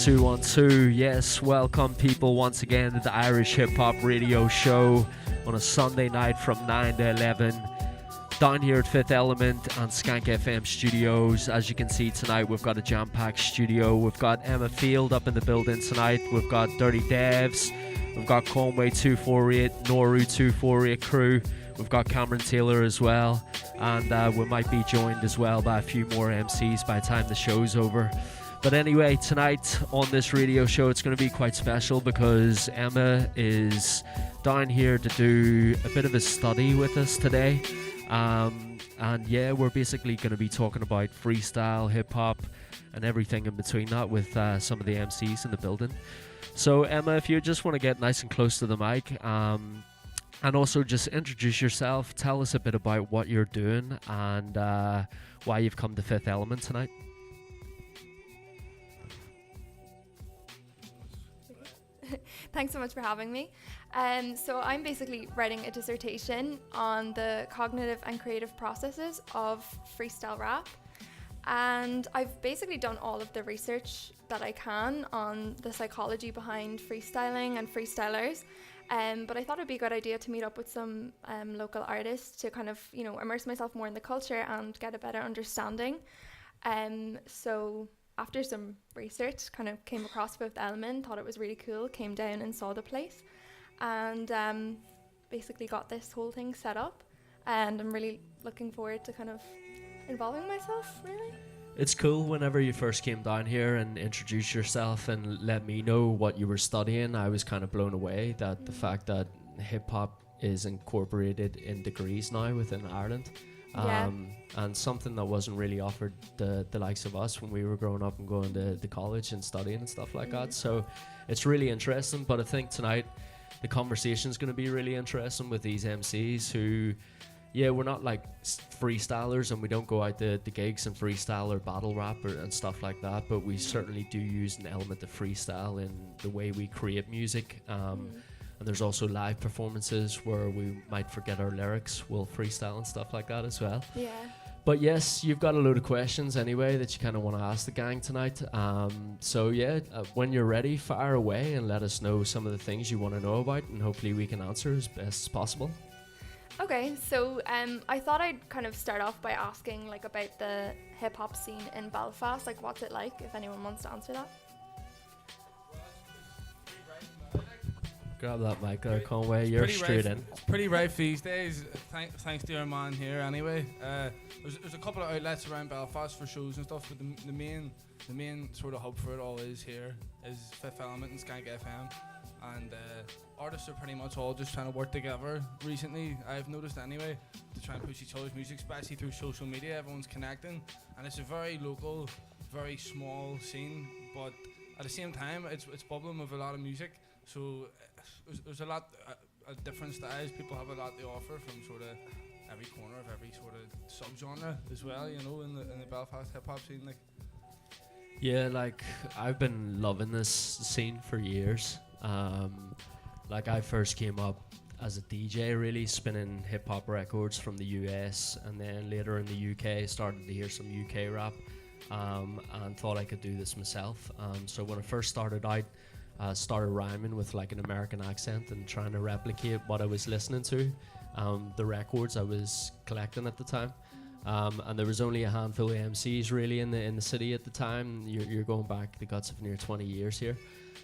212. Yes, welcome people once again to the Irish Hip Hop Radio Show on a Sunday night from 9 to 11 down here at Fifth Element and Skankf FM Studios. As you can see tonight, we've got a jam-packed studio. We've got Emma Field up in the building tonight. We've got Durty Devz. We've got Conway 248, Noru 248 crew. We've got Cameron Taylor as well. And we might be joined as well by a few more MCs by the time the show's over. But anyway, tonight on this radio show, it's going to be quite special because Emma is down here to do a bit of a study with us today. And yeah, we're basically going to be talking about freestyle, hip-hop, and everything in between that with some of the MCs in the building. So Emma, if you just want to get nice and close to the mic, and also just introduce yourself, tell us a bit about what you're doing and why you've come to Fifth Element tonight. Thanks so much for having me. So I'm basically writing a dissertation on the cognitive and creative processes of freestyle rap. And I've basically done all of the research that I can on the psychology behind freestyling and freestylers. But I thought it'd be a good idea to meet up with some local artists to kind of, immerse myself more in the culture and get a better understanding. So after some research, kind of came across Fifth Element, thought it was really cool, came down and saw the place, and basically got this whole thing set up. And I'm really looking forward to kind of involving myself, really. It's cool whenever you first came down here and introduced yourself and let me know what you were studying. I was kind of blown away that the fact that hip-hop is incorporated in degrees now within Ireland. And something that wasn't really offered the likes of us when we were growing up and going to college and studying and stuff like that. So it's really interesting. But I think tonight the conversation is going to be really interesting with these MCs who, yeah, we're not like freestylers and we don't go out to gigs and freestyle or battle rap and stuff like that. But we certainly do use an element of freestyle in the way we create music. And there's also live performances where we might forget our lyrics, we'll freestyle and stuff like that as well. Yeah. But yes, you've got a load of questions anyway that you kind of want to ask the gang tonight. So yeah, when you're ready, fire away and let us know some of the things you want to know about, and hopefully we can answer as best as possible. Okay, so I thought I'd kind of start off by asking like about the hip hop scene in Belfast. Like, what's it like? If anyone wants to answer that. Grab that mic there, Conway. You're straight in. It's pretty rife these days, thanks to your man here anyway. There's a couple of outlets around Belfast for shows and stuff, but the main sort of hub for it all is here, is Fifth Element and Skankf FM. And artists are pretty much all just trying to work together recently, I've noticed anyway, to try and push each other's music, especially through social media. Everyone's connecting, and it's a very local, very small scene, but at the same time, it's bubbling with a lot of music. So there's a lot of different styles. People have a lot to offer from sort of every corner of every sort of subgenre as well, in the Belfast hip hop scene. Like, yeah, like I've been loving this scene for years. Like I first came up as a DJ, really spinning hip hop records from the US, and then later in the UK started to hear some UK rap, and thought I could do this myself. So when I first started out, started rhyming with like an American accent and trying to replicate what I was listening to, the records I was collecting at the time. And there was only a handful of MCs really in the city at the time. You're going back the guts of near 20 years here.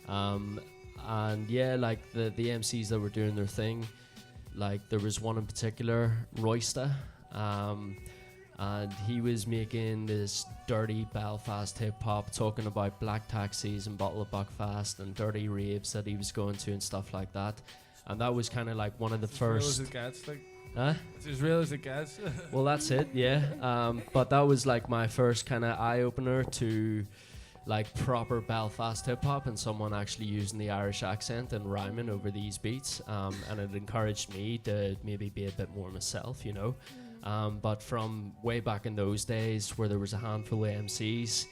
And yeah, like the MCs that were doing their thing, like there was one in particular, Roysta, and he was making this dirty Belfast hip-hop, talking about black taxis and Bottle of Buckfast and dirty raves that he was going to and stuff like that. And that was kind of like one of the first... As real as it gets, like. Huh? It's as real as it gets. Well, that's it, yeah. But that was like my first kind of eye-opener to like proper Belfast hip-hop and someone actually using the Irish accent and rhyming over these beats. And it encouraged me to maybe be a bit more myself, but from way back in those days where there was a handful of MCs,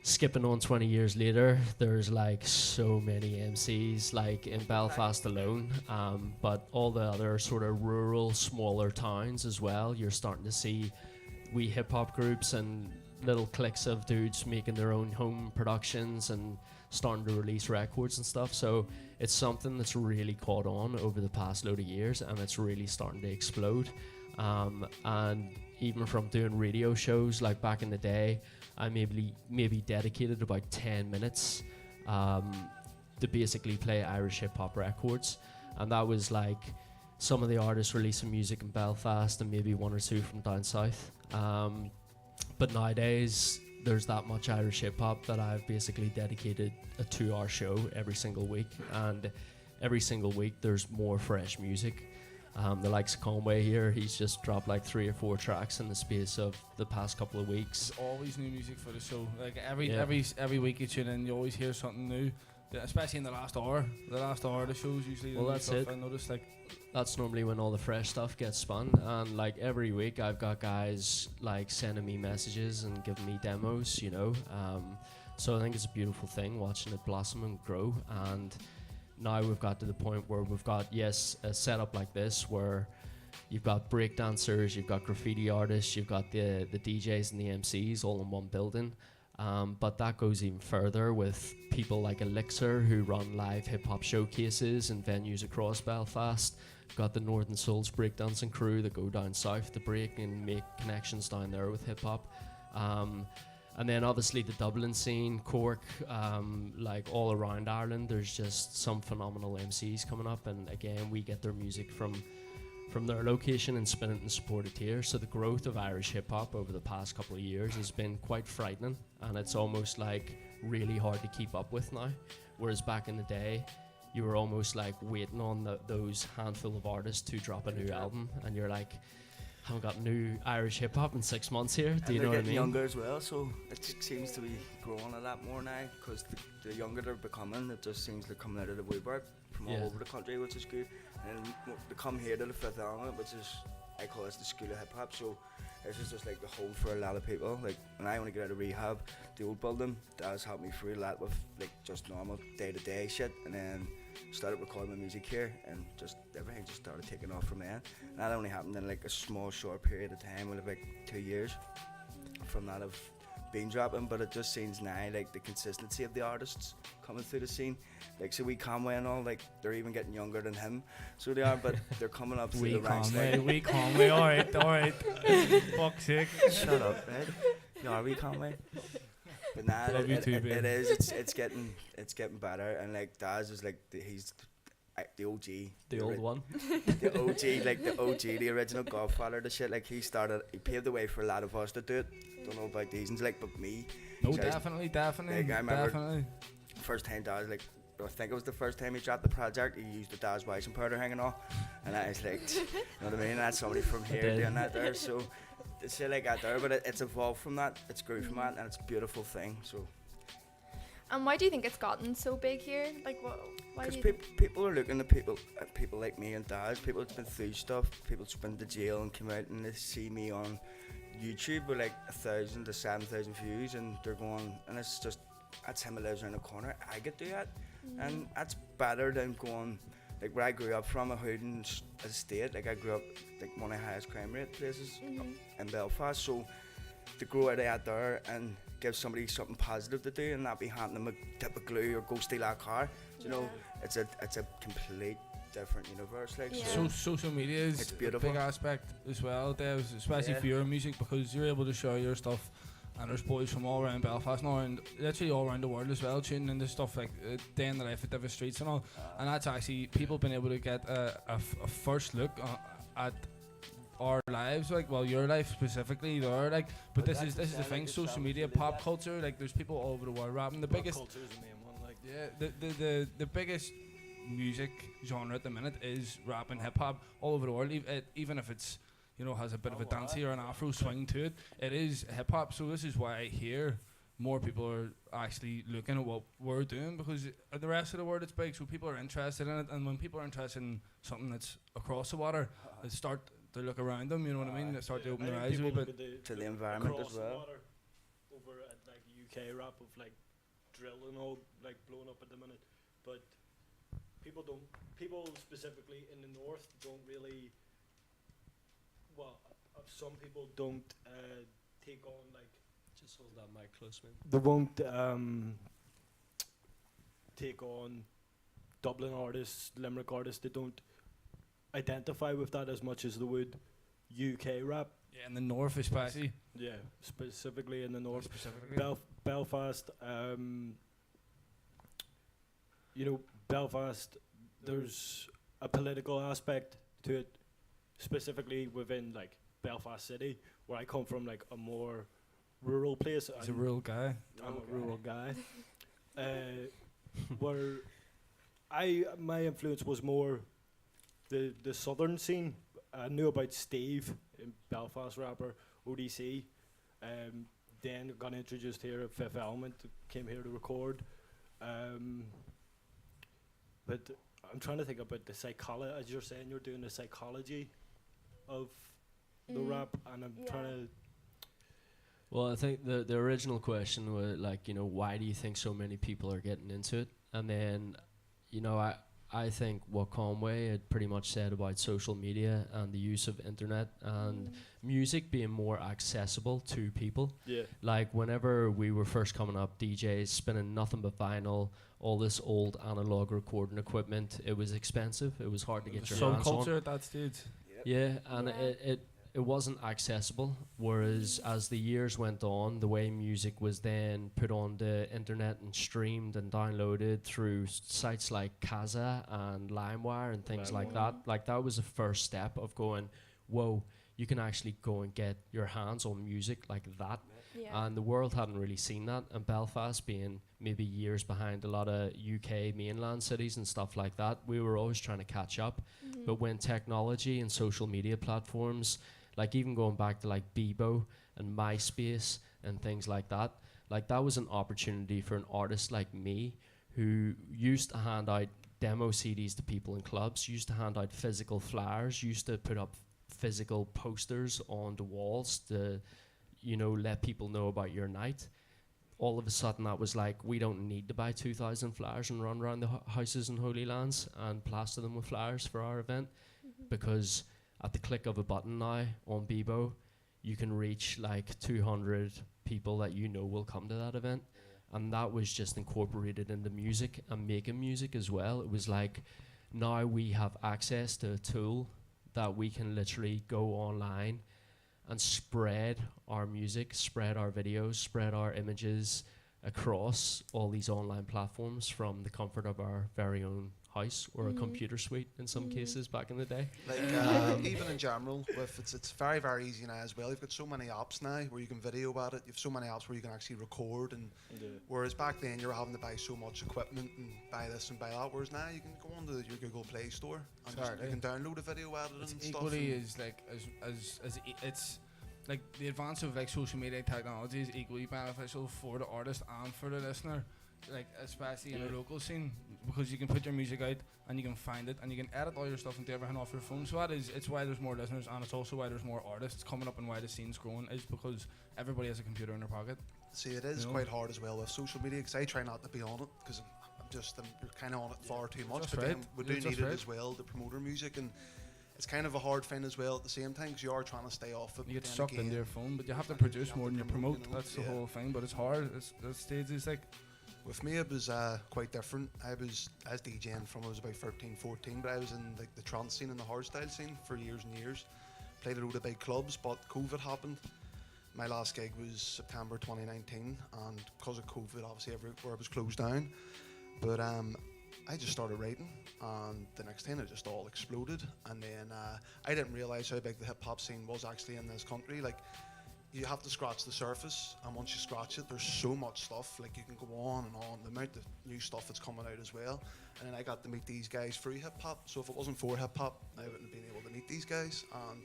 skipping on 20 years later, there's like so many MCs like in Belfast alone, but all the other sort of rural, smaller towns as well, you're starting to see wee hip-hop groups and little cliques of dudes making their own home productions and starting to release records and stuff. So it's something that's really caught on over the past load of years, and it's really starting to explode. And even from doing radio shows, like back in the day, I maybe dedicated about 10 minutes to basically play Irish hip hop records, and that was like some of the artists releasing music in Belfast and maybe one or two from down south. But nowadays there's that much Irish hip hop that I've basically dedicated a 2-hour show every single week, and every single week there's more fresh music. The likes of Conway here, he's just dropped like 3 or 4 tracks in the space of the past couple of weeks. There's always new music for the show. Like every week you tune in, you always hear something new. Especially in the last hour. The last hour of the show's usually well, that's stuff. it. I noticed, like, that's normally when all the fresh stuff gets spun, and like every week I've got guys like sending me messages and giving me demos, you know. So I think it's a beautiful thing watching it blossom and grow. And now we've got to the point where we've got a setup like this where you've got break dancers, you've got graffiti artists, you've got the DJs and the MCs all in one building. But that goes even further with people like Elixir, who run live hip-hop showcases in venues across Belfast. We've got the Northern Souls breakdancing crew that go down south to break and make connections down there with hip-hop. And then obviously the Dublin scene, Cork, like all around Ireland, there's just some phenomenal MCs coming up, and again we get their music from their location and spin it and support it here. So the growth of Irish hip hop over the past couple of years has been quite frightening, and it's almost like really hard to keep up with now. Whereas back in the day, you were almost like waiting on those handful of artists to drop a new album, and you're like, haven't got new Irish hip hop in 6 months here. Do you know what I mean? They're getting younger as well, so it seems to be growing a lot more now, because the younger they're becoming, it just seems they're coming out of the woodwork from all over the country, which is good. And they come here to the Fifth Element, which is, I call it the school of hip hop. So this is just like the home for a lot of people. Like when I want to get out of rehab, the old building does help me through a lot with like just normal day-to-day shit, and then started recording my music here, and just everything just started taking off from then. And that only happened in like a small short period of time, with like 2 years from that of been dropping. But it just seems now like the consistency of the artists coming through the scene, like so we Conway and all, like they're even getting younger than him, so they are, but they're coming up through the ranks now. We Conway, alright. Fuck's sake. Shut up, right? You are we Conway? But nah, it is. It's getting better, and like Devz is like he's the OG, the old one, the OG, like the OG, the original Godfather. The shit, like he paved the way for a lot of us to do it. Don't know about these, and like, but me. No, definitely. Like, I remember first time Devz, like I think it was the first time he dropped the project. He used the Devz Weiss and powder hanging off, and I was like, you know what I mean? That's somebody from here doing that there. So it's shit like that there, but it's evolved from that. It's grew from that, and it's a beautiful thing. So. And why do you think it's gotten so big here? Like, why? Because people are looking at people like me and Devz, people that's been through stuff, people that's been to jail and come out, and they see me on YouTube with like 1,000 to 7,000 views, and they're going, and it's just, that's him who lives around the corner. I get to do that, and that's better than going like where I grew up from, a Howden estate. Like I grew up like one of the highest crime rate places in Belfast. So to grow out of that there and give somebody something positive to do, and not be handing them a tip of glue or go steal our car. You know, it's a complete different universe. Like so social media is a big aspect as well, Devz, especially for your music, because you're able to share your stuff, and there's boys from all around Belfast now, and literally all around the world as well, tuning into stuff like Day in the Life at Devz Streets and all. And that's actually people been able to get a first look at our lives, like, well, your life specifically there, like, but this is the thing, social media, pop culture, like there's people all over the world rapping. The biggest culture is the main one, like the biggest music genre at the minute is rap and hip hop all over the world. Even if it's, you know, has a bit of a dancey or an afro swing to it, it is hip hop. So this is why I hear more people are actually looking at what we're doing, because the rest of the world it's big, so people are interested in it. And when people are interested in something that's across the water, they start to look around them, you know what I mean? They start to open their eyes a little bit to the environment as well. Over at like UK rap of like drill and all like blowing up at the minute, but people specifically in the north don't really. Well, some people don't take on like Just hold that mic close, man. they won't take on Dublin artists, Limerick artists. They don't identify with that as much as they would UK rap. Yeah, in the north especially. Yeah, specifically in the north. Specifically. Belfast, Belfast, there's a political aspect to it, specifically within like Belfast City, where I come from, like a more rural place. He's a real guy. I'm a rural guy. Where my influence was more the southern scene. I knew about Steve, Belfast rapper, ODC. Then got introduced here at Fifth Element, came here to record. But I'm trying to think about the psychology, as you're saying, you're doing the psychology of the rap, and I'm trying to... Well, I think the original question was like, why do you think so many people are getting into it? And then, I think what Conway had pretty much said about social media and the use of internet and music being more accessible to people. Yeah. Like whenever we were first coming up, DJs spinning nothing but vinyl, all this old analog recording equipment, it was expensive. It was hard to get your hands on. Subculture at that stage. Yeah, and it wasn't accessible. Whereas as the years went on, the way music was then put on the internet and streamed and downloaded through sites like Kazaa and LimeWire and things like that. Like that was the first step of going, whoa, you can actually go and get your hands on music like that. Yeah. And the world hadn't really seen that. And Belfast being maybe years behind a lot of UK mainland cities and stuff like that, we were always trying to catch up. But when technology and social media platforms, like even going back to like Bebo and MySpace and things like that was an opportunity for an artist like me who used to hand out demo CDs to people in clubs, used to hand out physical flyers, used to put up physical posters on the walls to, let people know about your night. All of a sudden that was like, we don't need to buy 2,000 flyers and run around the houses in Holy Lands and plaster them with flyers for our event, because at the click of a button now on Bebo, you can reach like 200 people that will come to that event. And that was just incorporated into music and making music as well. It was like, now we have access to a tool that we can literally go online and spread our music, spread our videos, spread our images across all these online platforms from the comfort of our very own house or a computer suite in some cases back in the day. Like even in general, it's very, very easy now as well. You've got so many apps now where you can video at it. You've so many apps where you can actually record, and whereas back then you were having to buy so much equipment and buy this and buy that. Whereas now you can go onto your Google Play Store and you can download a video editor and stuff. Equally as like it's like the advance of like social media technology is equally beneficial for the artist and for the listener. Like especially in the local scene, because you can put your music out and you can find it and you can edit all your stuff into everything off your phone. So it's why there's more listeners, and it's also why there's more artists coming up and why the scene's growing, is because everybody has a computer in their pocket. See, it is quite hard as well with social media, because I try not to be on it, because you're kind of on it far too much. That's but right. then we do need it as well to promote our music, and it's kind of a hard thing as well at the same time, because you are trying to stay off it. You get sucked into your phone, but you have to produce more than you promote. That's the whole thing, but it's hard. The stage is like... With me, it was quite different. I was DJing from I was about 13, 14, but I was in like the trance scene and the hardstyle scene for years and years. Played a load of big clubs, but COVID happened. My last gig was September 2019, and because of COVID, obviously everywhere was closed down. But I just started writing, and the next thing it just all exploded. And then I didn't realise how big the hip hop scene was actually in this country. Like, you have to scratch the surface, and once you scratch it, there's so much stuff. Like, you can go on and on. The amount of new stuff that's coming out as well. And then I got to meet these guys through hip hop. So if it wasn't for hip hop, I wouldn't have been able to meet these guys. And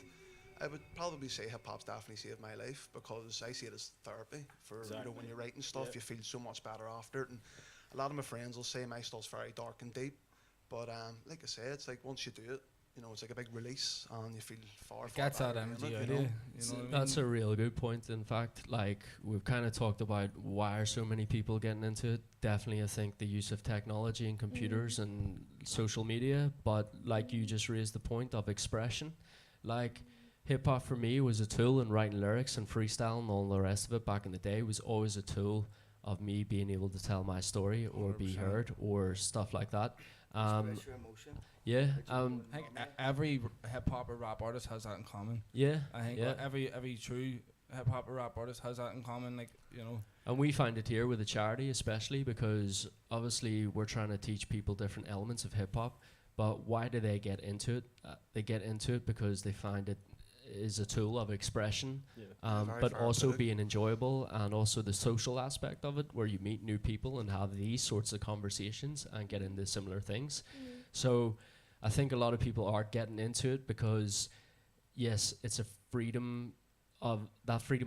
I would probably say hip hop's definitely saved my life, because I see it as therapy. For when you're writing stuff, you feel so much better after it. And a lot of my friends will say my stuff's very dark and deep, but like I say, it's like once you do it, it's like a big release, and you feel far gets that better energy in out it, of you. That's a real good point. In fact, like we've kind of talked about why are so many people getting into it. Definitely, I think the use of technology and computers and social media, but like you just raised the point of expression. Like hip hop for me was a tool in writing lyrics and freestyle and all the rest of it back in the day. Was always a tool of me being able to tell my story or be 100%. heard or stuff like that. Express your emotion. Yeah. I think every hip hop or rap artist has that in common. Yeah. I think Yeah. every true hip hop or rap artist has that in common. Like, you know. And we find it here with the charity, especially because obviously we're trying to teach people different elements of hip hop. But why do they get into it? They get into it because they find it is a tool of expression, Very but also therapeutic. being enjoyable, and also the social aspect of it, where you meet new people and have these sorts of conversations and get into similar things. So I think a lot of people are getting into it because, yes, it's a freedom of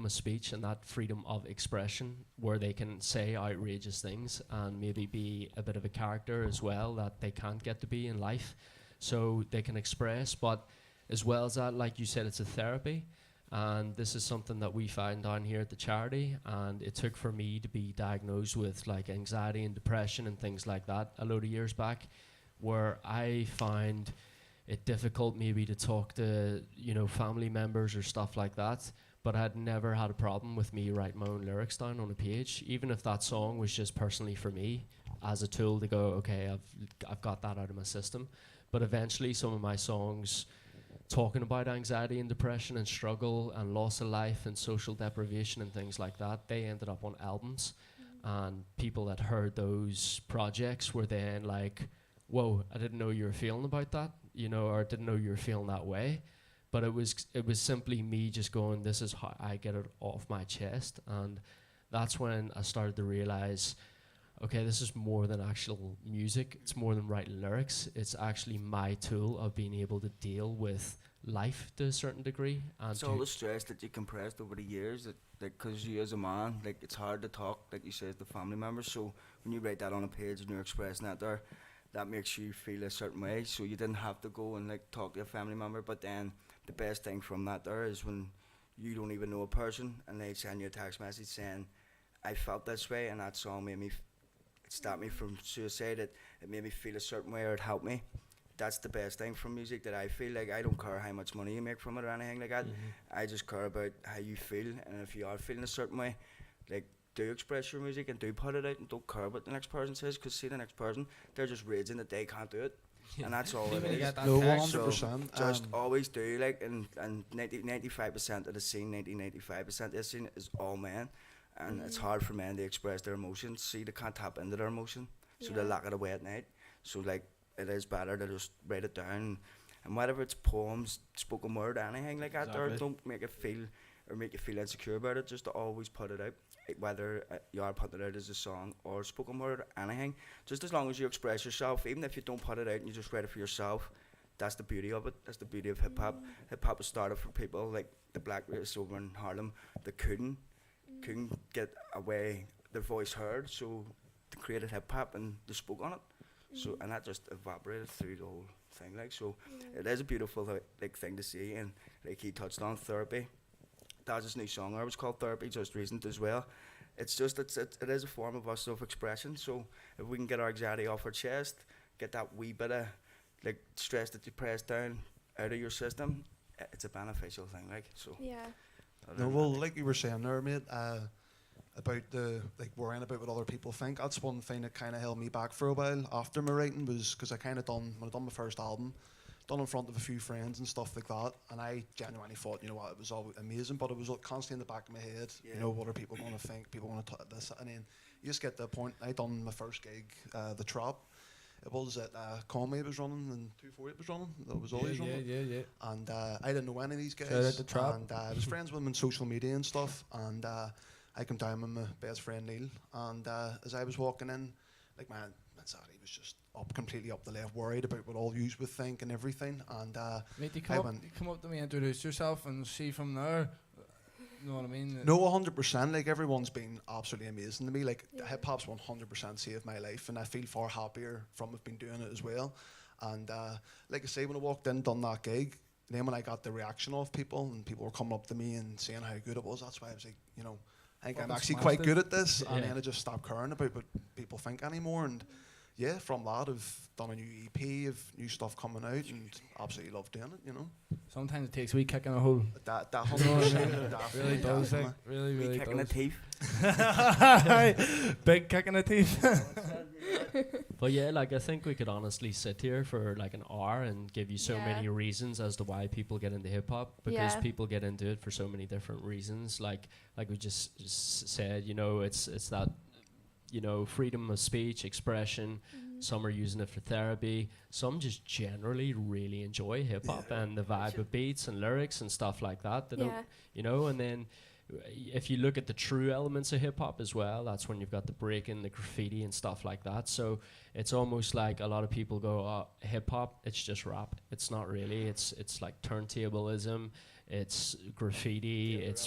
speech and that freedom of expression where they can say outrageous things and maybe be a bit of a character as well that they can't get to be in life. So they can express, but as well as that, like you said, it's a therapy. And this is something that we find down here at the charity. And it took for me to be diagnosed with like anxiety and depression and things like that a load of years back, where I find it difficult maybe to talk to, you know, family members or stuff like that. But I'd never had a problem with me writing my own lyrics down on a page, even if that song was just personally for me as a tool to go, okay, I've got that out of my system. But eventually some of my songs talking about anxiety and depression and struggle and loss of life and social deprivation and things like that, they ended up on albums. And people that heard those projects were then like, whoa, I didn't know you were feeling about that, you know, or I didn't know you were feeling that way. But it was simply me just going, this is how I get it off my chest. And that's when I started to realize, okay, this is more than actual music. It's more than writing lyrics. It's actually my tool of being able to deal with life to a certain degree. And It's all the stress that you compressed over the years, that because you as a man, like, it's hard to talk, like you said, to family members. So when you write that on a page and you're expressing that there, that makes you feel a certain way. So you didn't have to go and like talk to a family member. But then the best thing from that there is when you don't even know a person and they send you a text message saying, I felt this way and that song made me it stopped me from suicide, it made me feel a certain way, or it helped me. That's the best thing from music that I feel. Like, I don't care how much money you make from it or anything like that. I just care about how you feel, and if you are feeling a certain way, like, do express your music and do put it out and don't care what the next person says, because see, the next person, they're just raging that they can't do it. And that's all it Even to is. get that No, text, 100%. Just always do, like, and 95% of the scene, 95% of the scene is all men. And it's hard for men to express their emotions. See, they can't tap into their emotion, so they lock it away at night. So, like, it is better to just write it down. And whether it's poems, spoken word, anything like that, or don't make it feel, or make you feel insecure about it, just to always put it out. Like, whether you are putting it out as a song or spoken word or anything, just as long as you express yourself, even if you don't put it out and you just write it for yourself, that's the beauty of it. That's the beauty of hip hop. Hip hop was started for people like the black race over in Harlem that couldn't get away their voice heard, so they created hip hop and they spoke on it. So, and that just evaporated through the whole thing. Like, so it is a beautiful like thing to see. And like he touched on therapy. That's his new song. It was called Therapy, just recent as well. It's just it is a form of our self-expression. So if we can get our anxiety off our chest, get that wee bit of like stress that you press down out of your system, it's a beneficial thing. Like, so. Yeah. No, well, like you were saying there, mate, about the like worrying about what other people think. That's one thing that kind of held me back for a while after my writing, was because I kind of when I done my first album, done in front of a few friends and stuff like that, and I genuinely thought, you know what, it was all amazing, but it was constantly in the back of my head. You know, what are people going to think? People want to this, and then you just get to the point. I done my first gig, the Trap. It was at Conway was running and 248 was running. That was always running. Yeah. And I didn't know any of these guys. Shout out to Trap. And I was friends with them on social media and stuff. And I come down with my best friend Neil. And as I was walking in, like my anxiety was just completely up the left, worried about what all yous would think and everything. And Mate, you come up to me, introduce yourself, and see from there. You know what I mean? No, 100%. Like, everyone's been absolutely amazing to me. Like, hip hop's 100% saved my life, and I feel far happier from have been doing it as well. And like I say, when I walked in, done that gig, then when I got the reaction of people, and people were coming up to me and saying how good it was, that's why I was like, you know, I think I'm Fucking actually smashed quite it. good at this. Yeah. And then I just stopped caring about what people think anymore. And yeah, from that, I've done a new EP, of new stuff coming out, and absolutely love doing it. Sometimes it takes a wee kick in a hole. That Really does. Like, really Kicking the does. teeth. Big kick in the teeth. But yeah, like I think we could honestly sit here for like an hour and give you so Yeah. many reasons as to why people get into hip hop, because Yeah. people get into it for so many different reasons. Like we just said, it's that freedom of speech, expression. Some are using it for therapy. Some just generally really enjoy hip hop and the vibe of beats and lyrics and stuff like that. They don't, and then if you look at the true elements of hip hop as well, that's when you've got the breaking, the graffiti and stuff like that. So it's almost like a lot of people go, oh, hip hop, it's just rap. It's not really. It's like turntablism, it's graffiti, it's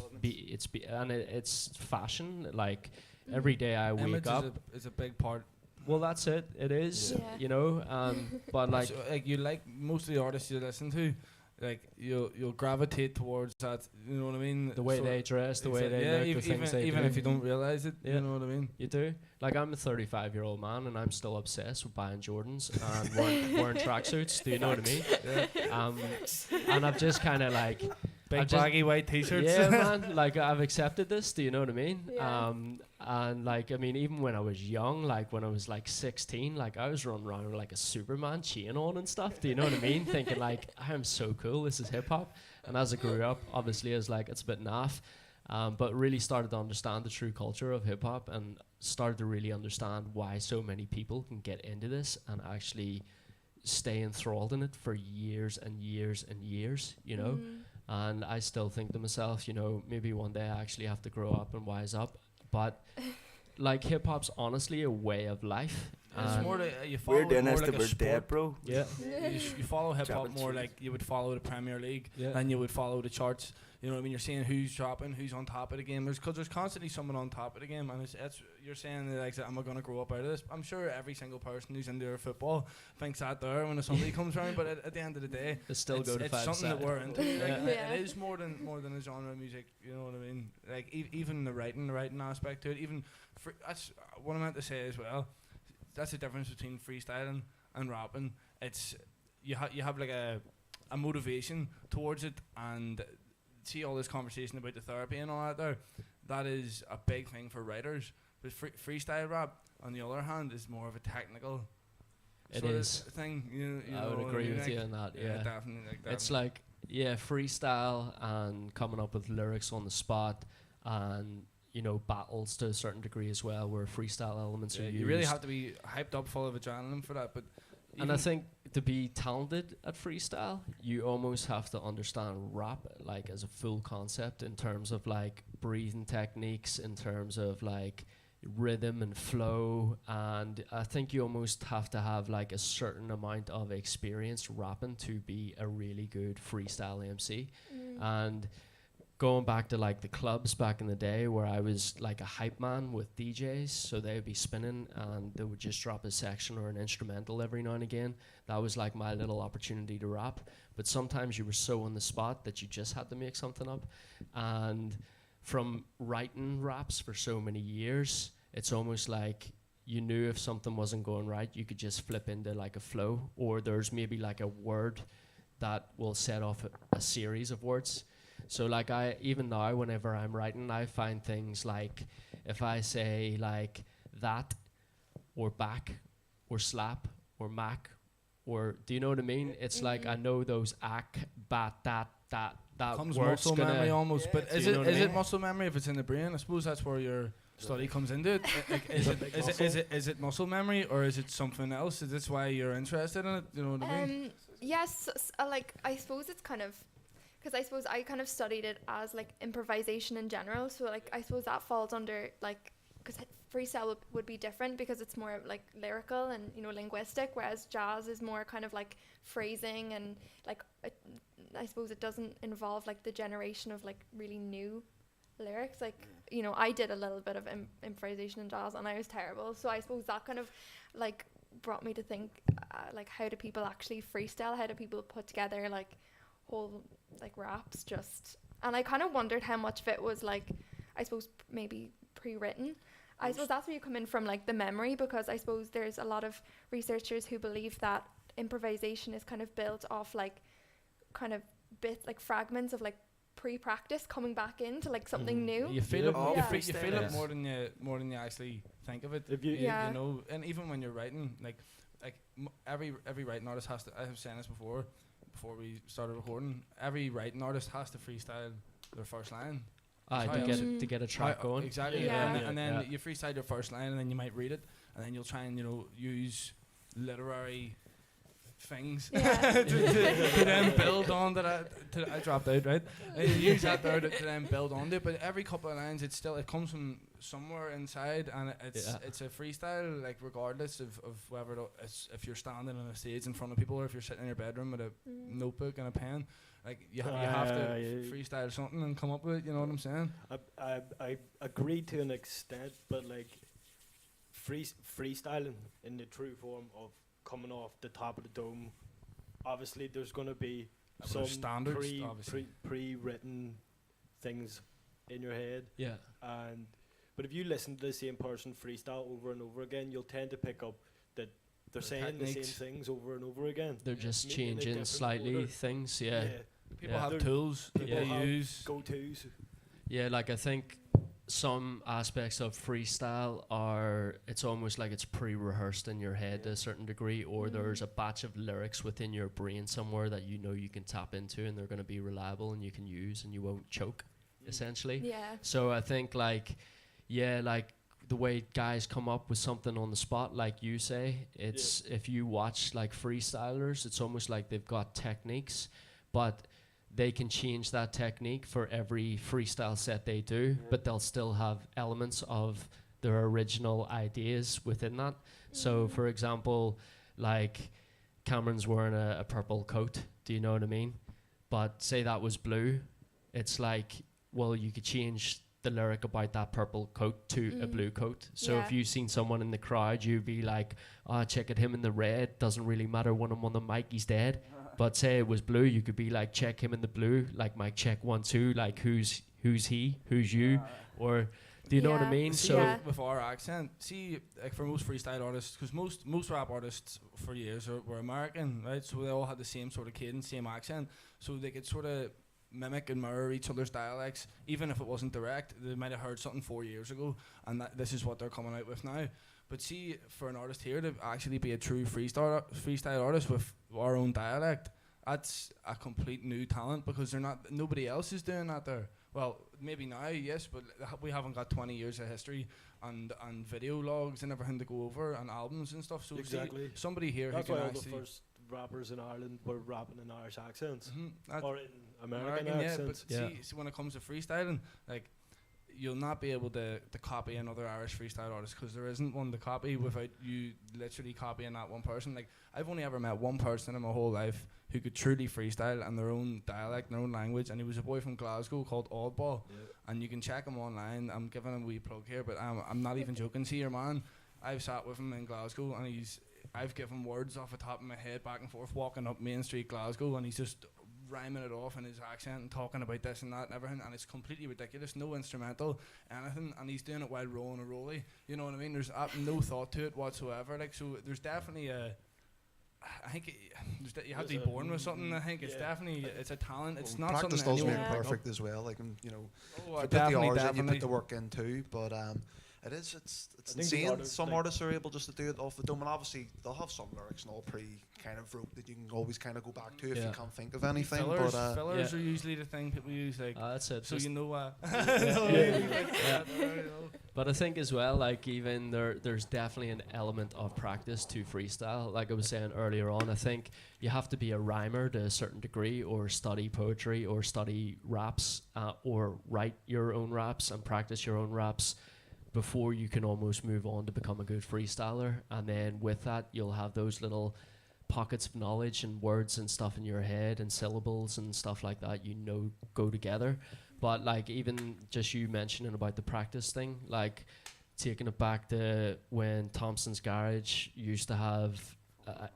fashion. Like every day I wake Image up. is a big part. Well, that's it. It is, Yeah. but like, So, you like most of the artists you listen to, like you'll gravitate towards that. You know what I mean? the way Sort they of- dress, the way they yeah, look, the even things they even do. if you don't realize it, Yeah. you know what I mean? You do? Like, I'm a 35-year-old man, and I'm still obsessed with buying Jordans and wearing tracksuits. Do you know what I mean? And I've just kind of like... Big I've just- baggy white t-shirts. Yeah, man. Like, I've accepted this. Do you know what I mean? Yeah. And, like, I mean, even when I was young, like, when I was, like, 16, like, I was running around with, like, a Superman chain on and stuff. Do you know what I mean? Thinking, like, I am so cool. This is hip-hop. And as I grew up, obviously, I was like, it's a bit naff. But really started to understand the true culture of hip-hop and started to really understand why so many people can get into this and actually stay enthralled in it for years and years and years, And I still think to myself, maybe one day I actually have to grow up and wise up. But like hip hop's honestly a way of life. It's more like you follow We're it doing more this like till a we're sport. dead, bro. Yeah. You follow hip hop Dropping more tunes. like you would follow the Premier League Yeah. than you would follow the charts. You know what I mean? You're seeing who's dropping, who's on top of the game. Because there's constantly someone on top of the game, and it's you're saying that, like, am I going to grow up out of this? I'm sure every single person who's into their football thinks that there when somebody comes around. But at the end of the day, It's still go to it's five something that side. we're into. Like, Yeah. It is more than a genre of music. You know what I mean? Like even the writing aspect to it. Even that's what I meant to say as well. That's the difference between freestyling and rapping. It's you have like a motivation towards it, and see all this conversation about the therapy and all that there. That is a big thing for writers. But freestyle rap, on the other hand, is more of a technical It sort is. of thing. You I know would what agree mean? with Like, you on that. yeah, Yeah. definitely. Like It's like, freestyle and coming up with lyrics on the spot and, battles to a certain degree as well, where freestyle elements are used. you really have to be hyped up, full of adrenaline for that. But And I think to be talented at freestyle, you almost have to understand rap like as a full concept in terms of like breathing techniques, in terms of like rhythm and flow, and I think you almost have to have like a certain amount of experience rapping to be a really good freestyle MC. And going back to like the clubs back in the day where I was like a hype man with DJs, so they would be spinning and they would just drop a section or an instrumental every now and again. That was like my little opportunity to rap. But sometimes you were so on the spot that you just had to make something up. And from writing raps for so many years, it's almost like you knew if something wasn't going right, you could just flip into like a flow, or there's maybe like a word that will set off a series of words. So like even now, whenever I'm writing, I find things like if I say like that or back or slap or mac, or do you know what I mean? It's like I know those bat, that comes word's muscle gonna- memory almost. But Do is you it know what I is it mean? muscle memory if it's in the brain? I suppose that's where your study comes into it. Like, is it muscle memory, or is it something else? Is this why you're interested in it? You know what I mean? Yes, like I suppose it's kind of, because I suppose I kind of studied it as like improvisation in general. So like I suppose that falls under like, because freestyle would be different because it's more like lyrical and linguistic, whereas jazz is more kind of like phrasing and like I suppose it doesn't involve like the generation of like really new lyrics. Like I did a little bit of improvisation in jazz and I was terrible. So I suppose that kind of like brought me to think like how do people actually freestyle? How do people put together like whole like raps just? And I kind of wondered how much of it was like I suppose maybe pre-written I suppose that's where you come in from, like the memory, because I suppose there's a lot of researchers who believe that improvisation is kind of built off like kind of bits, like fragments of like pre-practice coming back into like something new. You feel Yeah. it. Oh, You, Yeah. feel, you feel Yeah. it more than you actually think of it. If you- Yeah. You know, and even when you're writing, like every writing artist has to. I have said this before we started recording. Every writing artist has to freestyle their first line. To Right. get a track going. Exactly. Yeah. And then Yeah. you freestyle your first line, and then you might read it, and then you'll try and use literary things Yeah. to then build on that. I dropped out, right? And you use that there to then build on it. But every couple of lines, it comes from somewhere inside, and it's a freestyle, like regardless of whether it's if you're standing on a stage in front of people or if you're sitting in your bedroom with a notebook and a pen. Like you have to yeah. freestyle something and come up with it. You know what I'm saying? I agree to an extent, but like freestyling in the true form of coming off the top of the dome, obviously there's going to be There's some standards, obviously. pre-written things in your head, Yeah. but if you listen to the same person freestyle over and over again, you'll tend to pick up that they're The saying the same techniques. things over and over again. They're just Maybe in a changing different slightly order. things. Yeah. People Yeah. have They're- tools that people they have use. Go-tos. Yeah, like I think some aspects of freestyle are, it's almost like it's pre-rehearsed in your head to a certain degree, or there's a batch of lyrics within your brain somewhere that you know you can tap into and they're going to be reliable and you can use and you won't choke, essentially. Yeah. So I think like the way guys come up with something on the spot, like you say, it's if you watch like freestylers, it's almost like they've got techniques, but they can change that technique for every freestyle set they do, but they'll still have elements of their original ideas within that. So for example, like Cameron's wearing a purple coat, do you know what I mean? But say that was blue, it's like, well, you could change the lyric about that purple coat to a blue coat. So if Yeah. you've seen someone in the crowd, you'd be like, check at him in the red, doesn't really matter when I'm on the mic, he's dead. But say it was blue, you could be like, check him in the blue, like mic check 1 2, like who's he, who's you, or do you know what I Yeah. mean? See, So Yeah. with our accent, see, like for most freestyle artists, because most rap artists for years were American, right? So they all had the same sort of cadence, same accent, so they could sort of mimic and mirror each other's dialects, even if it wasn't direct. They might have heard something 4 years ago, and this is what they're coming out with now. But see, for an artist here to actually be a true freestyle artist with our own dialect, that's a complete new talent, because nobody else is doing that there. Well, maybe now, yes, but we haven't got 20 years of history and video logs and everything to go over and albums and stuff. So Exactly. see, somebody here That's who why can all the actually first rappers in Ireland were rapping in Irish accents that- or in American yeah, accents. but see, when it comes to freestyling, like, you'll not be able to copy another Irish freestyle artist, because there isn't one to copy without you literally copying that one person. Like, I've only ever met one person in my whole life who could truly freestyle in their own dialect, their own language, and he was a boy from Glasgow called Oddball. And you can check him online. I'm giving him a wee plug here, but I'm not even joking. See, your man, I've sat with him in Glasgow, and I've given words off the top of my head back and forth walking up Main Street, Glasgow, and he's just rhyming it off in his accent and talking about this and that and everything, and it's completely ridiculous, no instrumental, anything, and he's doing it while rolling a rollie, you know what I mean? There's no thought to it whatsoever, like, so there's definitely I think you have to be born with something. I think it's definitely, it's a talent. It's not practice something does make anyone Yeah. can pick up. perfect as well. Like, and, you know, Oh, if you put the definitely, hours in, you definitely. put the work in too. But it's I think the insane. artists, Some like- artists are able just to do it off the dome, and obviously they'll have some lyrics and all kind of wrote that you can always kind of go back to if Yeah. you can't think of anything. Fillers, but fillers Yeah. are usually the thing people use, like, that's it. so Just- you know Yeah. But I think as well, like, even there's definitely an element of practice to freestyle. Like I was saying earlier on, I think you have to be a rhymer to a certain degree, or study poetry, or study raps, or write your own raps and practice your own raps before you can almost move on to become a good freestyler. And then with that, you'll have those little pockets of knowledge and words and stuff in your head and syllables and stuff like that, go together. But like, even just you mentioning about the practice thing, like taking it back to when Thompson's Garage used to have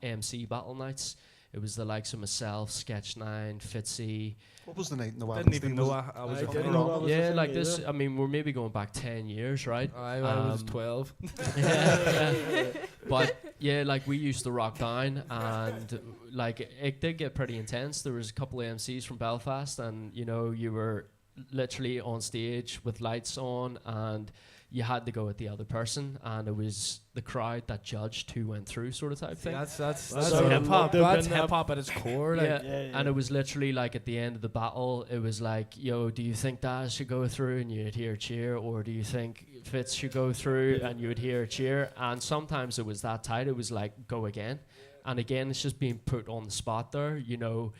MC battle nights, It was the likes of myself, Sketch 9, Fitzy. What was the night in the Didn't Wednesday? even know I was I a didn't kid. know that was a Yeah, thing like this. either. I mean, we're maybe going back 10 years, right? I was Um, 12. Yeah. But yeah, like we used to rock down, and like it did get pretty intense. There was a couple of MCs from Belfast, and you know, you were literally on stage with lights on, and you had to go with the other person, and it was the crowd that judged who went through, sort of type thing. That's That's hip hop. they've That's been, hip hop at its core. Like, Yeah. And it was literally like at the end of the battle, it was like, yo, do you think Daz should go through? And you'd hear a cheer. Or do you think Fitz should go through? And you would hear a cheer. And sometimes it was that tight. It was like, go again. And again, it's just being put on the spot there, you know.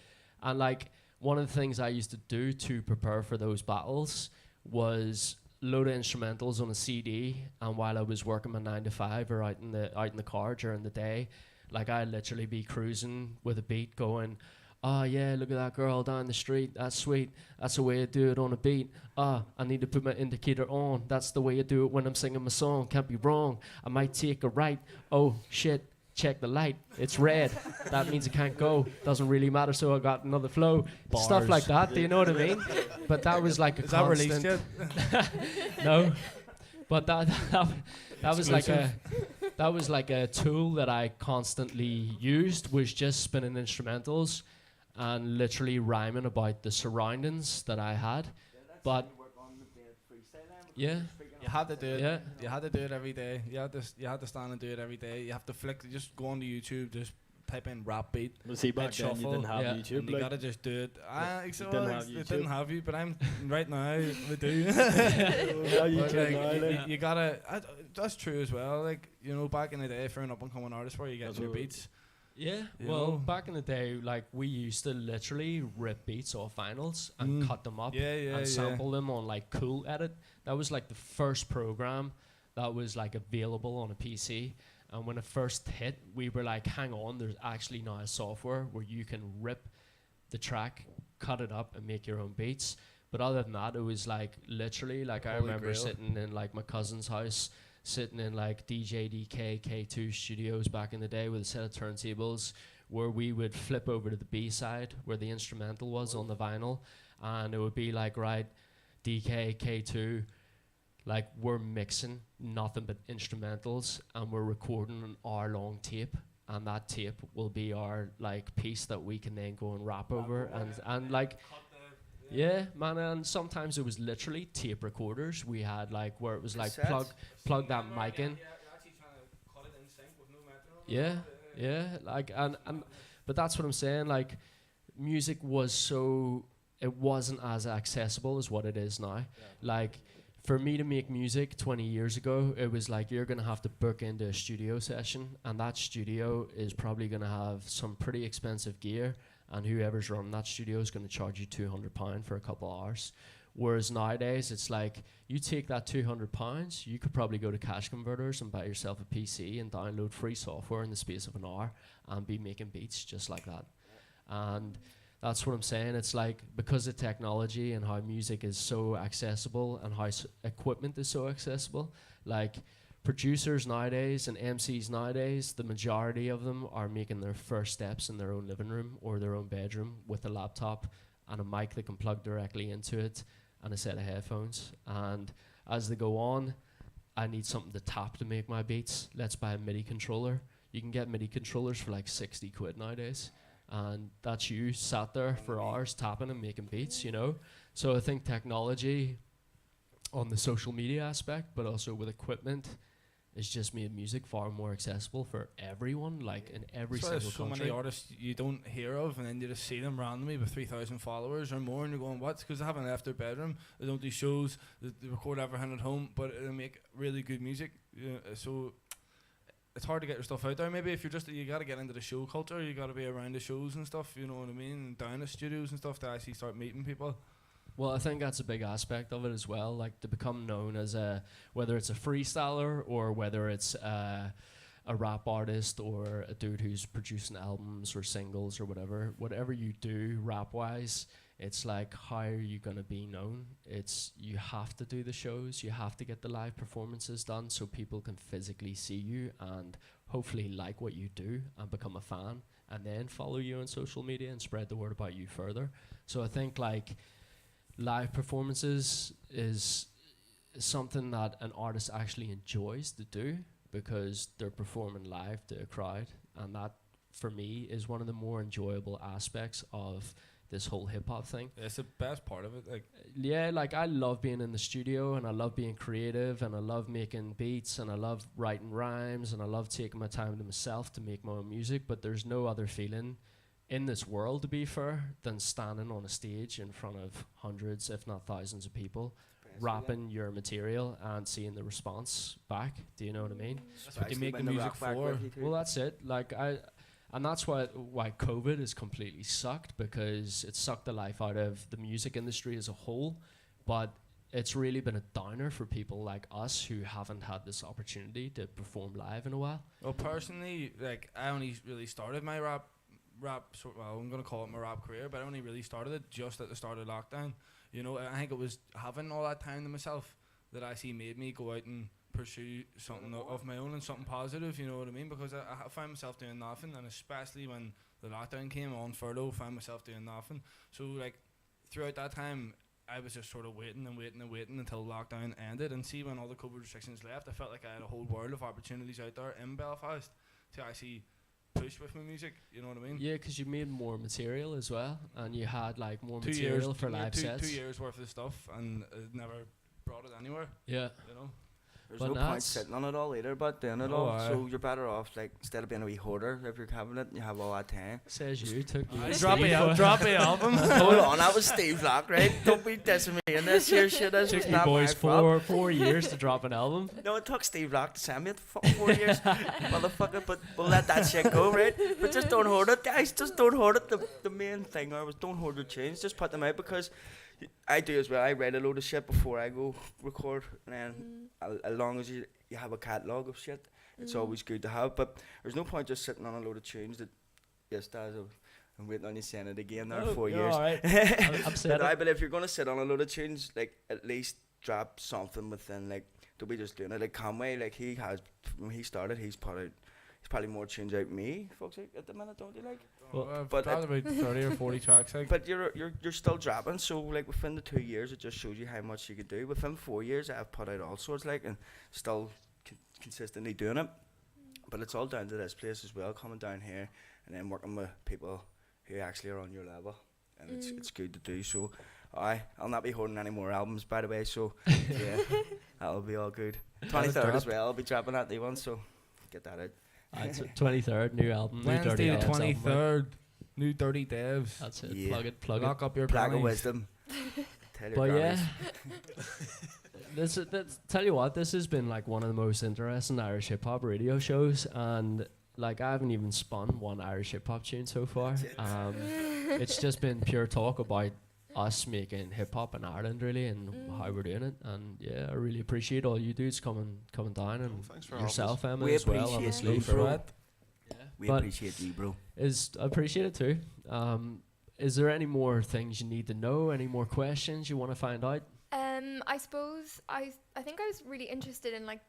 And like one of the things I used to do to prepare for those battles was load of instrumentals on a CD, and while I was working my 9 to 5 or out in the car during the day, like I'd literally be cruising with a beat going, oh yeah, look at that girl down the street, that's sweet, that's the way I do it on a beat. I need to put my indicator on, that's the way I do it when I'm singing my song, can't be wrong, I might take a right, oh shit, check the light, it's red, that means I can't go, doesn't really matter, so I got another flow. Stuff like that, do you know what I mean? But that was like a is that constant. released yet? No, but that was like a tool that I constantly used, was just spinning instrumentals and literally rhyming about the surroundings that I had. But yeah, You had to do it. Yeah. You had to do it every day. You had to stand and do it every day. You have to just go onto YouTube, just type in rap beat. Well, see, back Hit then you shuffle, didn't have yeah, YouTube. And you like, gotta just do it. didn't Didn't have you, but I'm right now. We do. now you But, can like, now, like. you gotta. That's true as well. Like, you know, back in the day, for an up and coming artist, where you get your Absolutely. beats. yeah. You Well, know? back in the day, like we used to literally rip beats off vinyls and cut them up Yeah, and sample them on like Cool Edit. That was like the first program that was like available on a PC. And when it first hit, we were like, hang on, there's actually now a software where you can rip the track, cut it up, and make your own beats. But other than that, it was like literally, like I Holy remember grail. sitting in like my cousin's house, sitting in like DJDK K2 studios back in the day with a set of turntables, where we would flip over to the B side where the instrumental was on the vinyl, and it would be like, right, DK K2, like we're mixing nothing but instrumentals, and we're recording an hour-long tape, and that tape will be our like piece that we can then go and rap over, and like yeah, man. And sometimes it was literally tape recorders we had, like where it was like Cassettes? plug that mic in. Yeah, yeah, like and but that's what I'm saying, like music was so, it wasn't as accessible as what it is now. Like for me to make music 20 years ago, it was like you're gonna have to book into a studio session, and that studio is probably gonna have some pretty expensive gear, and whoever's running that studio is gonna charge you £200 for a couple hours. Whereas nowadays, it's like you take that £200, you could probably go to Cash Converters and buy yourself a PC and download free software in the space of an hour and be making beats just like that. And that's what I'm saying. It's like because of technology and how music is so accessible and how equipment is so accessible, like producers nowadays and MCs nowadays, the majority of them are making their first steps in their own living room or their own bedroom with a laptop and a mic they can plug directly into it and a set of headphones. And as they go on, I need something to tap to make my beats. Let's buy a MIDI controller. You can get MIDI controllers for like 60 quid nowadays. And that's you sat there for hours tapping and making beats, you know? So I think technology on the social media aspect, but also with equipment, has just made music far more accessible for everyone, like in every That's why single there's so country. many artists you don't hear of, and then you just see them randomly with 3,000 followers or more, and you're going, what? Because they haven't left their bedroom, they don't do shows, they record everything at home, but they make really good music. So it's hard to get your stuff out there. Maybe if you got to get into the show culture, you got to be around the shows and stuff, you know what I mean, and down the studios and stuff to actually start meeting people. Well, I think that's a big aspect of it as well, like to become known as whether it's a freestyler or whether it's a rap artist or a dude who's producing albums or singles or whatever you do rap-wise, It's like, how are you going to be known? It's, you have to do the shows, you have to get the live performances done so people can physically see you and hopefully like what you do and become a fan, and then follow you on social media and spread the word about you further. So I think like live performances is something that an artist actually enjoys to do, because they're performing live to a crowd, and that for me is one of the more enjoyable aspects of this whole hip-hop thing. It's the best part of it. Like, yeah, like I love being in the studio, and I love being creative, and I love making beats, and I love writing rhymes, and I love taking my time to myself to make my own music. But there's no other feeling in this world, to be fair, than standing on a stage in front of hundreds, if not thousands of people, rapping your material and seeing the response back. Do you know what I mean? that's what you make the music for. Well, that's it. Like and that's why COVID has completely sucked, because it sucked the life out of the music industry as a whole. But it's really been a downer for people like us who haven't had this opportunity to perform live in a while. Well, personally, like, I only really started my rap well, I'm gonna call it my rap career, but I only really started it just at the start of lockdown. You know, I think it was having all that time to myself that actually made me go out and pursue something of my own and something positive, you know what I mean? Because I found myself doing nothing, and especially when the lockdown came on furlough, found myself doing nothing. So like throughout that time, I was just sort of waiting until lockdown ended. And see, when all the COVID restrictions left, I felt like I had a whole world of opportunities out there in Belfast to actually push with my music, you know what I mean? Yeah, because you made more material as well, and you had like more material for live sets. 2 years worth of stuff, and it never brought it anywhere. Yeah. You know? There's But no now point it's- sitting on it all either, but doing it No, all. aye. So you're better off, like, instead of being a wee hoarder, if you're having it, you have all that time. Says you took me. Drop the album. Hold on, that was Steve Locke, right? Don't be dissing me in this here shit. This Took was you not boys my fault. 4 years to drop an album. No, it took Steve Locke to send me it for 4 years, motherfucker. But we'll let that shit go, right? But just don't hoard it, guys. Just don't hoard it. The main thing was don't hoard your tunes. Just put them out, because I do as well. I write a load of shit before I go record, and then as long as you have a catalogue of shit, it's always good to have. But there's no point just sitting on a load of tunes that, yes, I'm waiting on you saying it again there, 4 years. Alright. I'm saying But if you're going to sit on a load of tunes, like, at least drop something within, like, don't be just doing it. Like Conway, like, when he started, he's probably more tunes out than me, folks, like, at the minute, don't you, like? Well, but but about 30 or 40 tracks, like. But you're still dropping, so, like, within the 2 years, it just shows you how much you could do. Within 4 years, I've put out all sorts, like, and still consistently doing it. But it's all down to this place as well, coming down here and then working with people who actually are on your level, and it's good to do. So I'll not be holding any more albums, by the way, so yeah, that'll be all good. 23rd as well, I'll be dropping that new one, so get that out. 23rd, new album. New Dirty Wednesday the Devz album, right? 23rd, new Dirty Devz. That's it. Yeah. Plug Lock it. up your Plaque of panties. wisdom. Tell your But yeah, grannies. tell you what, this has been like one of the most interesting Irish hip hop radio shows, and like I haven't even spun one Irish hip hop tune so far. It's just been pure talk about us making hip hop in Ireland, really, and how we're doing it. And yeah, I really appreciate all you dudes coming down, and thanks for yourself, Emma, We as well, appreciate obviously. you, For bro. What? We But- appreciate you, bro. I appreciate it too. Is there any more things you need to know? Any more questions you want to find out? I suppose I think I was really interested in like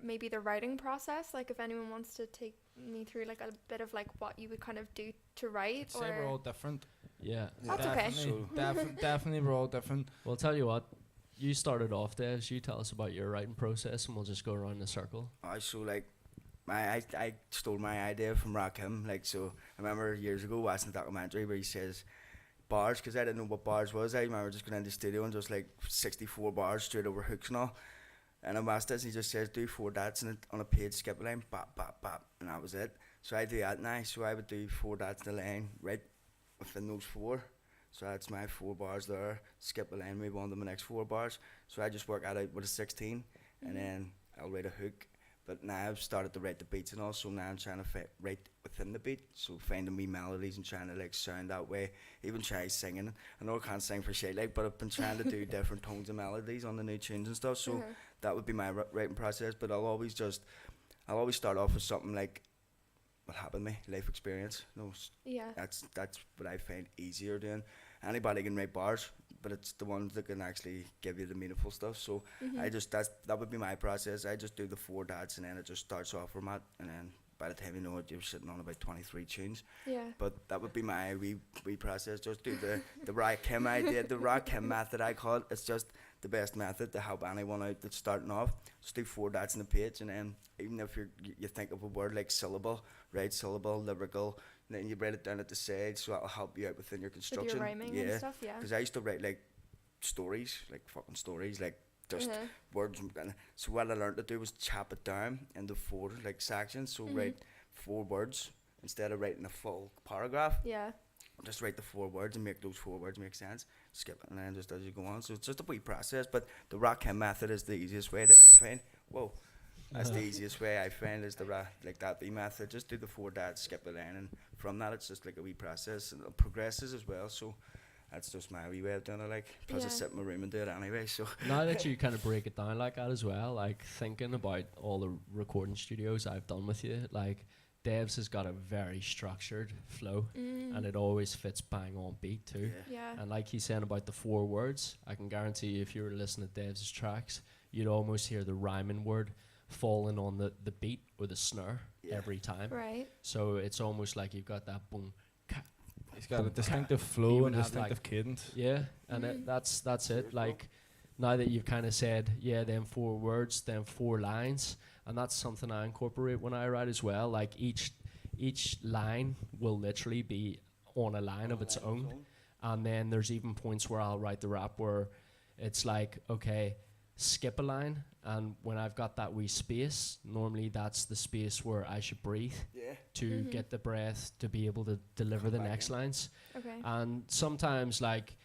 maybe the writing process. Like if anyone wants to take me through like a bit of like what you would kind of do to write. I'd say we're all different. Yeah. That's okay. Definitely, we're all different. Well, tell you what. You started off, Devz. You tell us about your writing process, and we'll just go around the circle. So like, I stole my idea from Rakim. Like, so I remember years ago watching a documentary where he says bars, because I didn't know what bars was. I remember just going into the studio and just like 64 bars straight over hooks and all. And I watched this, and he just says do 4 dots on a page, skip a line, bop, bop, bop, and that was it. So I do that now. So I would do 4 dots in the line right within those 4. So that's my 4 bars there. Skip a line, move on to my next 4 bars. So I just work that out with a 16, and then I'll write a hook. But now I've started to write the beats and all, so now I'm trying to write within the beat. So finding me melodies and trying to like sound that way. Even try singing. I know I can't sing for shit, like, but I've been trying to do different tones and melodies on the new tunes and stuff. So that would be my writing process. But I'll always start off with something like what happened to me, life experience. No, Yeah. that's what I find easier doing. anybody can write bars, but it's the ones that can actually give you the meaningful stuff. So that would be my process. I just do the 4 dots, and then it just starts off format, and then by the time you know it, you're sitting on about 23 tunes. Yeah. But that would be my wee process. Just do the Rock Kim idea, the Rock Kim method, I call it. It's just the best method to help anyone out that's starting off. Just do 4 dots on the page, and then even if you think of a word like syllable, right, syllable, lyrical, and then you write it down at the side, so that'll help you out within your construction. With your rhyming and stuff, yeah. Because I used to write like stories, like fucking stories, like just words. And so what I learned to do was chop it down into 4 like sections. So write 4 words instead of writing a full paragraph. Yeah. Just write the 4 words and make those 4 words make sense. Skip it and then just as you go on. So it's just a wee process. But the Rock Kim method is the easiest way that I find. Whoa. That's the easiest way I find is the like that wee method. Just do the 4 dots, skip it in, and from that it's just like a wee process, and it progresses as well. So that's just my wee way of doing it. Like, plus I sit in my room and do it anyway. So now that you kind of break it down like that as well, like thinking about all the recording studios I've done with you, like Devz has got a very structured flow, and it always fits bang on beat too. Yeah. And like he's saying about the 4 words, I can guarantee you if you were listening to Devz's tracks, you'd almost hear the rhyming word falling on the beat or the snare every time. Right. So it's almost like you've got that boom. He's got a distinctive flow and distinctive cadence. Yeah, and that's it. Like, now that you've kind of said, them 4 words, them 4 lines, and that's something I incorporate when I write as well. Like, each line will literally be on a line of its own. And then there's even points where I'll write the rap where it's like, okay, skip a line, and when I've got that wee space, normally that's the space where I should breathe to get the breath to be able to deliver the next lines. Okay. And sometimes, like,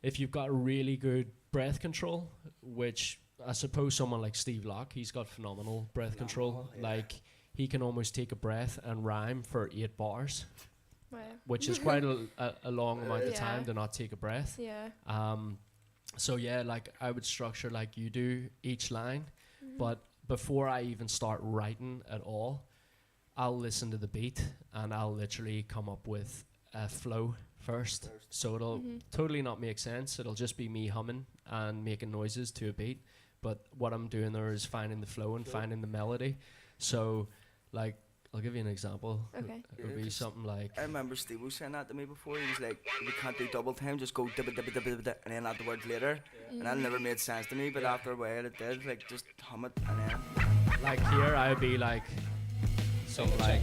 if you've got really good breath control, which I suppose someone like Steve Locke, he's got phenomenal breath control. Like, he can almost take a breath and rhyme for 8 bars, which is quite a long amount of time to not take a breath. Yeah. So yeah, like I would structure like you do each line, but before I even start writing at all, I'll listen to the beat and I'll literally come up with a flow first. So it'll totally not make sense. It'll just be me humming and making noises to a beat. But what I'm doing there is finding the flow and finding the melody. So like, I'll give you an example. Okay. It would be something like... I remember Steve was saying that to me before. He was like, you can't do double time, just go dibba dibba dibba dibba, and then add the words later. And that never made sense to me, but after a while it did. Like, just hum it and then... Like here, I would be like... Something like...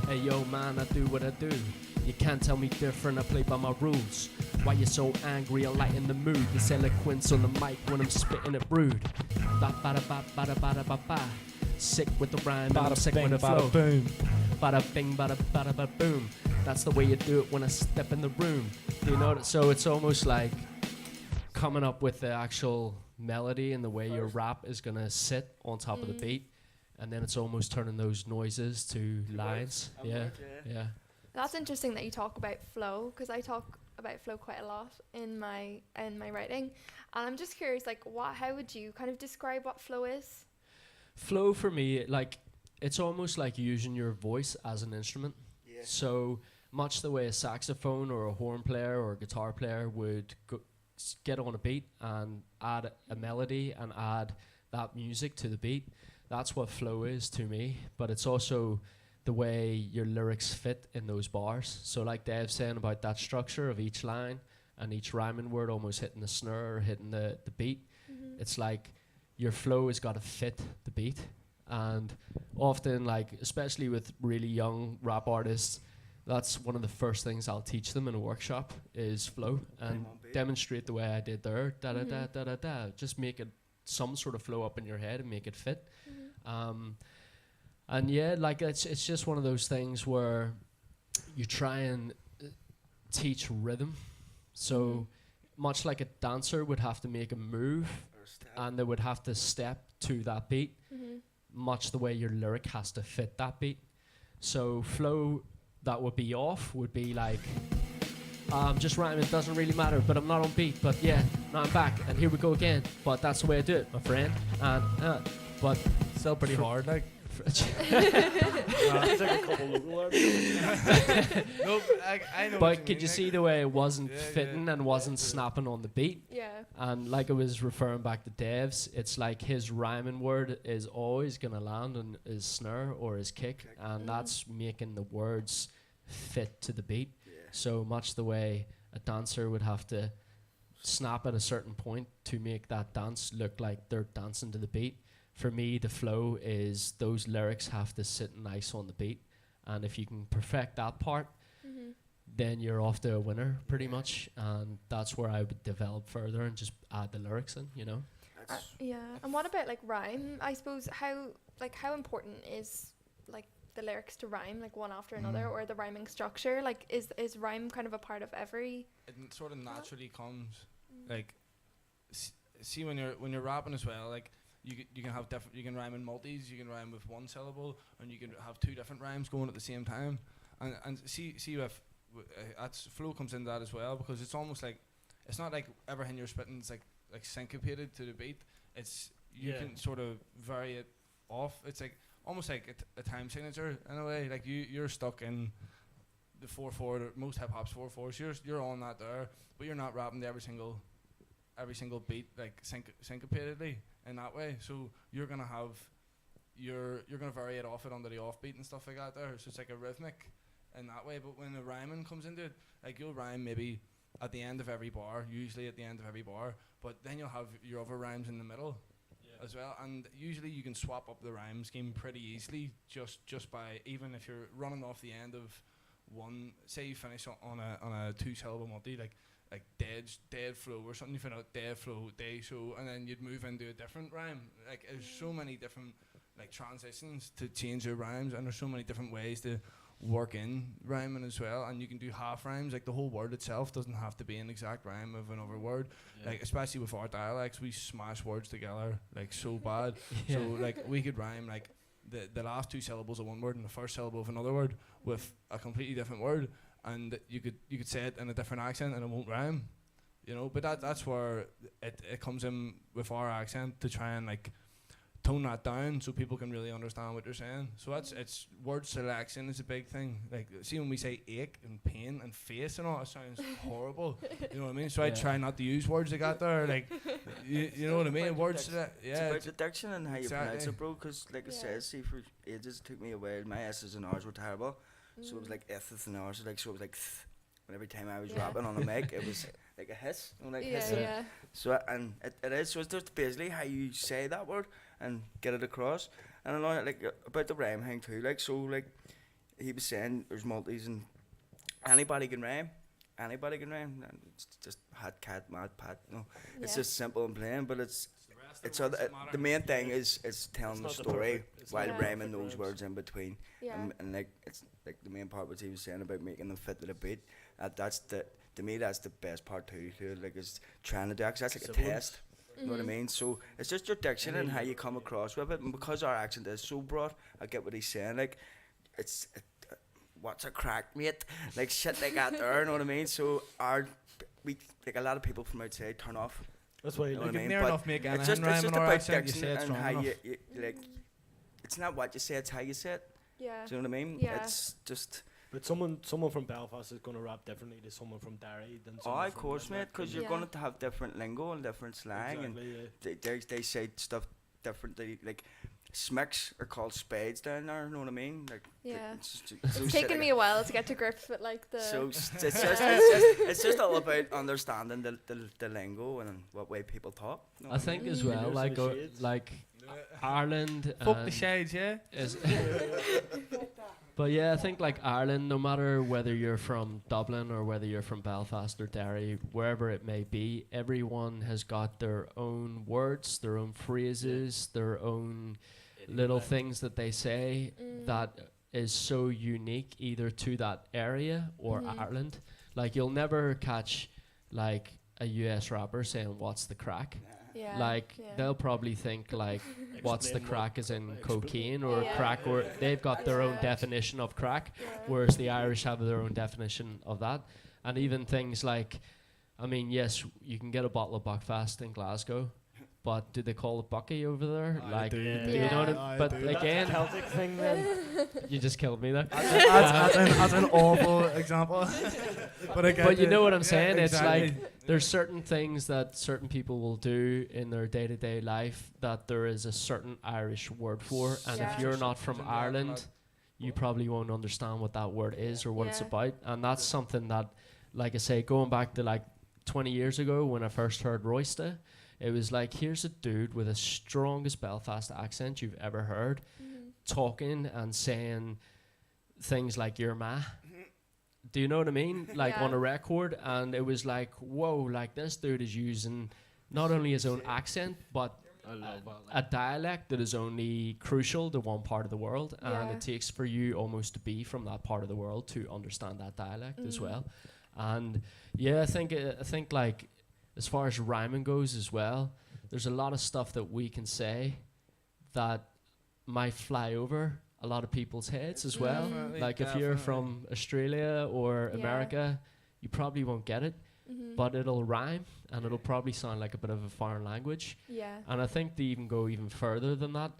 Hey yo man, I do what I do. You can't tell me different, I play by my rules. Why you so angry, I lighten the mood. This eloquence on the mic when I'm spitting it rude. Ba ba da ba ba da ba da ba ba. Sick with the rhyme and I'm sick with the flow. Boom. Bada bing, bada bada ba boom. That's the way you do it when I step in the room. Do you know what? So it's almost like coming up with the actual melody and the way your rap is gonna sit on top of the beat. And then it's almost turning those noises to lines. Yeah. That's interesting that you talk about flow, because I talk about flow quite a lot in my writing, and I'm just curious, like, how would you kind of describe what flow is? Flow for me, like, it's almost like using your voice as an instrument. Yeah. So much the way a saxophone or a horn player or a guitar player would get on a beat and add a melody and add that music to the beat. That's what flow is to me, but it's also the way your lyrics fit in those bars. So like Dev's saying about that structure of each line and each rhyming word almost hitting the snare or hitting the beat, it's like your flow has got to fit the beat. And often, like, especially with really young rap artists, that's one of the first things I'll teach them in a workshop is flow and demonstrate the way I did there. Da da da da da da. Just make it some sort of flow up in your head and make it fit. And yeah, like it's just one of those things where you try and teach rhythm. So much like a dancer would have to make a move and they would have to step to that beat, much the way your lyric has to fit that beat. So flow that would be off would be like just rhyming, doesn't really matter, but I'm not on beat. But yeah, now I'm back, and here we go again. But that's the way I do it, my friend. And but Still pretty hard, like. It's like a couple local artists. No, I know. but could you see the way it wasn't Yeah, fitting yeah. and wasn't snapping on the beat? Yeah. And like I was referring back to Devz, it's like his rhyming word is always gonna land on his snare or his kick, and that's making the words fit to the beat. Yeah. So much the way a dancer would have to snap at a certain point to make that dance look like they're dancing to the beat. For me, the flow is those lyrics have to sit nice on the beat, and if you can perfect that part, then you're off to a winner pretty much. And that's where I would develop further and just add the lyrics in, you know. Yeah. And what about like rhyme? I suppose how important is like the lyrics to rhyme, like one after another, or the rhyming structure? Like is rhyme kind of a part of every? It sort of naturally comes. Like, see when you're rapping as well, like. You can have different. You can rhyme in multis. You can rhyme with one syllable, and you can have two different rhymes going at the same time. And see if that's flow comes into that as well, because it's almost like it's not like everything you're spitting is like syncopated to the beat. It's you can sort of vary it off. It's like almost like a time signature in a way. Like you're stuck in the 4/4. Most hip hop's 4/4. So you're on that there, but you're not rapping to every single beat like syncopatedly in that way. So you're gonna vary it off it under the offbeat and stuff like that there. So it's like a rhythmic in that way. But when the rhyming comes into it, like you'll rhyme maybe at the end of every bar, usually at the end of every bar, but then you'll have your other rhymes in the middle as well. And usually you can swap up the rhyme scheme pretty easily just by, even if you're running off the end of one, say you finish on a 2-syllable multi, like dead flow or something, you find out dead flow, day show, and then you'd move into a different rhyme. Like there's so many different like transitions to change your rhymes, and there's so many different ways to work in rhyming as well. And you can do half rhymes, like the whole word itself doesn't have to be an exact rhyme of another word. Like especially with our dialects, we smash words together like so bad. So like we could rhyme like the last 2 syllables of one word and the first syllable of another word with a completely different word. And you could say it in a different accent and it won't rhyme, you know. But that's where it comes in with our accent to try and like tone that down so people can really understand what you're saying. So it's word selection is a big thing. Like see when we say ache and pain and face and all, it sounds horrible. You know what I mean? So I try not to use words like that there. Like you know what I mean? Words it's about the diction and how you pronounce it, bro. Because like I said, see for ages it took me a while. My S's and R's were terrible. So it was like S's and R's, like so it was like and every time I was rapping on a mic, it was like a hiss, you know, like hissing. So and it is. So it's just basically how you say that word and get it across. And I know like about the rhyme thing too. Like so, like he was saying, there's multis and anybody can rhyme. Anybody can rhyme. And it's just hot cat, mad pat. You know, it's just simple and plain, but it's the main thing is telling the story while rhyming those words in between. And like it's like the main part what he was saying about making them fit to the beat. That's to me that's the best part too. Like is trying to do, cause that's like a test. You know what I mean? So it's just your diction and how you come across with it. And because our accent is so broad, I get what he's saying. Like it's what's a crack, mate? Like shit like that there. You know what I mean? So we like a lot of people from outside turn off. That's why you you can like near enough make it's just about diction and how you like. It's not what you say; it's how you say it. Yeah. Do you know what I mean? Yeah. It's just. But someone from Belfast is going to rap differently to someone from Derry than someone of from course, mate, because you're going to have different lingo and different slang, and they say stuff differently. Like smicks are called spades down there. You know what I mean? Like it's taken me a while to get to grips with like the. So it's just all about understanding the lingo and what way people talk. You know I think as well, like Ireland. Fuck the shades, yeah. But yeah, I think like Ireland, no matter whether you're from Dublin or whether you're from Belfast or Derry, wherever it may be, everyone has got their own words, their own phrases, their own little things that they say that is so unique either to that area or Ireland. Like you'll never catch like a US rapper saying what's the crack. They'll probably think like what's the crack is in cocaine or crack, or they've got their own definition of crack, whereas the Irish have their own definition of that. And even things like, I mean, yes, you can get a bottle of Buckfast in Glasgow, but do they call it Bucky over there? I do. You know what I mean? But again, Celtic thing then. you just killed me there. That's an awful example. But I get But you it. know what I'm saying? Exactly. It's like there's certain things that certain people will do in their day-to-day life that there is a certain Irish word for, and Yeah. if you're not from Isn't there Ireland, like- you probably won't understand what that word is or what it's Yeah. about. And that's something that, like I say, going back to like 20 years ago when I first heard Roysta, it was like, here's a dude with the strongest Belfast accent you've ever heard, talking and saying things like "your ma." Do you know what I mean? Like Yeah. on a record, and it was like, whoa, like this dude is using not only his own accent, but I love that. a dialect that is only crucial to one part of the world, and Yeah. it takes for you almost to be from that part of the world to understand that dialect as Mhm. well. And yeah, I think like as far as rhyming goes as well, there's a lot of stuff that we can say that might fly over a lot of people's heads as well. Definitely, Like if you're definitely. from Australia or Yeah. America, you probably won't get it, Mhm. but it'll rhyme and it'll probably sound like a bit of a foreign language. Yeah. And I think they even go even further than that.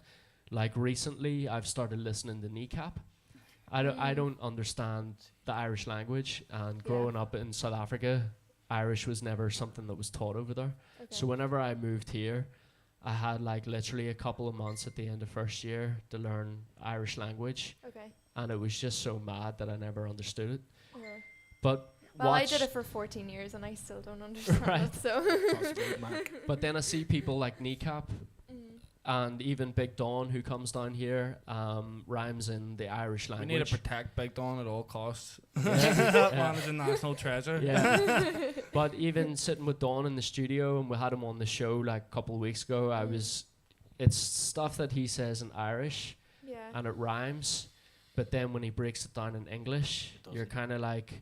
Like recently, I've started listening to Kneecap. I don't understand the Irish language, and growing up in South Africa, Irish was never something that was taught over there. Okay. So whenever I moved here, I had like literally a couple of months at the end of first year to learn Irish language, Okay. and it was just so mad that I never understood it. Okay. But Well, I watch, did it for 14 years and I still don't understand Right. it. So. but then I see people like Kneecap Mhm. and even Big Don, who comes down here, rhymes in the Irish We language. need to protect Big Don at all costs. Yeah. That Yeah. man is a national treasure. Yeah. But even sitting with Don in the studio, and we had him on the show like a couple of weeks ago, it's stuff that he says in Irish Yeah. and it rhymes, but then when he breaks it down in English, you're kind of like,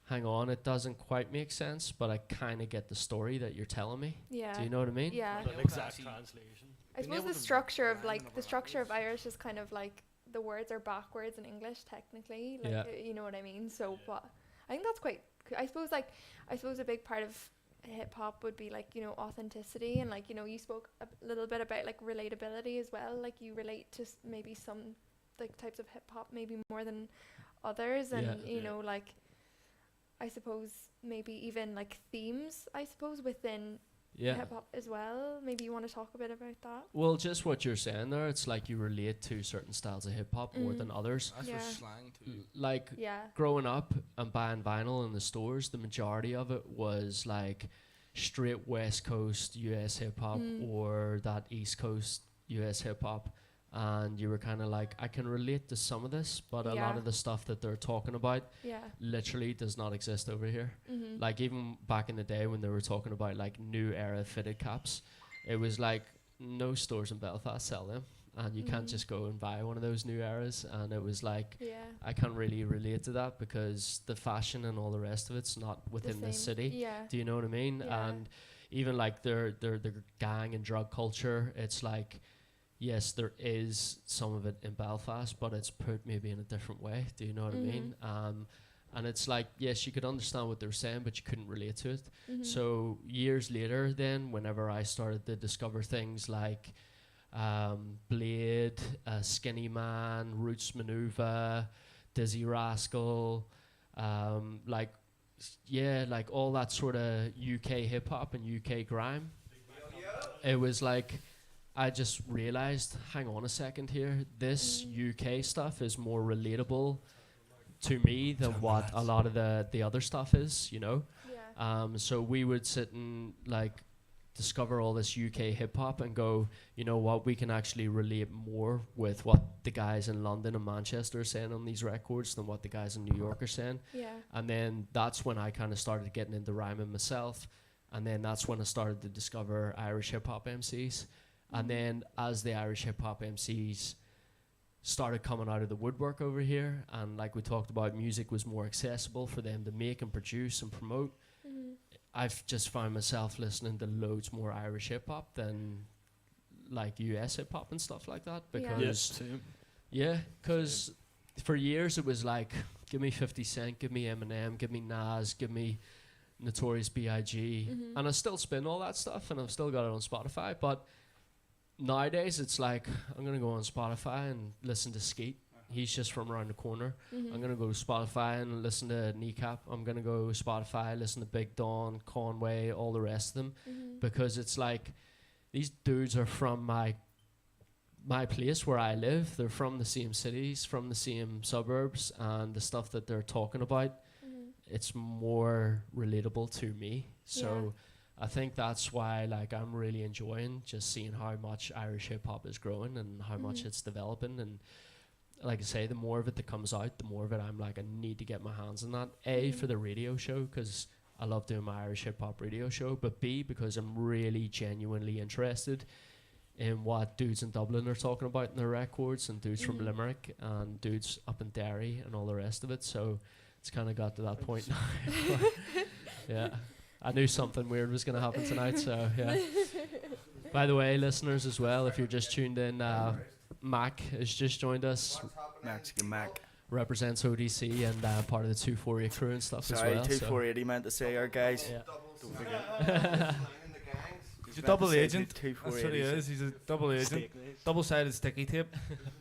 hang on, it doesn't quite make sense, but I kind of get the story that you're telling me. Yeah. Do you know what I mean? Yeah. An exact translation. I suppose the structure of like the structure of Irish is kind of like the words are backwards in English technically, like Yeah. you know what I mean. So, but I think that's quite. I suppose a big part of hip hop would be like authenticity and like you spoke a little bit about like relatability as well. Like you relate to maybe some like types of hip hop maybe more than others, and like I suppose maybe even like themes I suppose within Yeah. hip hop as well. Maybe you want to talk a bit about that. Well, just what you're saying there, it's like you relate to certain styles of hip hop more than others. That's Yeah. for slang too. Like Yeah. growing up and buying vinyl in the stores, the majority of it was like straight West Coast US hip hop or that East Coast US hip hop. And you were kind of like, I can relate to some of this, but a lot Yeah. of the stuff that they're talking about Yeah. literally does not exist over here. Mhm. Like even back in the day when they were talking about like new era fitted caps, it was like no stores in Belfast sell them, and you can't just go and buy one of those new eras. And it was like, Yeah. I can't really relate to that because the fashion and all the rest of it's not within the same. city. Yeah. Do you know what I mean? Yeah. And even like their gang and drug culture, it's like, yes, there is some of it in Belfast, but it's put maybe in a different way. Do you know what I mean? And it's like, yes, you could understand what they were saying, but you couldn't relate to it. So years later then, whenever I started to discover things like Blade, Skinny Man, Roots Maneuver, Dizzy Rascal, like all that sort of UK hip hop and UK grime. It was like, I just realized, hang on a second here, this UK stuff is more relatable to me than what a lot of the other stuff is, you know? Yeah. So we would sit and like discover all this UK hip hop and go, you know what, we can actually relate more with what the guys in London and Manchester are saying on these records than what the guys in New York are saying. Yeah. And then that's when I kind of started getting into rhyming myself. And then that's when I started to discover Irish hip hop MCs. And then as the Irish hip hop MCs started coming out of the woodwork over here, and like we talked about, music was more accessible for them to make and produce and promote, I've just found myself listening to loads more Irish hip hop than like US hip hop and stuff like that. Yeah. Because Same. yeah, because for years it was like, give me 50 Cent, give me Eminem, give me Nas, give me Notorious B.I.G. And I still spin all that stuff, and I've still got it on Spotify. But nowadays, it's like I'm gonna go on Spotify and listen to Skeet. He's just from around the corner. I'm gonna go to Spotify and listen to Kneecap. I'm gonna go to Spotify, listen to Big Don, Conway, all the rest of them, because it's like these dudes are from my place where I live. They're from the same cities, from the same suburbs, and the stuff that they're talking about, it's more relatable to me. So I think that's why like I'm really enjoying just seeing how much Irish hip hop is growing and how much it's developing. And like I say, the more of it that comes out, the more of it I'm like, I need to get my hands on that. A, for the radio show, because I love doing my Irish hip hop radio show, but B, because I'm really genuinely interested in what dudes in Dublin are talking about in their records, and dudes from Limerick and dudes up in Derry and all the rest of it. So it's kind of got to that point now. Yeah, I knew something weird was going to happen tonight, so yeah. By the way, listeners as well, if you're just tuned in, Mac has just joined us. Mexican Mac. Represents ODC and part of the 248 crew and stuff Sorry, as well. 2480 meant to say our guys. Yeah. Don't forget. He's a double agent. That's what he is. He's a double agent. Double-sided sticky tape.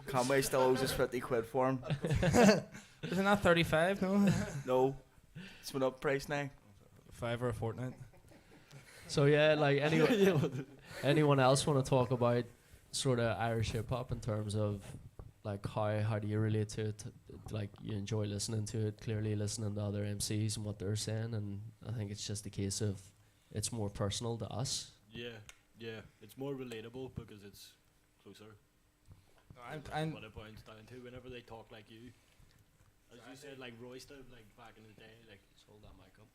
Conway still owes us 50 quid for him. Isn't that 35? No. No. It's went up price now. $5 a fortnight. So yeah, like anyone else want to talk about sort of Irish hip hop in terms of like how do you relate to it? Like you enjoy listening to it, clearly listening to other MCs and what they're saying, and I think it's just a case of it's more personal to us. Yeah, it's more relatable because it's closer. I'm What it boils down to whenever they talk like you. As you said, like Royster, like back in the day, like Just hold that mic up.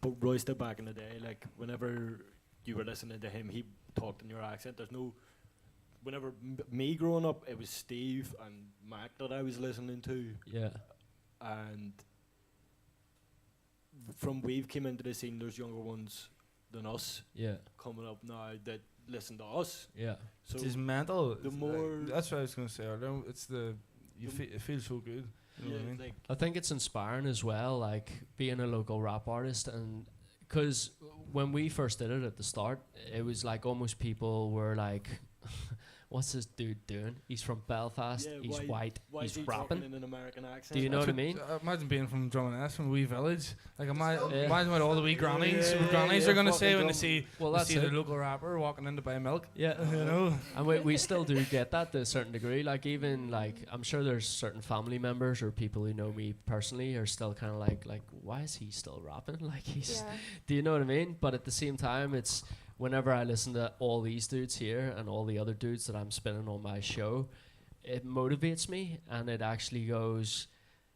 but Royster back in the day, like whenever you were listening to him, he talked in your accent. There's no. Whenever me growing up, it was Steve and Mac that I was listening to, Yeah. and from we've came into the scene, there's younger ones than us Yeah. coming up now that listen to us. Yeah. So It's mental. the It's more- that's what I was gonna say earlier. It's it feels so good. You know what I mean? like I think it's inspiring as well, like being a local rap artist, and because when we first did it at the start, it was like almost people were like, what's this dude doing? He's from Belfast, yeah, he's white, why is he's he talking rapping. in an American accent? Do you know what I mean? Imagine being from Drummond from a wee village. Like imagine Yeah. what all the wee grannies, Yeah, grannies yeah, are gonna fucking say when they dumb. see Well, they that's see it. the local rapper walking in to buy milk. Yeah. You know. And we still do get that to a certain degree. Like even like I'm sure there's certain family members or people who know me personally are still kind of like why is he still rapping? Like he's do you know what I mean? But at the same time, it's whenever I listen to all these dudes here and all the other dudes that I'm spinning on my show, it motivates me and it actually goes,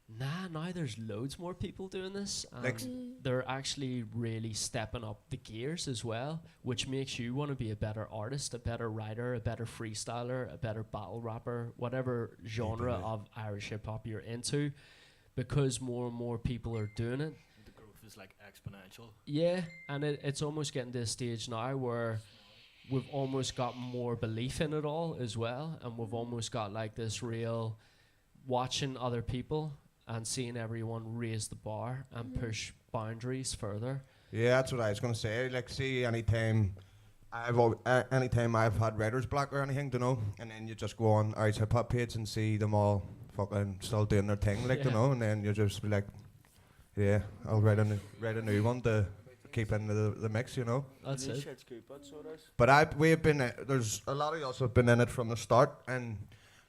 now there's loads more people doing this, and Like they're actually really stepping up the gears as well, which makes you want to be a better artist, a better writer, a better freestyler, a better battle rapper, whatever genre of Irish hip hop you're into, because more and more people are doing it. The growth is like exponential. Yeah, and it's almost getting to a stage now where we've almost got more belief in it all as well, and we've almost got like this real watching other people and seeing everyone raise the bar and push boundaries further. Yeah, that's what I was going to say. Like, see, anytime I've had writer's block or anything, you know, and then you just go on Irish hip hop page and see them all fucking still doing their thing, like, you know, and then you just be like, yeah, I'll write a new one to keep in the mix, you know. That's it. Shit's good, but so does. But we've been, there's a lot of us have been in it from the start, and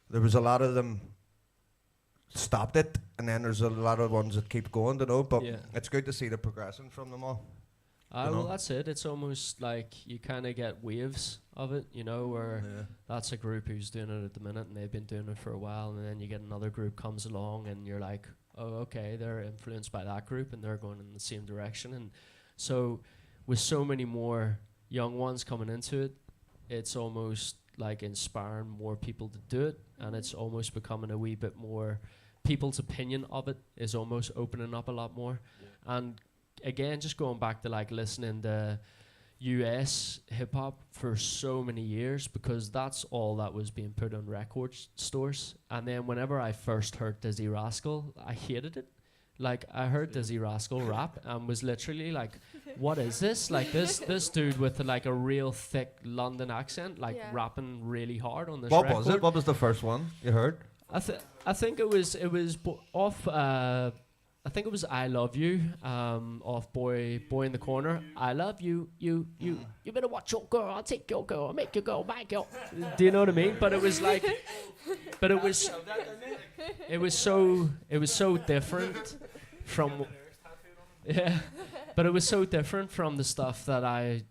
there was a lot of them stopped it, and then there's a lot of ones that keep going, you know, but Yeah. it's good to see the progression from them all. Well, know? that's it. It's almost like you kind of get waves of it, you know, where that's a group who's doing it at the minute and they've been doing it for a while, and then you get another group comes along and you're like, oh, okay, they're influenced by that group and they're going in the same direction. And so with so many more young ones coming into it, it's almost like inspiring more people to do it, and it's almost becoming a wee bit more, people's opinion of it is almost opening up a lot more. And again, just going back to like listening to US hip hop for so many years, because that's all that was being put on record stores. And then whenever I first heard Dizzy Rascal, I hated it Like I heard Dizzy Rascal rap and was literally like, what is this? Like this dude with like a real thick London accent, like rapping really hard on this What record. was it? What was the first one you heard? I think it was off. I think it was "I Love You" off Boy in the Corner. I love you, you better watch your girl. I'll take your girl, I'll make your girl my girl. Do you know what I mean? But it was like, it was so different from, yeah. But it was so different from the stuff that I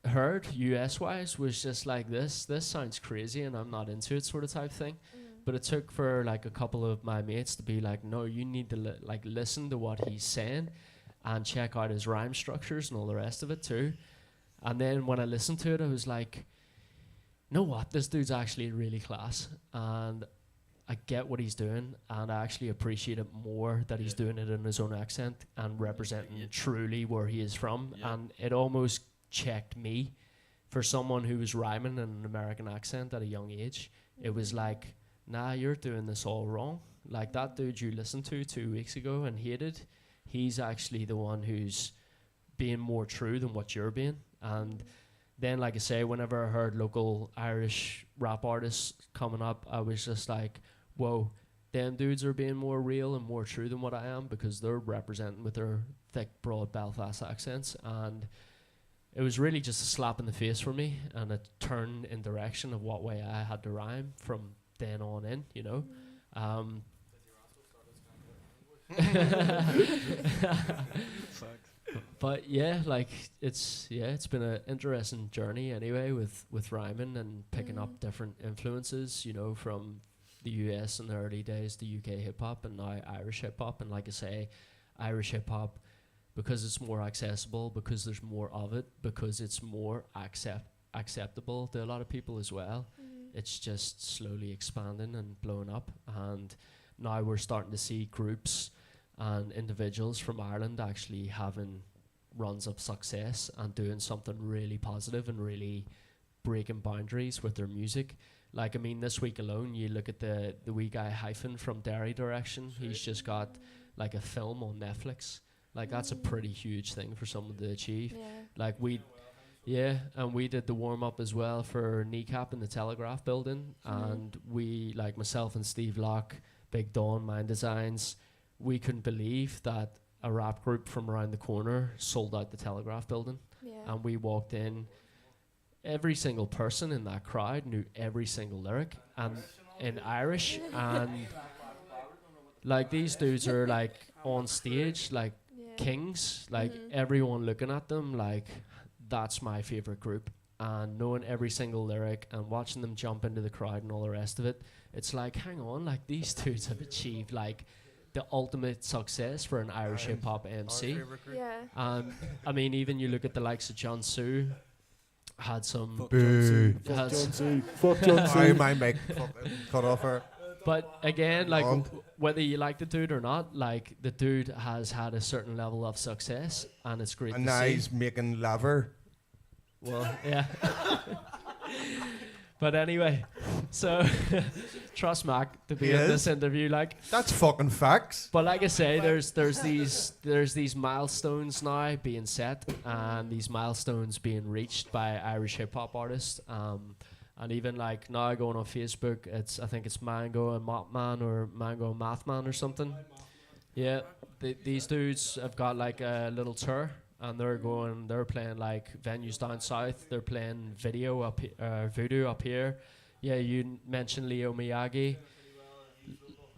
heard US wise. Was just like this sounds crazy and I'm not into it sort of type thing. But it took for like a couple of my mates to be like, no, you need to listen to what he's saying and check out his rhyme structures and all the rest of it too. And then when I listened to it, I was like, you know what, this dude's actually really class and I get what he's doing and I actually appreciate it more that he's doing it in his own accent and representing truly where he is from. And it almost checked me for someone who was rhyming in an American accent at a young age. It was like, nah, you're doing this all wrong. Like that dude you listened to 2 weeks ago and hated, he's actually the one who's being more true than what you're being. And then, like I say, whenever I heard local Irish rap artists coming up, I was just like, whoa, them dudes are being more real and more true than what I am because they're representing with their thick, broad Belfast accents. And it was really just a slap in the face for me and a turn in direction of what way I had to rhyme from then on in, you know. But yeah, like it's been an interesting journey anyway with rhyming and picking up different influences, you know, from the US in the early days to UK hip hop and now Irish hip hop. And like I say, Irish hip hop because it's more accessible, because there's more of it, because it's more acceptable to a lot of people as well. It's just slowly expanding and blowing up, and now we're starting to see groups and individuals from Ireland actually having runs of success and doing something really positive and really breaking boundaries with their music. Like, I mean, this week alone, you look at the wee guy Hyphen from Derry Direction. He's just got like a film on Netflix. Like, that's a pretty huge thing for someone to achieve. Like, and we did the warm-up as well for Kneecap in the Telegraph building, and we, like myself and Steve Locke, Big Dawn, Mind Designs, we couldn't believe that a rap group from around the corner sold out the Telegraph building. And we walked in, every single person in that crowd knew every single lyric and in Irish, and like these dudes are like on stage like kings, like everyone looking at them like that's my favorite group, and knowing every single lyric and watching them jump into the crowd and all the rest of it, it's like, hang on, like these dudes have achieved like the ultimate success for an Irish hip hop MC. I mean, even you look at the likes of John Sue, had some Fuck John Sue. Sorry, my mic cut off her. But again, like whether you like the dude or not, like the dude has had a certain level of success, and it's great and to now see. he's making laver. Well, yeah. But anyway, so trust Mac to be in this interview, like that's fucking facts. But like I say, there's these milestones now being set, and these milestones being reached by Irish hip hop artists. And even like now going on Facebook, I think it's Mango and Mopman or Mango and Mathman or something. Yeah, these dudes have got like a little tour, and they're playing like venues down south. They're playing Voodoo up here. Yeah, you mentioned Leo Miyagi.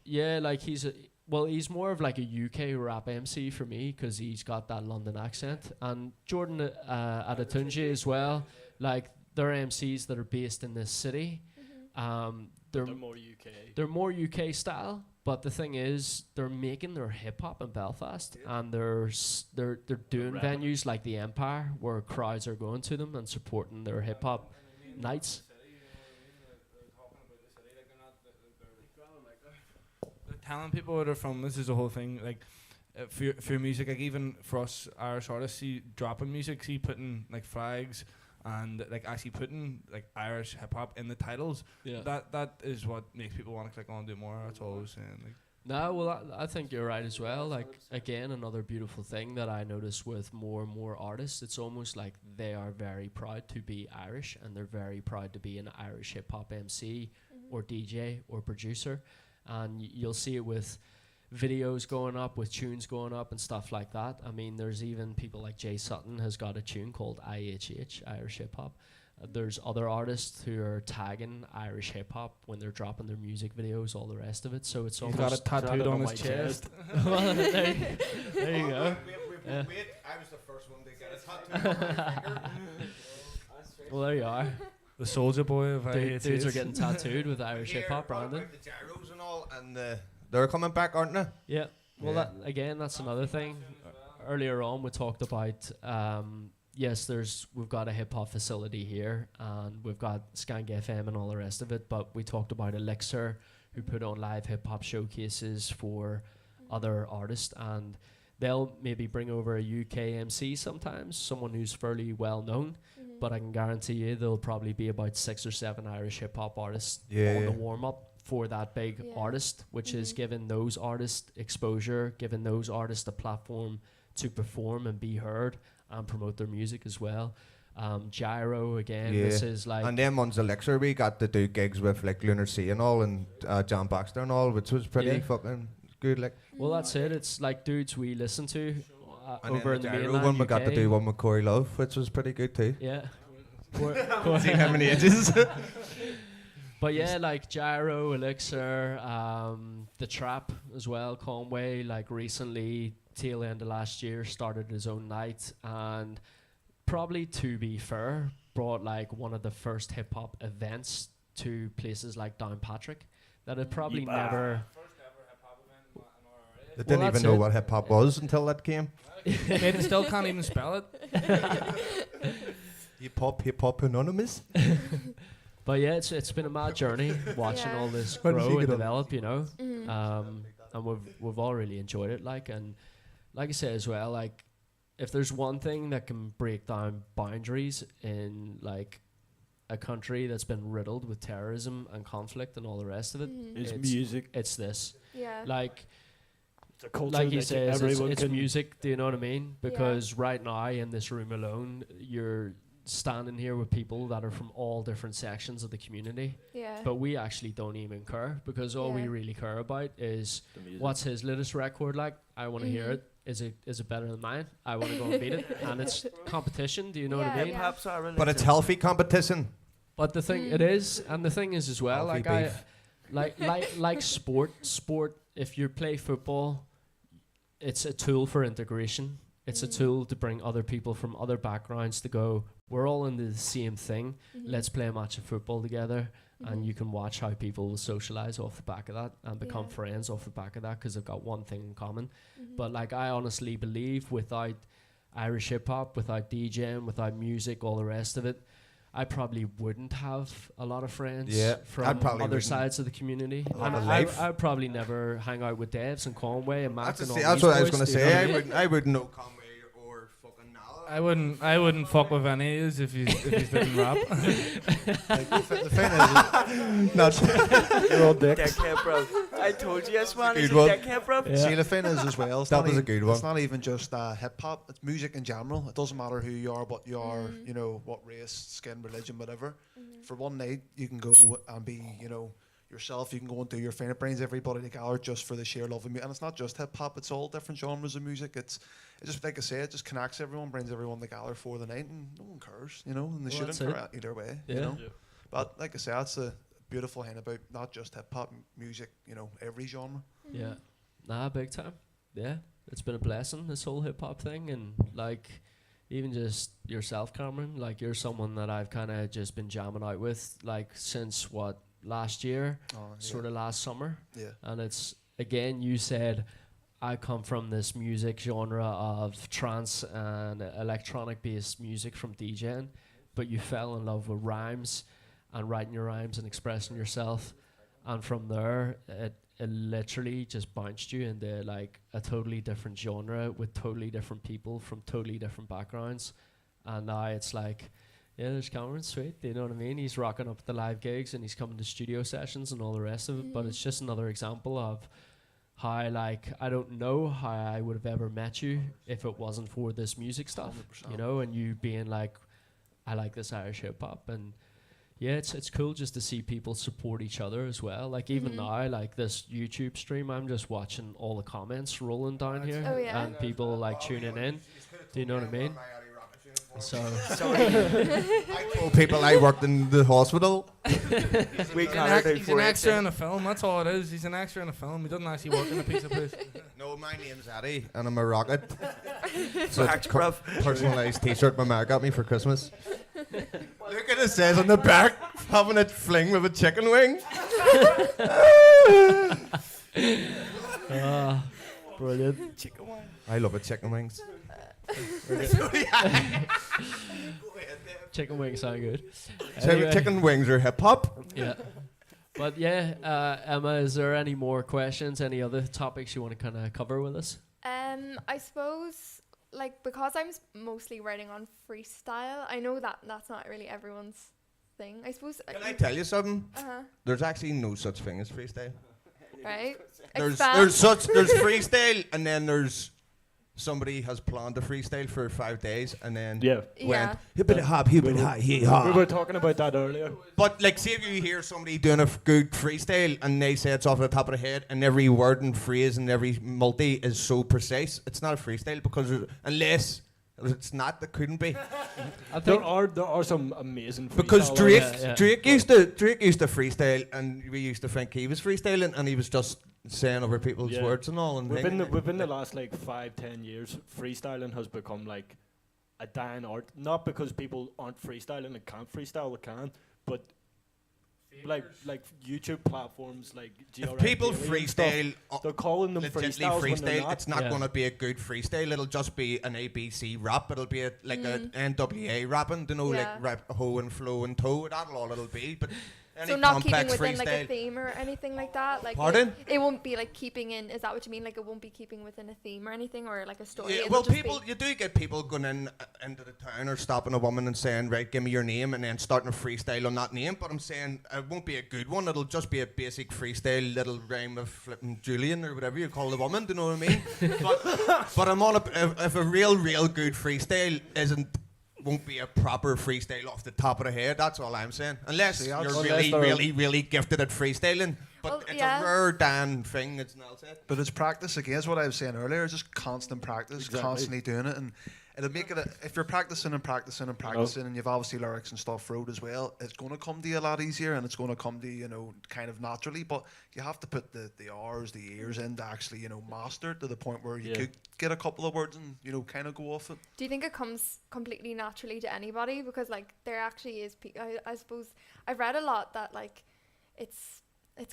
Yeah, like he's more of like a UK rap MC for me because he's got that London accent. And Jordan Adetunji as well, like they're MCs that are based in this city. They're more UK. They're more UK style, but the thing is, they're making their hip hop in Belfast, and they're doing venues like the Empire where crowds are going to them and supporting their hip hop nights. They're telling people where they're from. This is the whole thing. Like for your music, like even for us Irish artists, see dropping music, see putting like flags and like actually putting like Irish hip hop in the titles. Yeah. That is what makes people want to click on and do more. That's all I was saying. Like. No, well, I think you're right as well. Like, again, another beautiful thing that I notice with more and more artists, it's almost like they are very proud to be Irish, and they're very proud to be an Irish hip hop MC or DJ or producer. And you'll see it with videos going up, with tunes going up and stuff like that. I mean, there's even people like Jay Sutton has got a tune called IHH, Irish Hip Hop. There's other artists who are tagging Irish hip hop when they're dropping their music videos, all the rest of it. So it's He's almost got it tattooed on his chest. Well, there you go. Yeah. Wait, I was the first one to get a tattoo on my finger. Well, there you are. The soldier boy of Dudes IHH. are getting tattooed with Irish hip hop What branding. about the gyros and all, and they're coming back, aren't they? Yeah. Well, Yeah. that again, that's another thing. Earlier on, we talked about yes, we've got a hip hop facility here, and we've got Skankf and all the rest of it. But we talked about Elixir, who put on live hip hop showcases for other artists, and they'll maybe bring over a UK MC sometimes, someone who's fairly well known. But I can guarantee you there'll probably be about 6 or 7 Irish hip hop artists on the warm up for that big artist, which is giving those artists exposure, giving those artists a platform to perform and be heard and promote their music as well. Gyro again, this is like, and then one's Elixir, we got to do gigs with like Lunar Sea and all, and John Baxter and all, which was pretty fucking good. Like, well, that's it. It's like dudes we listen to and over in then the the Gyro mainland one, we UK. got to do one with Corey Love, which was pretty good too. Yeah. Seen how many ages? But yeah, like Gyro, Elixir, The Trap as well, Conway, like recently, tail end of last year, started his own night, and probably, to be fair, brought like one of the first hip hop events to places like Downpatrick that had probably never. They didn't even know what hip hop was until that came. They still can't even spell it. Hip hop anonymous. But yeah, it's been a mad journey watching all this When did you grow and get on? develop, you know. And we've all really enjoyed it, like, and like I say as well, like, if there's one thing that can break down boundaries in like a country that's been riddled with terrorism and conflict and all the rest of it, It's music. it's this. Yeah. Like, It's a culture like he that says, everyone it's can music. Do you know what I mean? Because right now in this room alone, you're standing here with people that are from all different sections of the community. Yeah. But we actually don't even care, because all we really care about is the music. what's his latest record like. I want to hear it. Is it better than mine? I want to go and beat it. And it's competition. Do you know what I Yeah, mean? yeah. But it's healthy competition. But the thing it is, and the thing is as well, Healthy like beef. like sport. If you play football, it's a tool for integration. It's a tool to bring other people from other backgrounds to go, we're all into the same thing. Let's play a match of football together. And you can watch how people will socialize off the back of that and become friends off the back of that, because they've got one thing in common. But like, I honestly believe without Irish hip hop, without DJing, without music, all the rest of it, I probably wouldn't have a lot of friends from I'd probably other wouldn't sides of the community. have And a life. I'd probably never hang out with Devz and Conway and Mac and all That's these what I was boys, going to do you know say. what I mean? I wouldn't know Conway or fucking Nala. I wouldn't fuck with any of if he's didn't rap. Like, the thing is, Not You're all dicks. Dickhead, bro. I told you, yes, man. He's a Good one. dickhead, bro. see, the thing is as well, it's That not was a even- good one. It's not even just hip hop. It's music in general. It doesn't matter who you are, what you are, you know, what race, skin, religion, whatever. For one night, you can go and be, you know, yourself. You can go and do your thing. It brings everybody together just for the sheer love of music. And it's not just hip hop. It's all different genres of music. It's just like I say, it just connects everyone, brings everyone together for the night, and no one cares, you know, and they Well, shouldn't that's care either way, you Yeah. know. But like I say, that's a beautiful thing about not just hip hop music, you know, every genre. Yeah. Nah, big time. Yeah. It's been a blessing, this whole hip hop thing. And like, even just yourself, Cameron, like, you're someone that I've kind of just been jamming out with, like, since last year, sort of last summer. Yeah. And it's, again, you said, I come from this music genre of trance and electronic based music from DJing, but you fell in love with rhymes and writing your rhymes and expressing yourself. And from there, it literally just bounced you into like a totally different genre with totally different people from totally different backgrounds. And now it's like, yeah, there's Cameron, sweet, do you know what I mean? He's rocking up at the live gigs and he's coming to studio sessions and all the rest of it. But it's just another example of how like I don't know how I would have ever met you if it wasn't for this music stuff, 100%. you know, and you being like, I like this Irish hip hop, and yeah, it's cool just to see people support each other as well. Like even now, like this YouTube stream, I'm just watching all the comments rolling down here, Oh, yeah? and people like tuning in. Do you know what I mean? So I told people I worked in the hospital. We He's can't do he's an 4 extra in a film. That's all it is. He's an extra in a film. He doesn't actually work in a piece of piss. No, my name's Eddie, and I'm a rocket. So it's personalised T-shirt my ma got me for Christmas. Look at it says on the back, having a fling with a chicken wing. Brilliant. Chicken wing. I love it, chicken wings. Chicken wings sound good. So Anyway, chicken wings are hip hop. yeah. But yeah, Emma, is there any more questions? Any other topics you want to kind of cover with us? I suppose, like, because I'm mostly writing on freestyle, I know that that's not really everyone's thing. I suppose. Can I tell you something? Uh-huh. There's actually no such thing as freestyle. Right? There's Expand. there's freestyle, and then there's somebody has planned a freestyle for 5 days, and then Yeah. went Yeah. hippity hop, hippity ha, hee ha. We were talking about that earlier. But like, see if you hear somebody doing a good freestyle, and they say it's off the top of the head, and every word and phrase and every multi is so precise, it's not a freestyle because unless it's not, that couldn't be. I There think are some amazing Because freestylers. Drake, Yeah. Drake used to freestyle, and we used to think he was freestyling, and he was just saying over people's Yeah. words and all. And Within the last like 5-10 years, freestyling has become like a dying art. Not because people aren't freestyling and can't freestyle, they can, but like YouTube platforms like if GRM people Daily and stuff, freestyle, they're calling them legitimately freestyles when they're freestyle, not. it's not Yeah. going to be a good freestyle. It'll just be an ABC rap. It'll be like a NWA rapping, you know, Yeah. like rap, ho and flow and toe. That's all it'll be. But any So not keeping complex within freestyle, like a theme or anything like that. Like Pardon? It won't be like keeping in. Is that what you mean? Like it won't be keeping within a theme or anything, or like a story. yeah, It'll well, just people, be- you do get people going into the town or stopping a woman and saying, right, give me your name, and then starting a freestyle on that name. But I'm saying it won't be a good one. It'll just be a basic freestyle, little rhyme of flipping Julian or whatever you call the woman. Do you know what I mean? but I'm on if a real good freestyle won't be a proper freestyle off the top of the head. That's all I'm saying. Unless See, you're unless really gifted at freestyling. But Well, it's yeah. a rare damn thing, as Nell said. But it's practice again. It's what I was saying earlier. It's just constant practice, Exactly. constantly doing it, and it'll make it. If you're practicing and practicing and practicing, and you've obviously lyrics and stuff wrote as well, it's going to come to you a lot easier, and it's going to come to you, kind of naturally. But you have to put the R's, the ears in to actually, master it to the point where you Yeah. could get a couple of words and kind of go off it. Do you think it comes completely naturally to anybody? Because like there actually is. I suppose I've read a lot that like it's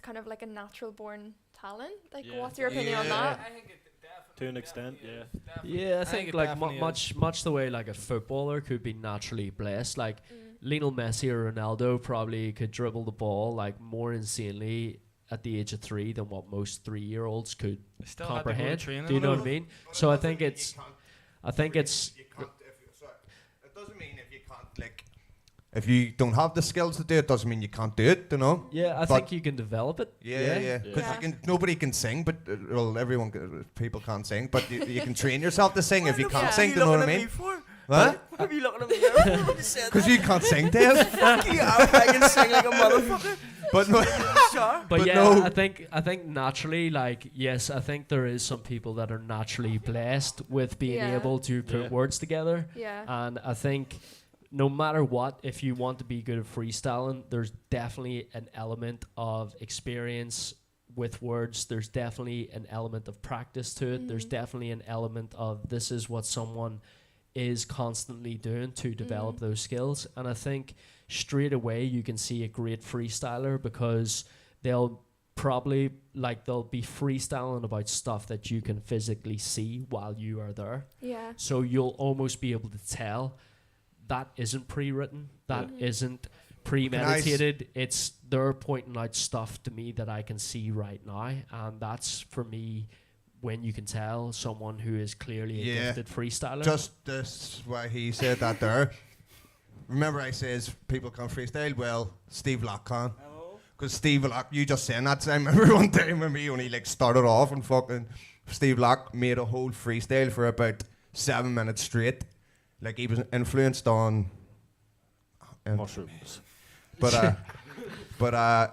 kind of like a natural born talent. Like, Yeah. what's your opinion on Yeah. that? I think it definitely. To an extent, yeah. Yeah, I think it like definitely is. much the way like a footballer could be naturally blessed. Like Lionel Messi or Ronaldo probably could dribble the ball like more insanely at the age of 3 than what most 3-year-olds could Still had to go to comprehend. training Do you know and what I mean? So I think it's It doesn't mean if you can't, like, if you don't have the skills to do it, doesn't mean you can't do it, yeah. I But- think you can develop it. Yeah. Because Yeah. nobody can sing, but people can't sing, but you can train yourself to sing if you can't sing. Do you know what I mean? What? What are you looking at me there? Because you can't sing, Dave. I can sing like a motherfucker. But no. Sure. But yeah, no. I think naturally, like, yes, I think there is some people that are naturally blessed with being Yeah. able to put Yeah. words together. Yeah. And I think no matter what, if you want to be good at freestyling, there's definitely an element of experience with words. There's definitely an element of practice to it. There's definitely an element of this is what someone is constantly doing to develop those skills. And I think straight away you can see a great freestyler because they'll probably they'll be freestyling about stuff that you can physically see while you are there. Yeah. So you'll almost be able to tell that isn't pre-written, that isn't premeditated. It's they're pointing out stuff to me that I can see right now, and that's for me when you can tell someone who is clearly a Yeah. gifted freestyler. Just this why he said that there. Remember I says people can't freestyle? Well, Steve Locke can. Because Steve Lock, you just saying that, I remember one time when we only like started off and fucking Steve Lock made a whole freestyle for about 7 minutes straight. Like he was influenced on Mushrooms. But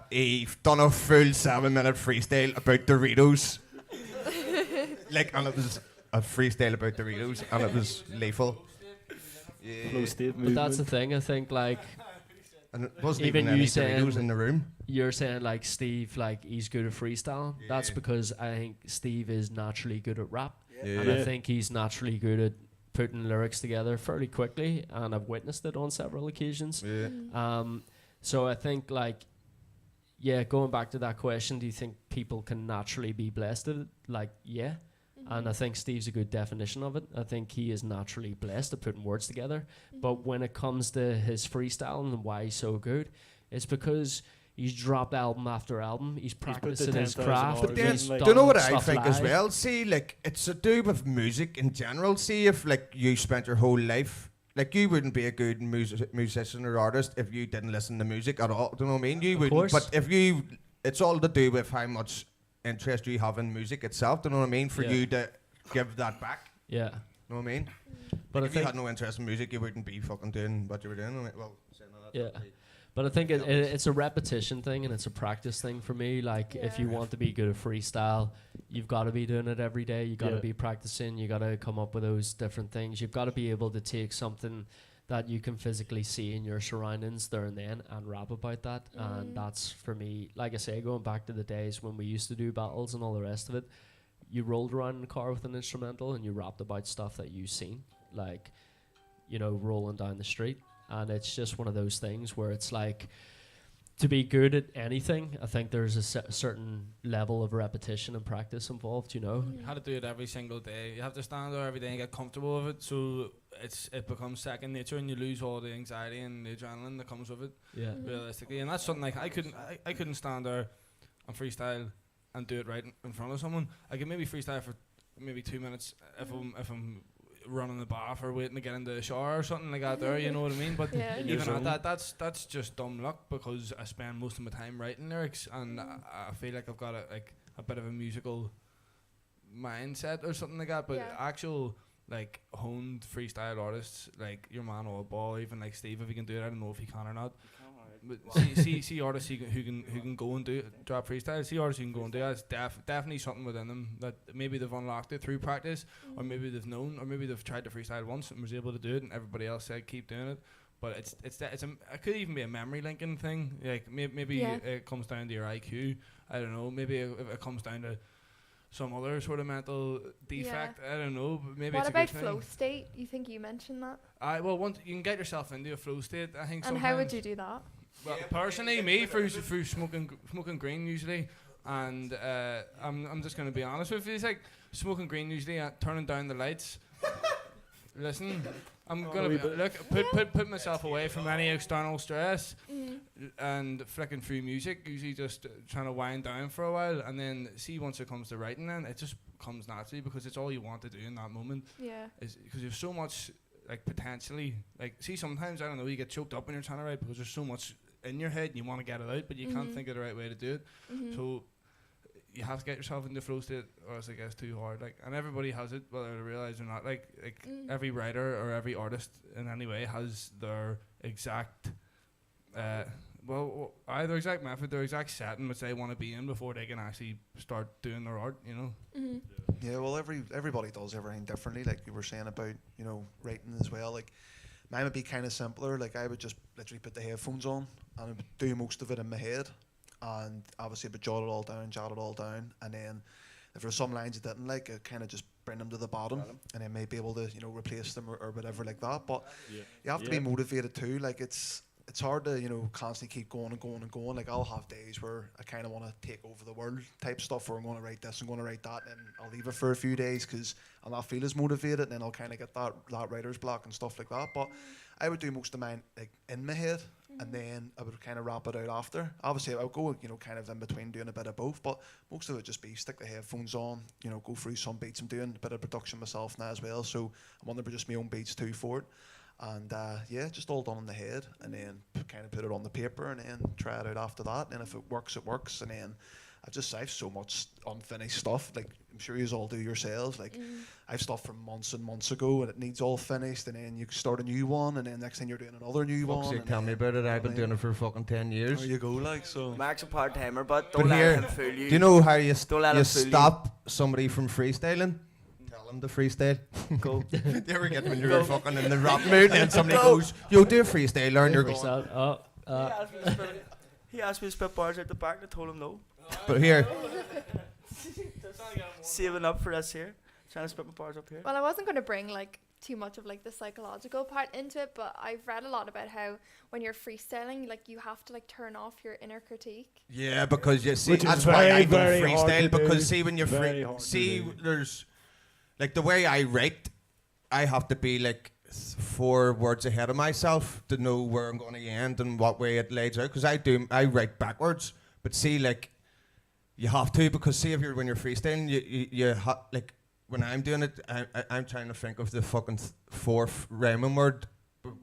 he done a full 7 minute freestyle about Doritos. And it was a freestyle about Doritos and it was lethal. Flow state But movement. that's the thing. I think like And it wasn't Even even you any saying- Doritos in the room. you're saying, like Steve, like he's good at freestyle. That's Yeah. because I think Steve is naturally good at rap, Yeah. and I think he's naturally good at putting lyrics together fairly quickly. And I've witnessed it on several occasions. Yeah. So I think going back to that question, do you think people can naturally be blessed at it? Like, yeah. And I think Steve's a good definition of it. I think he is naturally blessed at putting words together. But when it comes to his freestyling and why he's so good, it's because he's dropped album after album. He's put the practicing his 10,000 craft. hours But then, he's like- do you know done what I stuff think as live. well? See, like, it's to do with music in general. See, if, like, you spent your whole life, like, you wouldn't be a good musician or artist if you didn't listen to music at all. Do you know what I mean? You wouldn't. course. But if you, it's all to do with how much interest you have in music itself. Do you know what I mean? For Yeah. you to give that back. Yeah. You know what I mean? But Like, I if you think had no interest in music, you wouldn't be fucking doing what you were doing. Well, saying that. Yeah. But I think it's a repetition thing and it's a practice thing for me. Like, if you Yeah. want to be good at freestyle, you've got to be doing it every day. You've got to Yeah. be practicing. You got to come up with those different things. You've got to be able to take something that you can physically see in your surroundings there and then and rap about that. And that's, for me, like I say, going back to the days when we used to do battles and all the rest of it, you rolled around in the car with an instrumental and you rapped about stuff that you've seen, like, you know, rolling down the street. And it's just one of those things where it's like, to be good at anything, I think there's a certain level of repetition and practice involved, you know? You have to do it every single day. You have to stand there every day and get comfortable with it, so it becomes second nature, and you lose all the anxiety and the adrenaline that comes with it. Yeah. Realistically, and that's something like I couldn't stand there and freestyle and do it right in front of someone. I could maybe freestyle for maybe 2 minutes if I'm running the bath or waiting to get into the shower or something like that there, you know what I mean? But Yeah. In your even zone. at that, that's just dumb luck, because I spend most of my time writing lyrics, and I feel like I've got a bit of a musical mindset or something like that. But Yeah. actual like honed freestyle artists like your man Oddball, even like Steve, if he can do it, I don't know if he can or not. But see artists who can go and drop freestyle. See artists who can go and do that. It's definitely something within them that maybe they've unlocked it through practice, or maybe they've known, or maybe they've tried to freestyle once and was able to do it, and everybody else said keep doing it. But it could even be a memory linking thing. Like maybe Yeah. it comes down to your IQ. I don't know. Maybe it comes down to some other sort of mental defect. I don't know. But maybe What it's a about good flow thing. state? You think you mentioned that? Well, once you can get yourself into a flow state, I think. And how would sometimes. you do that? Well, personally, me through smoking green usually, and I'm just gonna be honest with you. It's like smoking green usually, turning down the lights. Listen, I'm gonna put myself away from any external stress, and flicking through music. Usually, just trying to wind down for a while, and then see once it comes to writing, then it just comes naturally, because it's all you want to do in that moment. Yeah. Is because you have so much, like, potentially, like, see, sometimes, I don't know, you get choked up when you're trying to write because there's so much in your head and you want to get it out, but you can't think of the right way to do it. So you have to get yourself into flow state, or else it gets too hard. Like, and everybody has it, whether they realize or not. Like every writer or every artist in any way has their exact their exact method, their exact setting which they want to be in before they can actually start doing their art, you know. Yeah, well, everybody does everything differently. Like you were saying about, you know, writing as well. Like mine would be kind of simpler. Like I would just literally put the headphones on and I would do most of it in my head, and obviously I would jot it all down, and then if there's some lines I didn't like, I'd kind of just bring them to the bottom, and then maybe able to, you know, replace them or whatever like that. But you have to be motivated too. Like it's hard to, you know, constantly keep going and going and going. Like I'll have days where I kind of want to take over the world type stuff, where I'm going to write this, I'm going to write that, and I'll leave it for a few days because I'll not feel as motivated, and then I'll kind of get that writer's block and stuff like that. But I would do most of mine like in my head, and then I would kind of wrap it out after. Obviously, I'll go, you know, kind of in between doing a bit of both, but most of it just be stick the headphones on, you know, go through some beats. I'm doing a bit of production myself now as well, so I'm on to produce my own beats too for it. And yeah, just all done in the head, and then kind of put it on the paper, and then try it out after that. And if it works, it works. And then I've so much unfinished stuff. Like I'm sure you all do yourselves. Like I've stuff from months and months ago, and it needs all finished. And then you start a new one, and then next thing you're doing another new Fuck's one. sake, tell me about it. I've been doing it for fucking 10 years. There you go, like so. Max a part timer, but But don't let here, him fool you. do you know how you, Don't let you him fool you. stop somebody from freestyling? Tell them to freestyle. Go. Do you ever get when you're fucking in the rap mood and somebody goes, yo, do a freestyle, and you're going, Freestyle. He asked me to spit bars out the back, and I told him no. but here, Saving up for us here. Trying to spit my bars up here. Well, I wasn't going to bring like too much of like the psychological part into it, but I've read a lot about how when you're freestyling, like you have to like turn off your inner critique. yeah, because you see, Which is that's why I very, don't very hard freestyle, to because do. see, when you're Very hard to see, do. there's, like the way I write, I have to be like 4 words ahead of myself to know where I'm going to end and what way it lays out, because I write backwards, but see, like, you have to, because see, if you're when you're freestyling, like when I'm doing it, I'm trying to think of the fucking 4th rhyming word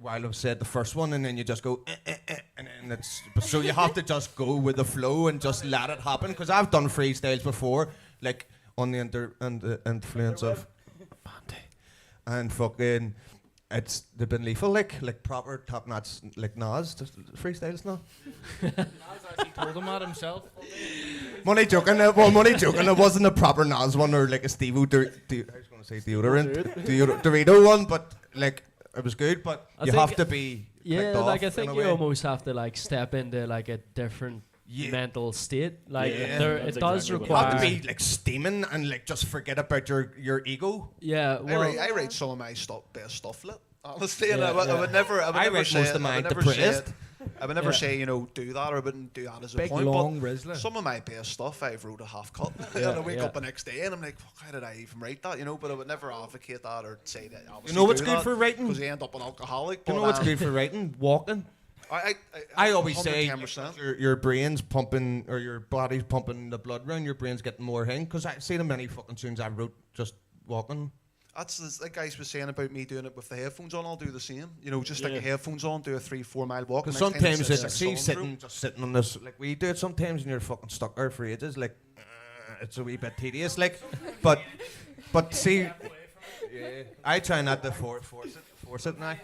while I've said the first one, and then you just go and then it's so you have to just go with the flow and just let it happen. Because I've done freestyles before, like on the influence of Bandy, and fucking they've been lethal, like proper top notch, like Nas freestyles now. Nas actually told him that himself. Money joking. Money joking. It wasn't a proper Nas one or like a Steve-O I was going to say Dorito one, but like it was good. But I you think- have to be Yeah, clicked off like I in think a you way. almost have to like step into like a different mental state. Like Yeah. it That's does exactly what You require. have to be like steaming and like just forget about your ego. Yeah, well, I rate some of my best stuff lit. Honestly, and Yeah, I would never rate say most it, of mine I would never say depressed. it. I would never Yeah. say, do that, or I wouldn't do that as a Big point. long But Rizzler. some of my best stuff I've wrote a half cut. Yeah, And I wake yeah. up the next day and I'm like, fuck, how did I even write that? But I would never advocate that or say that. You know what's good for writing? Because you end up an alcoholic. Do you know but, what's good for writing? Walking. I always say 110%. your brain's pumping or your body's pumping the blood round. Your brain's getting more thing. Because I see the many fucking tunes I wrote just walking. That's like guys was saying about me doing it with the headphones on. I'll do the same. Just stick Yeah. the headphones on, do a 3-4 mile walk. Because and next time sometimes it's it's six see songs sitting on this like we do it sometimes and you're fucking stuck there for ages like it's a wee bit tedious like but see yeah, I try not to force it now.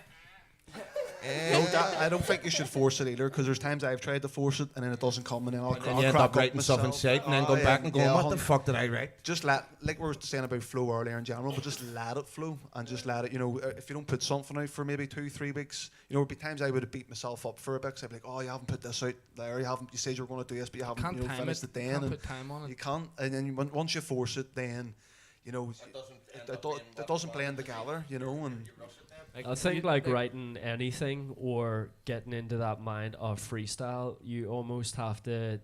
No, I don't think you should force it either, because there's times I've tried to force it and then it doesn't come, and then I'll And then you end up writing stuff in shite and then going back and going, what the fuck did I write? Just like we were saying about flow earlier in general, but just let it flow and just let it. If you don't put something out for maybe 2-3 weeks, there'd be times I would have beat myself up for a bit, because I'd be like, oh, you haven't put this out there, you said you were going to do this, but you haven't Can't time finished it then. Can't And put time on you it. can't, and then once you force it, then it doesn't blend together, and. I think like writing anything or getting into that mind of freestyle, you almost have to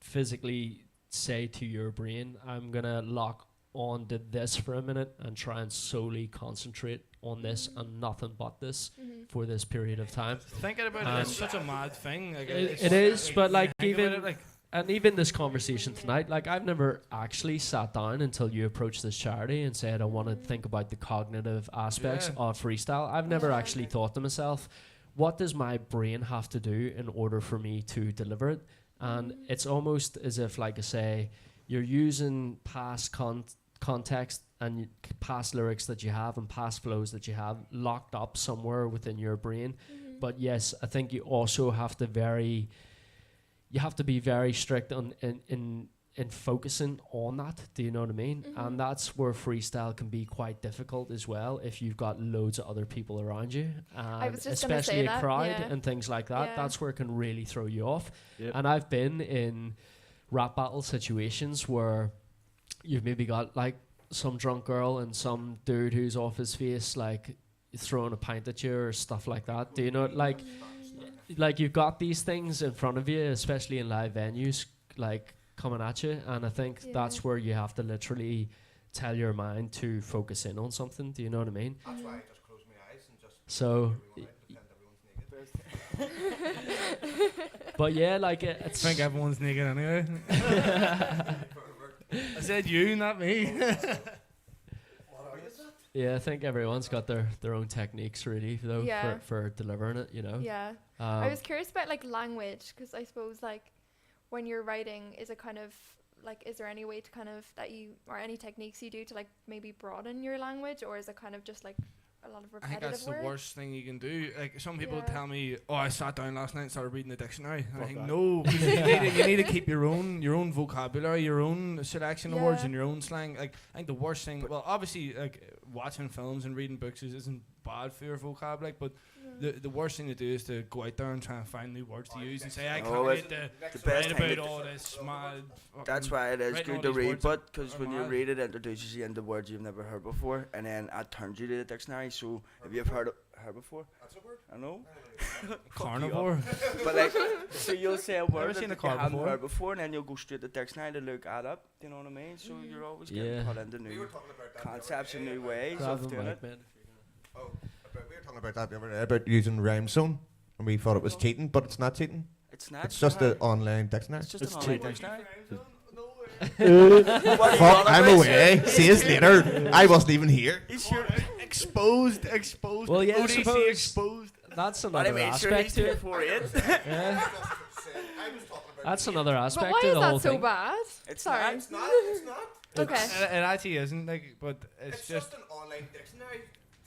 physically say to your brain, I'm gonna lock on to this for a minute and try and solely concentrate on this and nothing but this for this period of time. Thinking about it, it's such a mad thing. Like, It is, but like think about even it, like, and even this conversation tonight, like I've never actually sat down until you approached this charity and said I want to think about the cognitive aspects Yeah. of freestyle. I've never actually thought to myself, what does my brain have to do in order for me to deliver it? And it's almost as if, like I say, you're using past context and past lyrics that you have and past flows that you have locked up somewhere within your brain. But yes, I think you also have to be very strict on in focusing on that. Do you know what I mean? And that's where freestyle can be quite difficult as well if you've got loads of other people around you, and was just gonna especially say a that, crowd yeah. and things like that. Yeah. That's where it can really throw you off. Yep. And I've been in rap battle situations where you've maybe got like some drunk girl and some dude who's off his face like throwing a pint at you or stuff like that. Do you know, like you've got these things in front of you, especially in live venues, like coming at you, and I think that's where you have to literally tell your mind to focus in on something. Do you know what I mean? That's why I just close my eyes and just So, but yeah, like I it's think everyone's naked anyway. I said you, not me. Yeah, I think everyone's got their own techniques really though Yeah. for delivering it, you know. Yeah. I was curious about like language, because I suppose like when you're writing, is it kind of like, is there any way to kind of that you, or any techniques you do to like maybe broaden your language, or is it kind of just like a lot of I repetitive think that's work? the worst thing you can do. Like some people Yeah. tell me, "Oh, I sat down last night and started reading the dictionary." And I Fuck think that. no, 'cause you need to keep your own vocabulary, your own selection of words, Yeah. and your own slang. Like I think the worst thing. Well, obviously, like watching films and reading books isn't bad for your vocab. Like, but the worst thing to do is to go out there and try and find new words to use and say, "I Oh, can't it's wait the to best write thing about to- all this mad." That's why it is writing all good to these read, words but because are when you mad. read it, it introduces you into words you've never heard before, and then it turns you to the dictionary. So if you've heard before, That's a word. I know. Carnivore. But like, so you'll say a word seen that a car you haven't before? heard before, and then you'll go straight to the dictionary to look that up. You know what I mean? So you're always getting Yeah. put into We new were talking about that concepts the and other new day. ways Grab of the doing mic, it. man. Oh, we were talking about that the other day about using rhyme zone, and we thought it was cheating, but it's not cheating. It's not. It's just how- an online dictionary. It's just It's an online cheating. dictionary. Fuck, I'm away. See us later. I wasn't even here. He's here. Exposed. Well, yeah, I ODC suppose exposed. that's But another anyway, sure, aspect he's to it. 248. Yeah, that's another But aspect why to is the whole that so thing. bad? It's Sorry. not. It's not. It's not. Okay. It actually isn't like, but it's just. an online dictionary.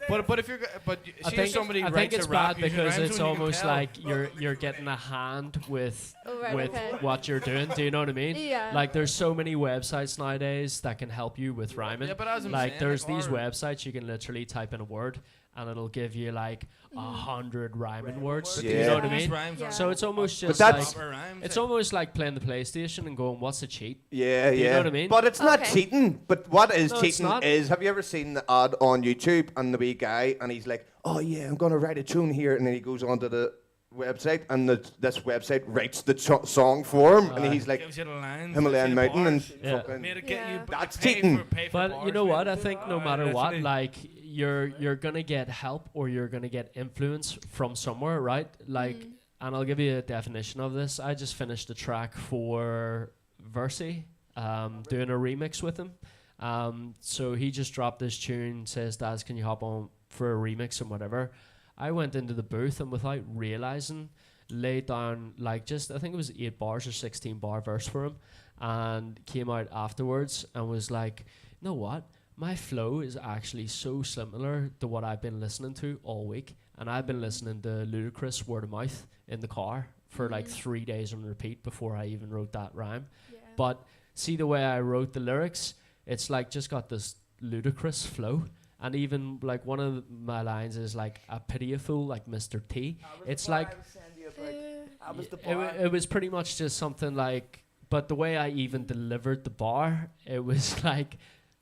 But if you're but I see if think, somebody I writes think it's a rap bad using because rhyme it's zone, you can almost tell. like you're getting a hand with Oh, right, with okay. what you're doing. Do you know what I mean? Yeah. Like there's so many websites nowadays that can help you with rhyming. Yeah, but as I'm Like saying, there's like, these our- websites you can literally type in a word and it'll give you like 100 rhyming words. But Do you these know what I These mean? rhymes Yeah. are So it's almost But just that's- like proper rhymes, it's like- almost like playing the PlayStation and going, "What's a cheat?" Yeah, Do you yeah. know what I mean? But it's not Okay. cheating. But what is No, it's cheating not. is, have you ever seen the ad on YouTube and the wee guy and he's like, "Oh yeah, I'm gonna write a tune here," and then he goes onto the website and this website writes the song for him, and he's like, gives you the lines, Himalayan gives you the mountain and bars. Yeah. fucking. Made it Yeah. get you. That's pay cheating. for- pay for But you bars, know mate. what? I think no matter what, literally. like you're gonna get help or you're gonna get influence from somewhere, right? Like, and I'll give you a definition of this. I just finished a track for Versi, doing a remix with him. So he just dropped this tune, says, "Daz, can you hop on for a remix and whatever?" I went into the booth and without realizing, laid down like just I think it was 8 bars or 16 bar verse for him, and came out afterwards and was like, "You know what? My flow is actually so similar to what I've been listening to all week, and I've been listening to Ludacris word of mouth in the car for like 3 days on repeat before I even wrote that rhyme. Yeah. But see the way I wrote the lyrics, it's like just got this ludicrous flow." And even like one of my lines is like, "A pity a fool like Mr. T." It's like it was pretty much just something like, but the way I even delivered the bar, it was like,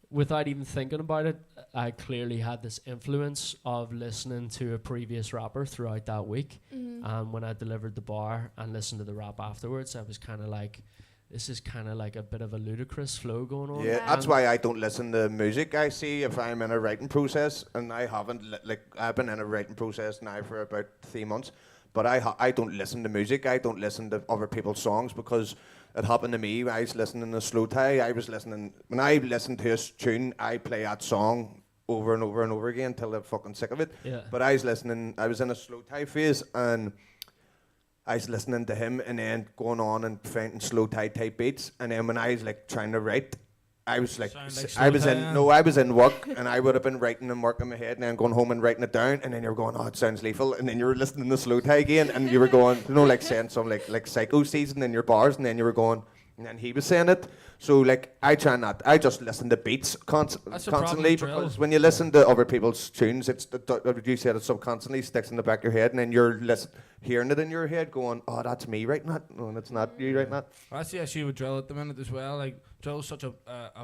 without even thinking about it, I clearly had this influence of listening to a previous rapper throughout that week. And when I delivered the bar and listened to the rap afterwards, I was kind of like, this is kind of like a bit of a ludicrous flow going on. Yeah, Yeah. that's why I don't listen to music. I see if I'm in a writing process, and I haven't like I've been in a writing process now for about 3 months, but I don't listen to music. I don't listen to other people's songs because it happened to me. I was listening to slow tie. I was listening when I listen to a tune, I play that song over and over and over again until I'm fucking sick of it. Yeah. But I was listening. I was in a slow tie phase and I was listening to him and then going on and finding slow tie type beats. And then when I was like trying to write, I was like, Sound like I was slow in, tie, no, I was in work and I would have been writing and working in my head and then going home and writing it down. And then you're going, "Oh, it sounds lethal." And then you were listening to slow tie again and you were going, you know, like saying some like psycho season in your bars. And then you were going, and then he was saying it. So like I try not, I just listen to beats That's the problem constantly with drill. because when you listen to other people's tunes, it's you said it subconsciously sticks in the back of your head, and then you're hearing it in your head, going, "Oh, that's me writing that." No, and it's not you writing that. That's the issue with drill at the minute as well. Like drill's such a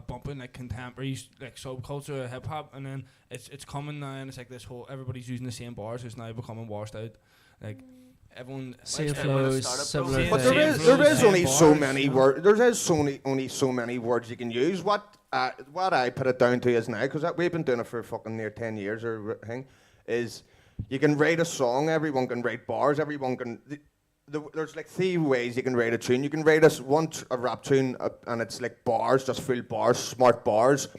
bumping like contemporary like subculture of hip hop, and then it's coming now, and it's like this whole everybody's using the same bars. It's now becoming washed out. Like everyone Same Like everyone flows, started similar from- But Same there things. is flows, only same so bars, many you know? words. There is only so many words you can use. What I put it down to is now, because we've been doing it for fucking near 10 years or thing, is you can write a song. Everyone can write bars. Everyone can. There's like 3 ways you can write a tune. You can write a rap tune and it's like bars, just full bars, smart bars,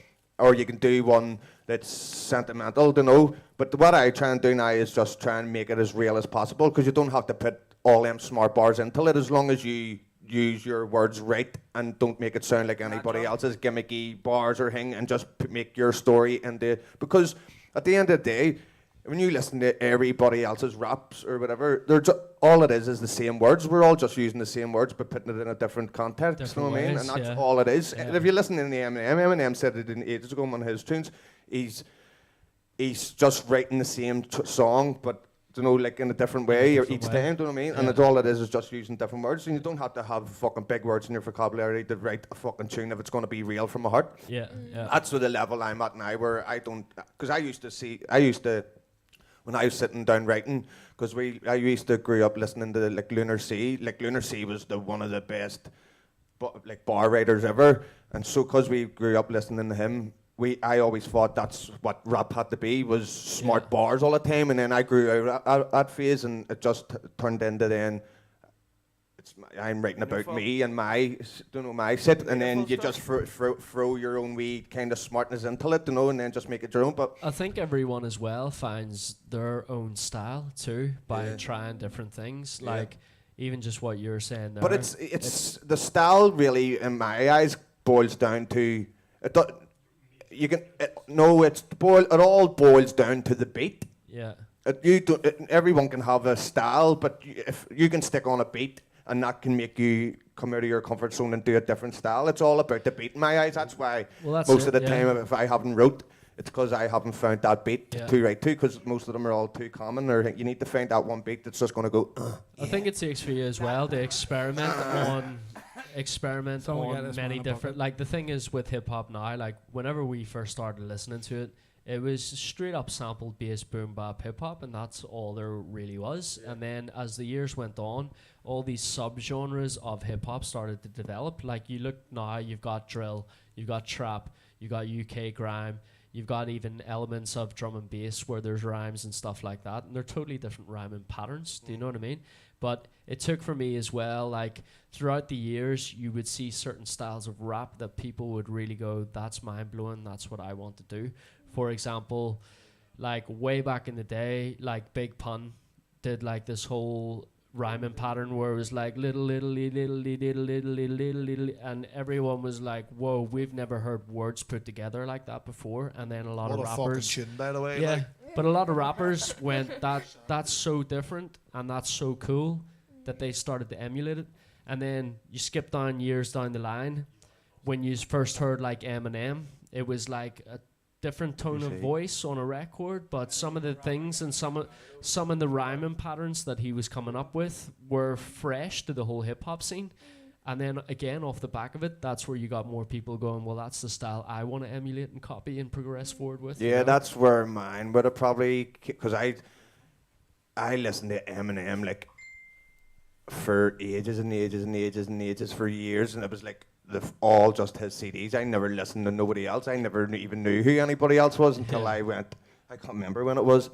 or you can do one that's sentimental, you know. But what I try and do now is just try and make it as real as possible, because you don't have to put all them smart bars into it, as long as you use your words right and don't make it sound like anybody else's gimmicky bars or thing, and just make your story into. Because at the end of the day, when you listen to everybody else's raps or whatever, all it is the same words. We're all just using the same words but putting it in a different context. Different you know what I mean? ways, And that's yeah. all it is. Yeah. And if you listen to Eminem said it in ages ago on one of his tunes. He's just writing the same song, but you know, like in a different way or each time. Do you know what I mean? Yeah. And it's all it is just using different words. And you don't have to have fucking big words in your vocabulary to write a fucking tune if it's going to be real from the heart. Yeah, yeah. That's the level I'm at now, where I don't, because I used to, when I was sitting down writing, because I used to grow up listening to like Lunar Sea. Like Lunar Sea was one of the best, like bar writers ever, and so because we grew up listening to him, I always thought that's what rap had to be, was smart bars all the time, and then I grew out of that phase, and it just turned into then. I'm writing about me and my shit, and then you just throw your own wee kind of smartness into it, you know, and then just make it your own. But I think everyone as well finds their own style too by trying different things. Like even just what you're saying there. But it's the style really, in my eyes, boils down to it. It all boils down to the beat. Yeah. Everyone can have a style, but if you can stick on a beat, and that can make you come out of your comfort zone and do a different style. It's all about the beat in my eyes. That's why most of the time, if I haven't wrote, it's because I haven't found that beat to write to, because most of them are all too common. Or you need to find that one beat that's just going to go. I think it takes for you as well to experiment on many different. Like the thing is with hip hop now, like whenever we first started listening to it, it was straight up sampled bass boom bap hip hop, and that's all there really was. And then as the years went on, all these subgenres of hip hop started to develop. Like you look now, you've got drill, you've got trap, you've got UK grime, you've got even elements of drum and bass where there's rhymes and stuff like that, and they're totally different rhyming patterns. Do you know what I mean? But it took for me as well, like throughout the years, you would see certain styles of rap that people would really go, that's mind blowing, that's what I want to do. For example, like way back in the day, like Big Pun did like this whole rhyming pattern where it was like little, and everyone was like, whoa, we've never heard words put together like that before. And then a lot of rappers, fucking tune, by the way. yeah, Like. but a lot of rappers went, that's so different and that's so cool that they started to emulate it. And then you skip down years down the line, when you first heard like Eminem, it was like a different tone of voice on a record, but some of the things and some of the rhyming patterns that he was coming up with were fresh to the whole hip hop scene. And then again, off the back of it, that's where you got more people going, well, that's the style I want to emulate and copy and progress forward with. Yeah, that's where mine would have probably, because I listened to Eminem like for ages and ages and ages and ages for years, and it was like all just his CDs. I never listened to nobody else. I never even knew who anybody else was until I can't remember when it was,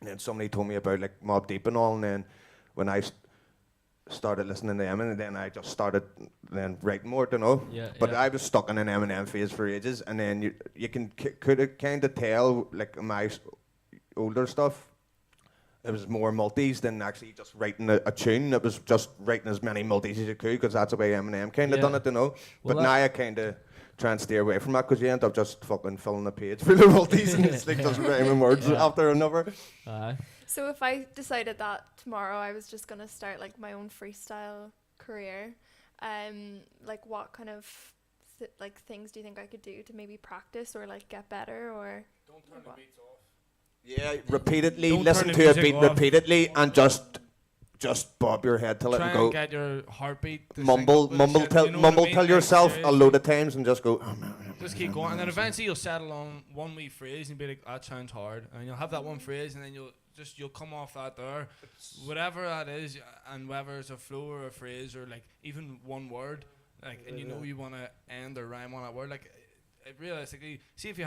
and then somebody told me about like Mobb Deep and all, and then when I started listening to Eminem, and then I just started then writing more, you know. But I was stuck in an Eminem phase for ages, and then you could kind of tell like my older stuff, it was more multis than actually just writing a tune. It was just writing as many multis as you could, because that's the way Eminem kind of done it, you know. Well, but now I kind of try and stay away from that, because you end up just fucking filling a page full of multis and it's like just rhyming words after another. So if I decided that tomorrow I was just going to start like my own freestyle career, like what kind of like things do you think I could do to maybe practice or like get better, or Don't turn the beats off. Yeah, repeatedly Don't listen turn to the a beat music off. repeatedly and just bob your head till it Try and go. and get your heartbeat to Mumble sync up with the shit, you know what I mean? tell Like, yourself a seriously. load of times and just go. Just keep going, and then eventually you'll settle on one wee phrase and be like, that sounds hard, and you'll have that one phrase, and then you'll come off that there, whatever that is, and whether it's a flow or a phrase or like even one word, like, and you know you want to end or rhyme on that word, like realistically, see if you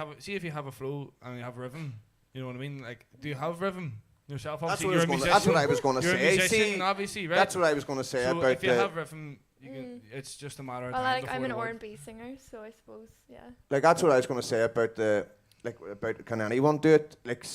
have a flow and you have rhythm, you know what I mean? Like, do you have rhythm yourself? That's Obviously, what I was going to you're a say. musician, See, obviously, right? that's what I was going to say So about if you have rhythm, you can, it's just a matter of well, time. like before I'm an the word- R&B singer, so I suppose like that's what I was going to say about the like about can anyone do it? Like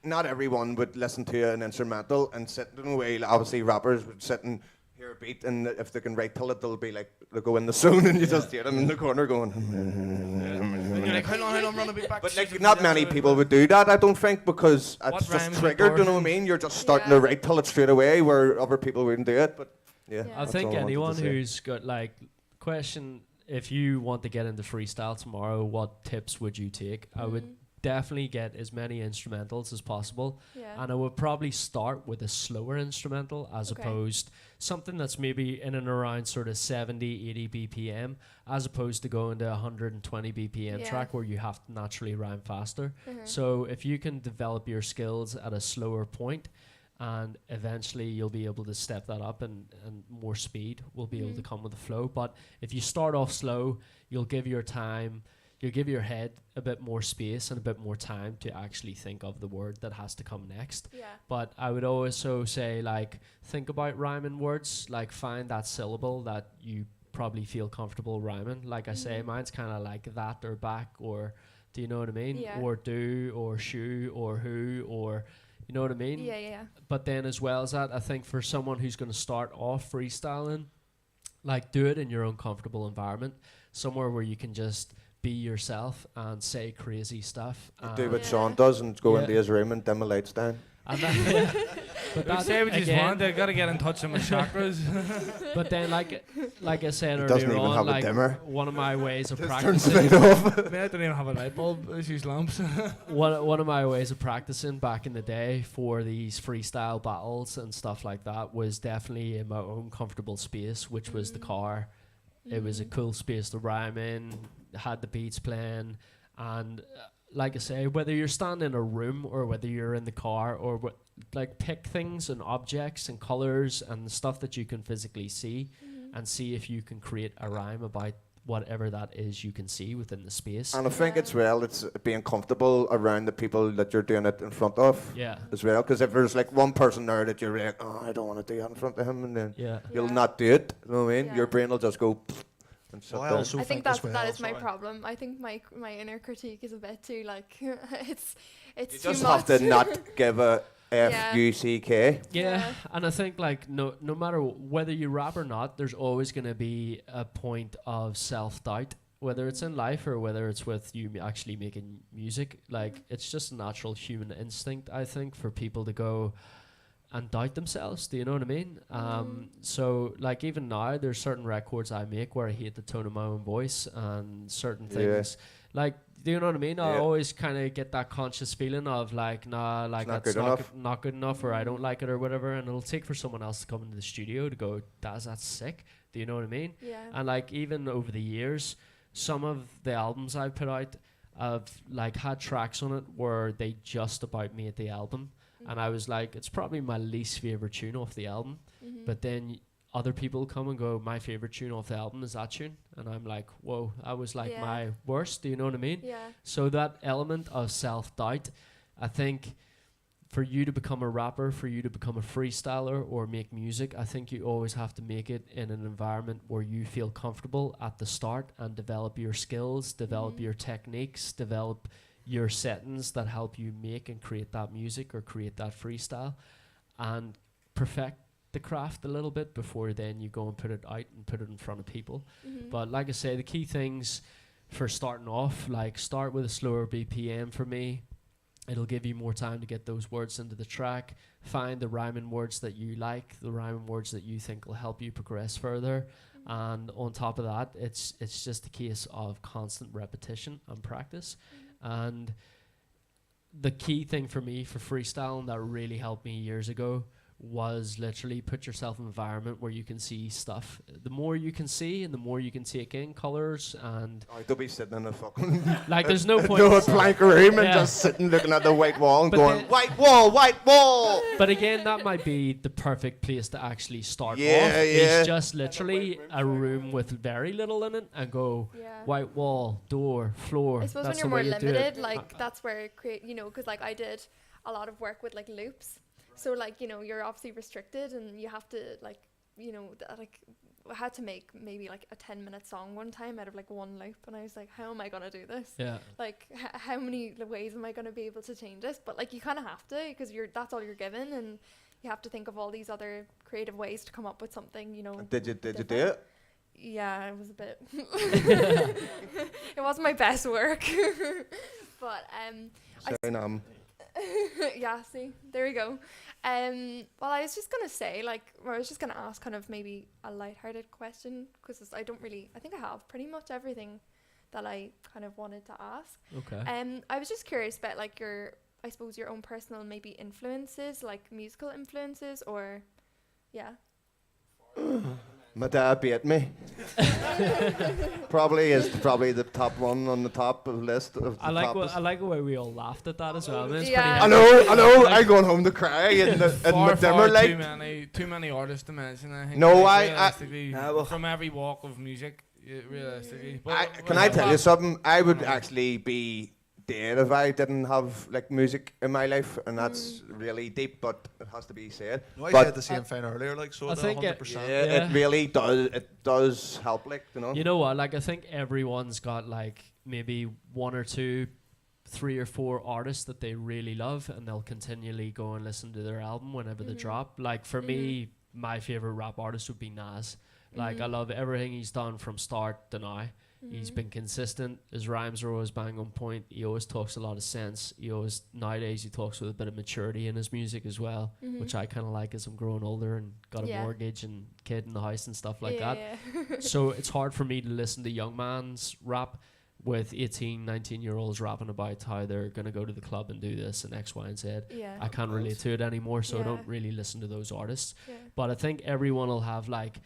not everyone would listen to an instrumental and sit in a way. Obviously, rappers would sit and hear a beat, and if they can write till it, they'll be like they'll go in the zone, and you just hear them in the corner going. And you're like, how long, run a beat back. But like, not many people would do that, I don't think, because it's just triggered. You know what I mean? You're just starting to write till it straight away, where other people wouldn't do it. But yeah, I think anyone who's got like question, if you want to get into freestyle tomorrow, what tips would you take? I would definitely get as many instrumentals as possible, and I would probably start with a slower instrumental as opposed something that's maybe in and around sort of 70, 80 BPM, as opposed to going to 120 BPM track where you have to naturally rhyme faster. So if you can develop your skills at a slower point, and eventually you'll be able to step that up, and more speed will be able to come with the flow. But if you start off slow, you'll give your head a bit more space and a bit more time to actually think of the word that has to come next. But I would also say, like, think about rhyming words, like find that syllable that you probably feel comfortable rhyming. Like I say, mine's kind of like that or back, or do you know what I mean? Or do, or shoe, or who, or you know what I mean? But then as well as that, I think for someone who's going to start off freestyling, like, do it in your own comfortable environment, somewhere where you can just be yourself and say crazy stuff. Do what Sean does and go into his room and dim the lights down. And that, but They say what you want. They gotta get in touch with my chakras. But then, like I said He doesn't earlier even on, have a like dimmer. one of my ways of Turns the practicing. light off. I mean, I don't even have a light bulb. I just use lamps. One of my ways of practicing back in the day for these freestyle battles and stuff like that was definitely in my own comfortable space, which was the car. It was a cool space to rhyme in, had the beats playing, and like I say, whether you're standing in a room or whether you're in the car, or like, pick things and objects and colors and stuff that you can physically see, and see if you can create a rhyme about whatever that is you can see within the space. And I think it's being comfortable around the people that you're doing it in front of. As well, because if there's like one person there that you're like, oh, I don't want to do that in front of him, and then you'll not do it. You know what I mean? Your brain will just go. And shut down. I think that is my problem. I think my inner critique is a bit too, like, it's you too just much. have to not give a F-U-C-K. And I think, like, no matter whether you rap or not, there's always going to be a point of self-doubt, whether it's in life or whether it's with you actually making music. Like, it's just a natural human instinct, I think, for people to go and doubt themselves. Do you know what I mean? So, like, even now, there's certain records I make where I hate the tone of my own voice, and certain things, like, do you know what I mean? I always kind of get that conscious feeling of, like, nah, like, that's not good enough, or I don't like it, or whatever, and it'll take for someone else to come into the studio to go, that's sick. Do you know what I mean? And, like, even over the years, some of the albums I've put out, I've, like, had tracks on it where they just about made the album. And I was like, it's probably my least favorite tune off the album. But then other people come and go, my favorite tune off the album is that tune. And I'm like, whoa, that was like my worst. Do you know what I mean? So that element of self-doubt, I think for you to become a rapper, for you to become a freestyler or make music, I think you always have to make it in an environment where you feel comfortable at the start, and develop your skills, develop your techniques, develop your settings that help you make and create that music or create that freestyle, and perfect the craft a little bit before then you go and put it out and put it in front of people. But like I say, the key things for starting off, like, start with a slower BPM for me. It'll give you more time to get those words into the track. Find the rhyming words that you like, the rhyming words that you think will help you progress further. And on top of that, it's just a case of constant repetition and practice. And the key thing for me for freestyling that really helped me years ago was literally put yourself in an environment where you can see stuff. The more you can see and the more you can take in colours, and don't be sitting in a fucking like, there's no point a plank room and just sitting looking at the white wall and going, white wall, white wall. But again, that might be the perfect place to actually start off. It's just literally a room with very little in it, and go white wall, door, floor. I suppose that's when you're more you limited, like, that's where because, like, I did a lot of work with, like, loops. So, like, you're obviously restricted, and you have to, like, like, I had to make maybe like a 10-minute song one time out of like one loop, and I was like, how am I gonna do this? Yeah. Like how many ways am I gonna be able to change this? But like you kind of have to, because that's all you're given, and you have to think of all these other creative ways to come up with something, you know. Did you do different. it? Yeah, it was a bit. It wasn't my best work, but yeah, see, there we go. Well, I was just gonna say, I was just gonna ask kind of maybe a lighthearted question, because I think I have pretty much everything that I kind of wanted to ask. Okay. I was just curious about like I suppose your own personal maybe influences, like musical influences, or yeah. My dad beat me. Probably the top one on the top of the list of the I like the way we all laughed at that as well. I mean, it's Yeah. pretty I know. I'm going home to cry in Far McDermott, too many artists to mention. I think. No, realistically, from every walk of music, realistically. Can I tell you something? I would actually be dead if I didn't have like music in my life, and that's really deep, but it has to be said. No, I But said the same thing earlier, like, so I think 100%. it really does. It does help, like, you know. You know what? Like, I think everyone's got like maybe one or two, 3 or 4 artists that they really love, and they'll continually go and listen to their album whenever they drop. Like for me, my favorite rap artist would be Nas. Like I love everything he's done from start to now. He's been consistent. His rhymes are always bang on point. He always talks a lot of sense. Nowadays he talks with a bit of maturity in his music as well, which I kind of like as I'm growing older and got a mortgage and kid in the house and stuff like that. So it's hard for me to listen to young man's rap with 18, 19-year-olds rapping about how they're going to go to the club and do this and X, Y, and Z. Yeah. I can't relate to it anymore, so I don't really listen to those artists. Yeah. But I think everyone will have like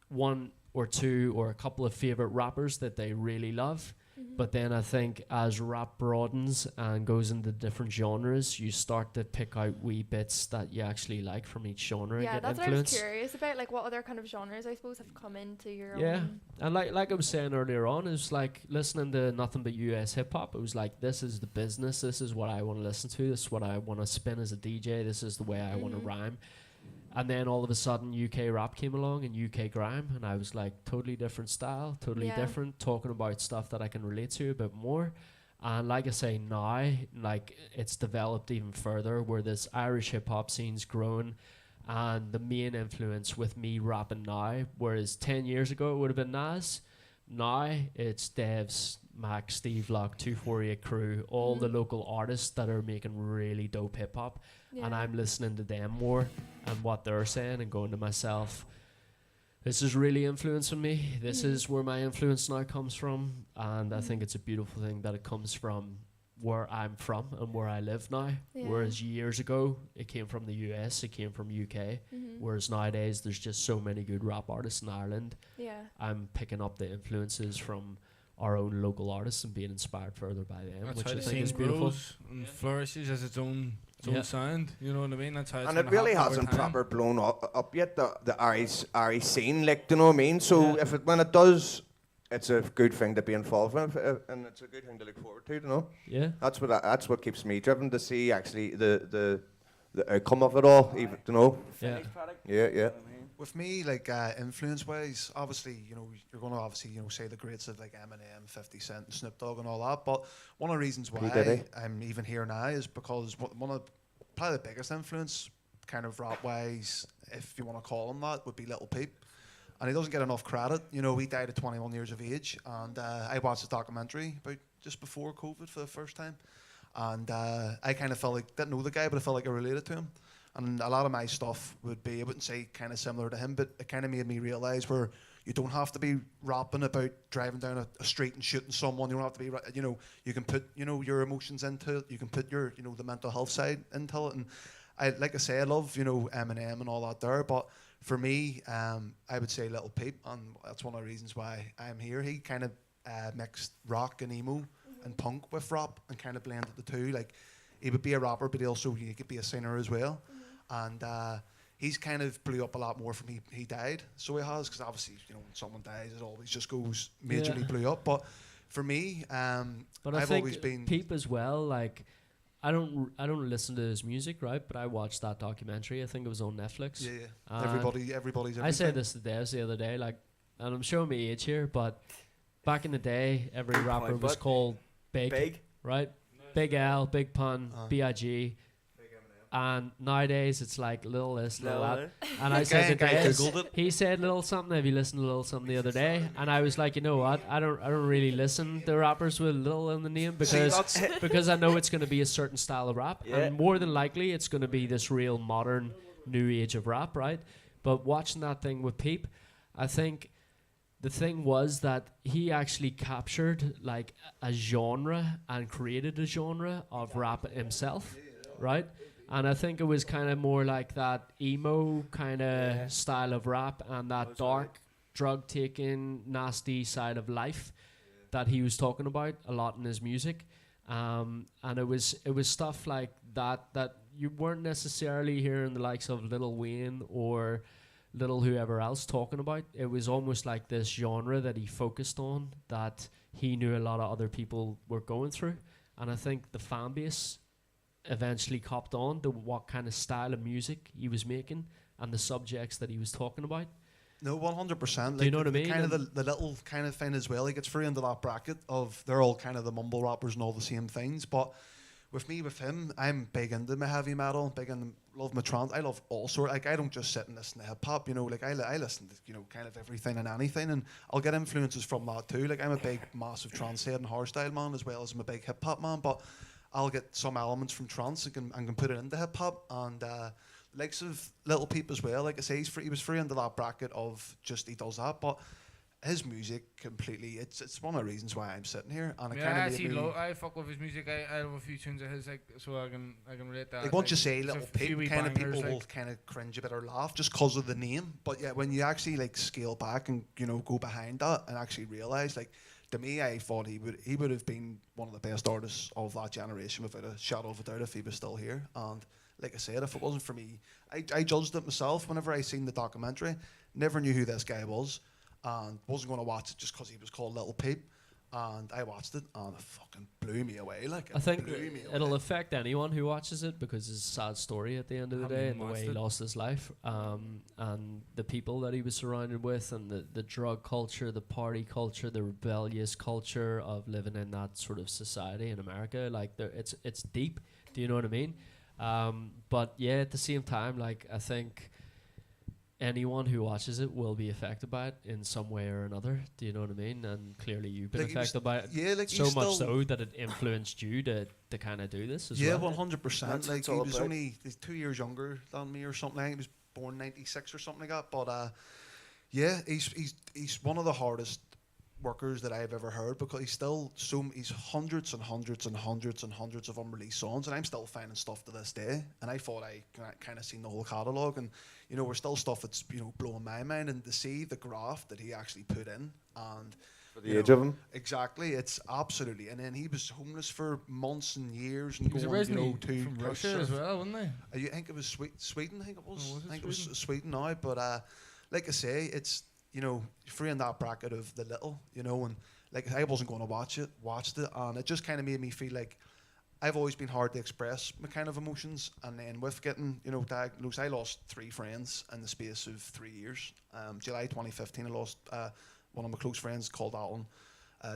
one or two or a couple of favorite rappers that they really love. But then I think as rap broadens and goes into different genres, you start to pick out wee bits that you actually like from each genre. Yeah, and get that's influence. what I was curious about. Like, what other kind of genres, I suppose, have come into your Yeah, own. and like I was saying earlier on, it's like listening to nothing but US hip hop. It was like, this is the business. This is what I want to listen to. This is what I want to spin as a DJ. This is the way I want to rhyme. And then all of a sudden UK rap came along and UK grime, and I was like, totally different style, totally different, talking about stuff that I can relate to a bit more. And like I say, now, like, it's developed even further, where this Irish hip hop scene's grown, and the main influence with me rapping now, whereas 10 years ago it would have been Nas, now it's Devz, Mac, Steve Locke, 248 Crew, all the local artists that are making really dope hip hop. And I'm listening to them more and what they're saying and going to myself, this is really influencing me. This is where my influence now comes from. And I think it's a beautiful thing that it comes from where I'm from and where I live now. Whereas years ago, it came from the US, it came from UK. Whereas nowadays, there's just so many good rap artists in Ireland. I'm picking up the influences from our own local artists and being inspired further by them, That's which how I the think is scene beautiful. grows and flourishes as its own sound. You know what I mean? That's how it's And it gonna really happen over hasn't time. proper blown up yet, the Irish scene, like, do you know what I mean? So when it does, it's a good thing to be involved in, and it's a good thing to look forward to, you know? Yeah. That's what keeps me driven, to see actually the outcome of it all, even, you know? Finished product. Yeah. You know what I mean? With me, like, influence-wise, obviously, you know, you're going to obviously, you know, say the greats of like Eminem, 50 Cent, and Snoop Dogg and all that. But one of the reasons why I'm even here now is because one of probably the biggest influence, kind of rap-wise, if you want to call him that, would be Little Peep. And he doesn't get enough credit. You know, he died at 21 years of age, and I watched his documentary about just before COVID for the first time. And I kind of felt like, didn't know the guy, but I felt like I related to him. And a lot of my stuff would be, I wouldn't say kind of similar to him, but it kind of made me realise where you don't have to be rapping about driving down a street and shooting someone. You don't have to be, you know, you can put, you know, your emotions into it. You can put your, you know, the mental health side into it. And like I say, I love, you know, Eminem and all that there. But for me, I would say Little Peep, and that's one of the reasons why I'm here. He kind of mixed rock and emo and punk with rap and kind of blended the two. Like, he would be a rapper, but he could be a singer as well. And he's kind of blew up a lot more from he died. So he has, because obviously, you know, when someone dies, it always just goes majorly blew up. But for me, But I've I always think been... Peep as well, like, I don't listen to his music, right? But I watched that documentary. I think it was on Netflix. Yeah, yeah. And Everybody's I everything. said this to Devz the other day, like, and I'm showing my age here, but back in the day, every Good rapper point, was but called Big, right? Big L, Big Pun, B.I.G. And nowadays it's like little this, little that. And I said to I Devz, googled it. he said little something. Have you listened to little something the other day? And I was like, you know what? I don't really listen to rappers with little in the name because I know it's going to be a certain style of rap, Yeah. and more than likely it's going to be this real modern new age of rap, right? But watching that thing with Peep, I think the thing was that he actually captured like a genre and created a genre of rap himself, right? And I think it was kind of more like that emo kind of style of rap and that dark, drug taking, nasty side of life that he was talking about a lot in his music. And it was stuff like that you weren't necessarily hearing the likes of Lil Wayne or Little whoever else talking about. It was almost like this genre that he focused on that he knew a lot of other people were going through. And I think the fan base eventually copped on to what kind of style of music he was making and the subjects that he was talking about. No, 100%. Do you know what I mean? Kind of the little kind of thing as well. He gets through into that bracket of they're all kind of the mumble rappers and all the same things. But with him, I'm big into my heavy metal, big into love my trance. I love all sorts. Like I don't just sit and listen to hip hop. You know, like I listen to kind of everything and anything, and I'll get influences from that too. Like I'm a big, massive trance head and hardstyle man as well as I'm a big hip hop man. But I'll get some elements from trance and can put it into hip hop and likes of Little Peep as well. Like I say, he was free into that bracket of just he does that, but his music completely. It's one of the reasons why I'm sitting here. And it Yeah, kind I of actually made me. I fuck with his music. I have a few tunes of his, like, so I can relate that. Like once you say there's a Little few Peep, wee kind of people bangers, will like, kind of cringe a bit or laugh just because of the name. But yeah, when you actually like scale back and go behind that and actually realize, like, to me, I thought he would have been one of the best artists of that generation without a shadow of a doubt if he was still here. And like I said, if it wasn't for me, I judged it myself whenever I seen the documentary. Never knew who this guy was, and wasn't going to watch it just because he was called Little Peep. And I watched it, and it fucking blew me away. Like I think blew me it'll away. affect anyone who watches it because it's a sad story at the end of the Haven't day even and the way watched he it. lost his life, and the people that he was surrounded with, and the drug culture, the party culture, the rebellious culture of living in that sort of society in America. Like it's deep. Do you know what I mean? But yeah, at the same time, like I think anyone who watches it will be affected by it in some way or another. Do you know what I mean? And clearly you've been Like, he was- affected by it. Yeah, like So he's much still, so that it influenced you to kind of do this as yeah, well. 100%. That's what Like it's he all was about. he's 2 years younger than me or something. I think he was born 96 or something like that. But yeah, he's one of the hardest workers that I've ever heard because he's hundreds and hundreds and hundreds and hundreds of unreleased songs, and I'm still finding stuff to this day. And I thought I kind of seen the whole catalogue, and we're still stuff that's blowing my mind, and to see the graft that he actually put in and. For the age of him. Exactly, it's absolutely. And then he was homeless for months and years, and he was going, originally to from couch Russia as surf. well, wasn't he? I think it was Sweden. I think it was. Oh, was it I think it was Sweden? Sweden now. But like I say, it's free in that bracket of the little, and like I wasn't going to watched it, and it just kind of made me feel like I've always been hard to express my kind of emotions, and then with getting diagnosed, I lost 3 friends in the space of 3 years. July 2015, I lost one of my close friends called Alan.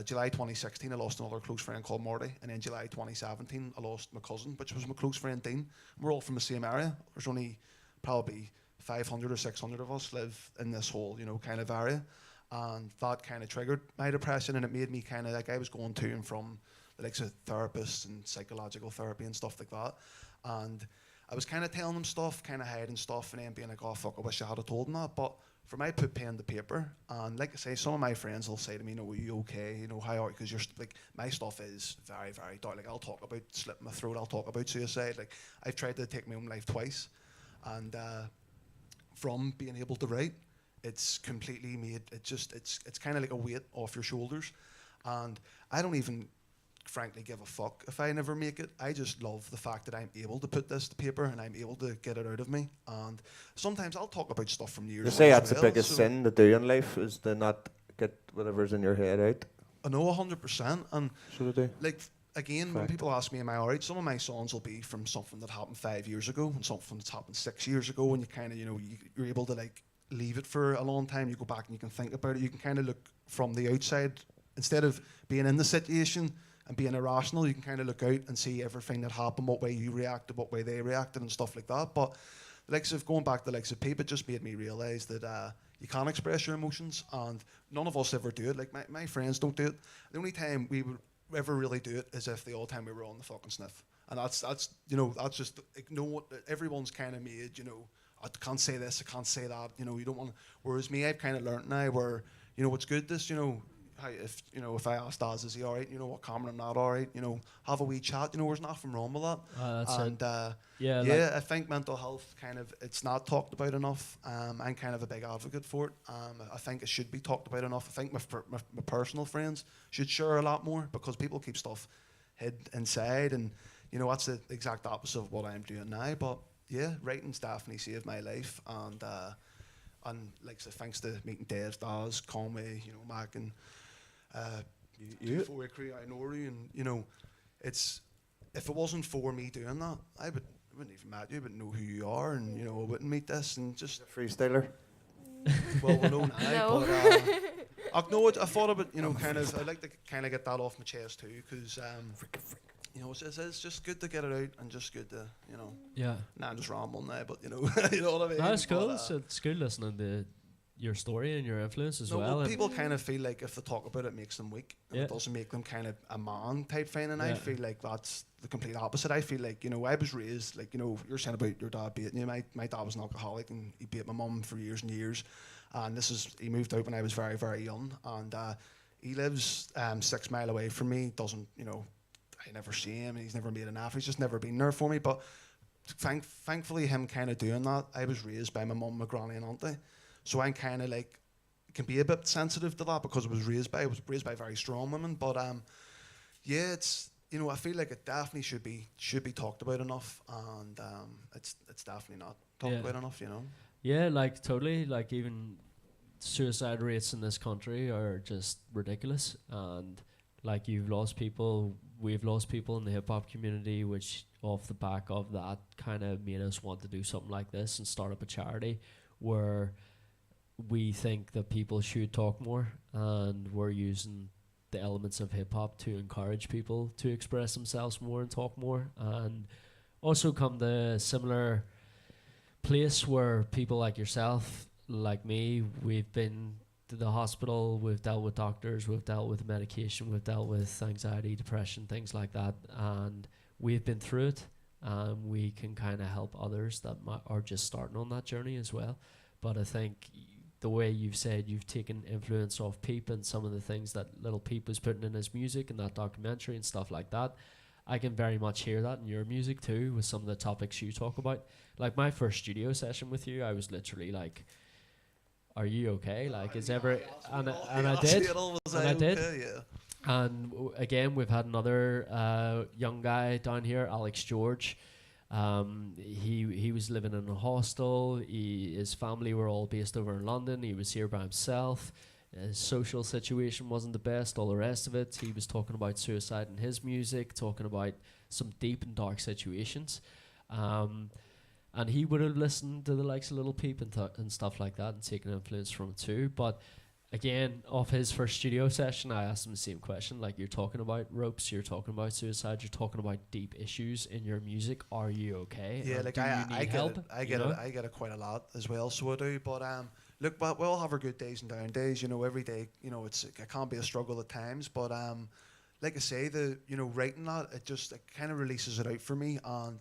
July 2016, I lost another close friend called Marty, and then July 2017, I lost my cousin, which was my close friend Dean. We're all from the same area. There's only probably 500 or 600 of us live in this whole, kind of area, and that kind of triggered my depression, and it made me kind of like I was going to and from the likes of therapists and psychological therapy and stuff like that, and I was kind of telling them stuff, kind of hiding stuff, and then being like, oh fuck, I wish I had told them that, but from I put pen to paper, and like I say, some of my friends will say to me, "No, are you okay? How are you?" Because you're like, my stuff is very, very dark. Like I'll talk about slitting my throat. I'll talk about suicide. Like I've tried to take my own life twice, and from being able to write, it's completely made. It's kind of like a weight off your shoulders, and I don't even frankly give a fuck if I never make it. I just love the fact that I'm able to put this to paper and I'm able to get it out of me. And sometimes I'll talk about stuff from years You say ago that's as the well, biggest so sin to do in life is to not get whatever's in your head out. I know 100%. And Should I do? like again, when Correct. people ask me, am I alright? Some of my songs will be from something that happened 5 years ago and something that's happened 6 years ago, and you kind of, you're able to like leave it for a long time. You go back and you can think about it. You can kind of look from the outside instead of being in the situation and being irrational. You can kind of look out and see everything that happened, what way you reacted, what way they reacted, and stuff like that. But the likes of going back to the likes of Peep, it just made me realise that you can't express your emotions, and none of us ever do it. Like my friends don't do it. The only time we would ever really do it is if the old time we were on the fucking sniff, and that's that's just everyone's kind of made. I can't say this, I can't say that. You don't want. Whereas me, I've kind of learnt now where it's good. This if I ask Daz, is he alright? What Cameron, not alright? Have a wee chat. There's nothing wrong with that. That's and it. I think mental health it's not talked about enough. I'm kind of a big advocate for it. I think it should be talked about enough. I think my personal friends should share a lot more, because people keep stuff hid inside, and that's the exact opposite of what I'm doing now. But yeah, writing's definitely saved my life, and like I said, thanks to meeting Devz, Daz, Conway, Mac, and before we create Noru, and it's if it wasn't for me doing that, I wouldn't even met you, I wouldn't know who you are, and I wouldn't meet this, and just Freestyler. well, we know now, No. but I thought about I'd like to kind of get that off my chest too, because it's just good to get it out, and just good to Yeah. I'm just rambling now, but you know what I mean. That's cool. But, It's good listening to your story and your influence as no, well. And people kind of feel like if they talk about it, it makes them weak. And Yeah. it doesn't make them kind of a man type thing. And I Yeah. feel like that's the complete opposite. I feel like, I was raised, like, you're saying about your dad beating you. My dad was an alcoholic, and he beat my mum for years and years. And he moved out when I was very, very young. And he lives 6 miles away from me. Doesn't, I never see him. He's never made an effort. He's just never been there for me. But thankfully, him kind of doing that, I was raised by my mum, my granny, and auntie. So I'm kind of like, can be a bit sensitive to that, because I was raised by very strong women. But yeah, it's I feel like it definitely should be talked about enough, and it's definitely not talked Yeah. about enough. yeah, like totally. Like even suicide rates in this country are just ridiculous, and like we've lost people in the hip hop community, which off the back of that kind of made us want to do something like this and start up a charity where we think that people should talk more, and we're using the elements of hip hop to encourage people to express themselves more and talk more, and also come to a similar place where people like yourself, like me, we've been to the hospital, we've dealt with doctors, we've dealt with medication, we've dealt with anxiety, depression, things like that, and we've been through it, and we can kind of help others that are just starting on that journey as well. But I think the way you've said you've taken influence off Peep and some of the things that little Peep was putting in his music and that documentary and stuff like that, I can very much hear that in your music too, with some of the topics you talk about. Like my first studio session with you, I was literally like, are you okay? Like, is ever... And I did. And I did. Yeah. And again, we've had another young guy down here, Alex George. He was living in a hostel. His family were all based over in London. He was here by himself. His social situation wasn't the best, all the rest of it. He was talking about suicide in his music, talking about some deep and dark situations. And he would have listened to the likes of Little Peep and stuff like that and taken influence from it too. But again, off his first studio session, I asked him the same question. Like, you're talking about ropes, you're talking about suicide, you're talking about deep issues in your music. Are you okay? Yeah, And like do you I need get help? it. I get it quite a lot as well. So I do. But look, we all have our good days and down days. Every day. It can't be a struggle at times. But like I say, writing that, it kind of releases it out for me. And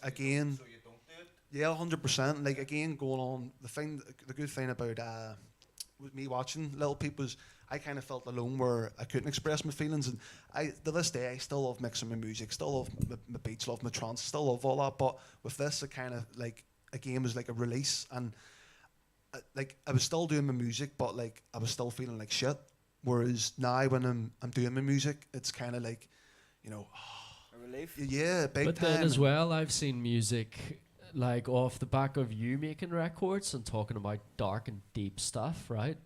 again. So you don't do it? Yeah, 100%. Like again, going on the good thing about with me watching Little Peep was I kind of felt alone where I couldn't express my feelings, and to this day I still love mixing my music, still love my beats, love my trance, still love all that. But with this, it kind of like again was like a release, and like I was still doing my music, but like I was still feeling like shit. Whereas now when I'm doing my music, it's kind of like, A relief. yeah, big But time. then as well, I've seen music like off the back of you making records and talking about dark and deep stuff, right?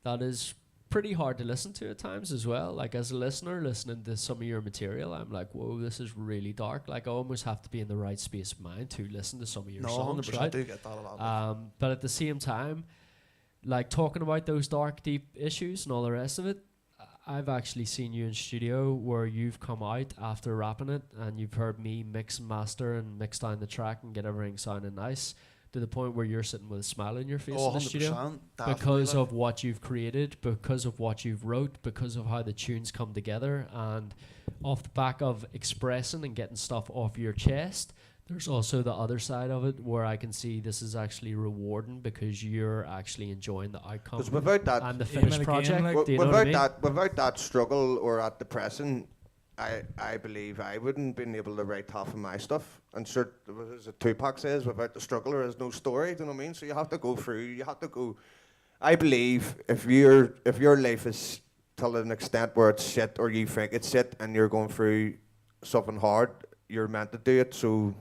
That is pretty hard to listen to at times as well. Like as a listener, listening to some of your material, I'm like, whoa, this is really dark. Like I almost have to be in the right space of mind to listen to some of your No, songs, 100% right? do get that a lot. But at the same time, like talking about those dark, deep issues and all the rest of it, I've actually seen you in studio where you've come out after rapping it and you've heard me mix and master and mix down the track and get everything sounding nice, to the point where you're sitting with a smile on your face in the studio 100%, because definitely, of what you've created, because of what you've wrote, because of how the tunes come together, and off the back of expressing and getting stuff off your chest. There's also the other side of it where I can see this is actually rewarding because you're actually enjoying the outcome 'Cause without that, and the Aim finished it again, project. like- Do you know what I mean? without that struggle or that depression, I believe I wouldn't been able to write half of my stuff. And sure, as Tupac says, without the struggle there is no story. Do you know what I mean? So you have to go through. You have to go. I believe if your life is till an extent where it's shit or you think it's shit and you're going through something hard, you're meant to do it so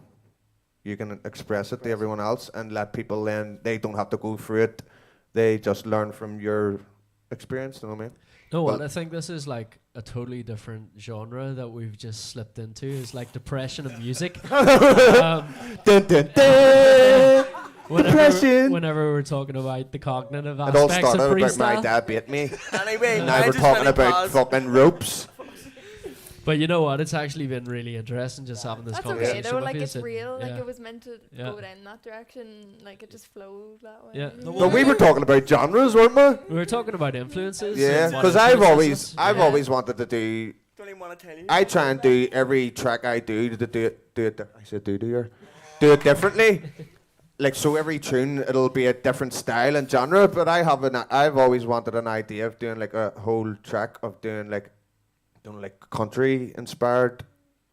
you can express it to everyone else and let people then they don't have to go through it. They just learn from your experience. Do you know what I mean? No, Well- what I think this is like a totally different genre that we've just slipped into. Is like depression and music. Dun, dun, dun. Depression. Whenever we're talking about the cognitive It all aspects started of about my freestyle. dad bit me. Anyway, Now we're talking about fucking ropes. But you know what? It's actually been really interesting just having this That's conversation okay though. with Like you. it's real. Like yeah. it was meant to Yeah. go down that direction. Like it just flowed that way. Yeah. No, But we were talking about genres, weren't we? We were talking about influences. Yeah, and what because I've influences us. always Yeah. wanted to do. Don't even want to tell you. I try and do every track I do to do it. I said do here. Do it differently. Like so, every tune it'll be a different style and genre. But I've always wanted an idea of doing like a whole track of doing like country inspired,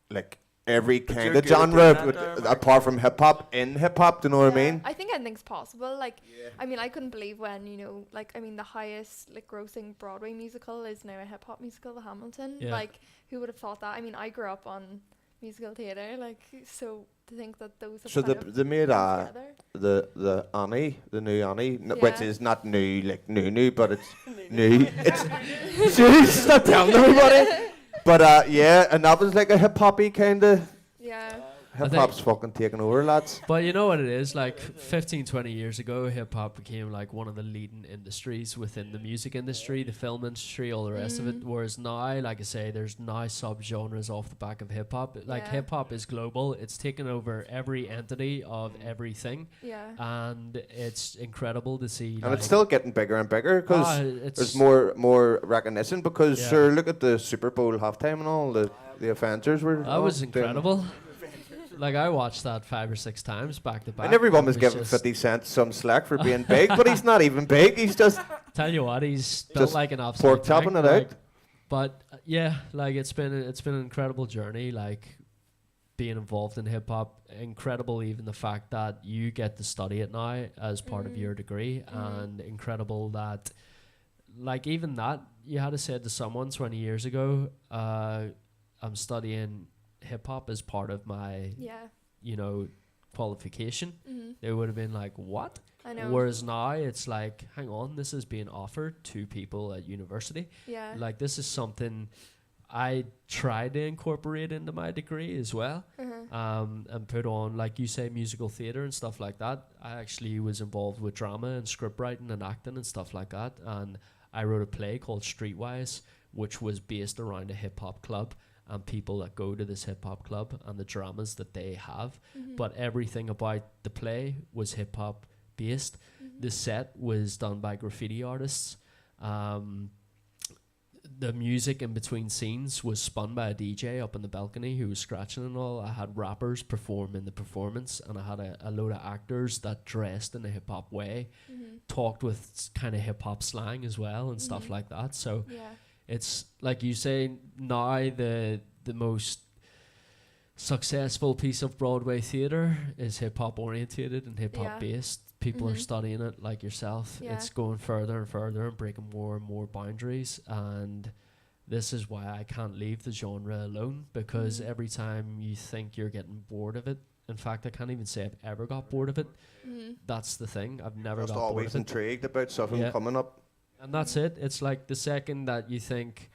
like every But kind you're of good at genre, doing that with, there, Mark. apart from hip hop. In hip hop, do you know what I Yeah, mean? I think anything's possible. Like, I mean, I couldn't believe when, the highest, grossing Broadway musical is now a hip hop musical, The Hamilton. Yeah. Like, who would have thought that? I mean, I grew up on musical theatre, so to think that those have So kind of they made come together. the Annie, the new Annie, which Yeah. is not new, like new, but it's new. It's jeez, not telling everybody. But yeah, and that was like a hip hoppy kind of. Yeah. Hip hop's fucking taking over, lads. But you know what it is, like 15, 20 years ago, hip hop became like one of the leading industries within the music industry, the film industry, all the rest of it. Whereas now, like I say, there's now sub-genres off the back of hip hop. Like Yeah. hip hop is global. It's taken over every entity of everything. Yeah. And it's incredible to see. And it's still getting bigger and bigger because it's there's more recognition. Because Yeah. sure, look at the Super Bowl halftime and all the Avengers were. That was doing- incredible. Like I watched that 5 or 6 times back to back. And everyone It was giving just- 50 Cent some slack for being big, but he's not even big. He's just Tell you what, he's built Just like an absolute pork chopping tank, it like, out. But yeah, like it's been an incredible journey. Like being involved in hip hop, incredible. Even the fact that you get to study it now as part of your degree, and incredible that, like even that you had to say to someone 20 years ago, I'm studying hip hop as part of my Yeah. qualification. Mm-hmm. They would have been like, what? I know. Whereas now it's like, hang on, this is being offered to people at university. Yeah. Like this is something I tried to incorporate into my degree as well. And put on, like you say, musical theatre and stuff like that. I actually was involved with drama and script writing and acting and stuff like that. And I wrote a play called Streetwise, which was based around a hip hop club and people that go to this hip hop club and the dramas that they have. But everything about the play was hip hop based. The set was done by graffiti artists. The music in between scenes was spun by a DJ up in the balcony who was scratching and all. I had rappers perform in the performance, and I had a load of actors that dressed in a hip hop way, talked with kind of hip hop slang as well and stuff like that. So Yeah. it's like you say, now the most successful piece of Broadway theatre is hip hop orientated and hip hop Yeah. based. People are studying it like yourself. Yeah. It's going further and further and breaking more and more boundaries. And this is why I can't leave the genre alone, because every time you think you're getting bored of it, in fact, I can't even say I've ever got bored of it. That's the thing. I've never just got bored always of it. intrigued about something Yeah. coming up. And that's it. It's like the second that you think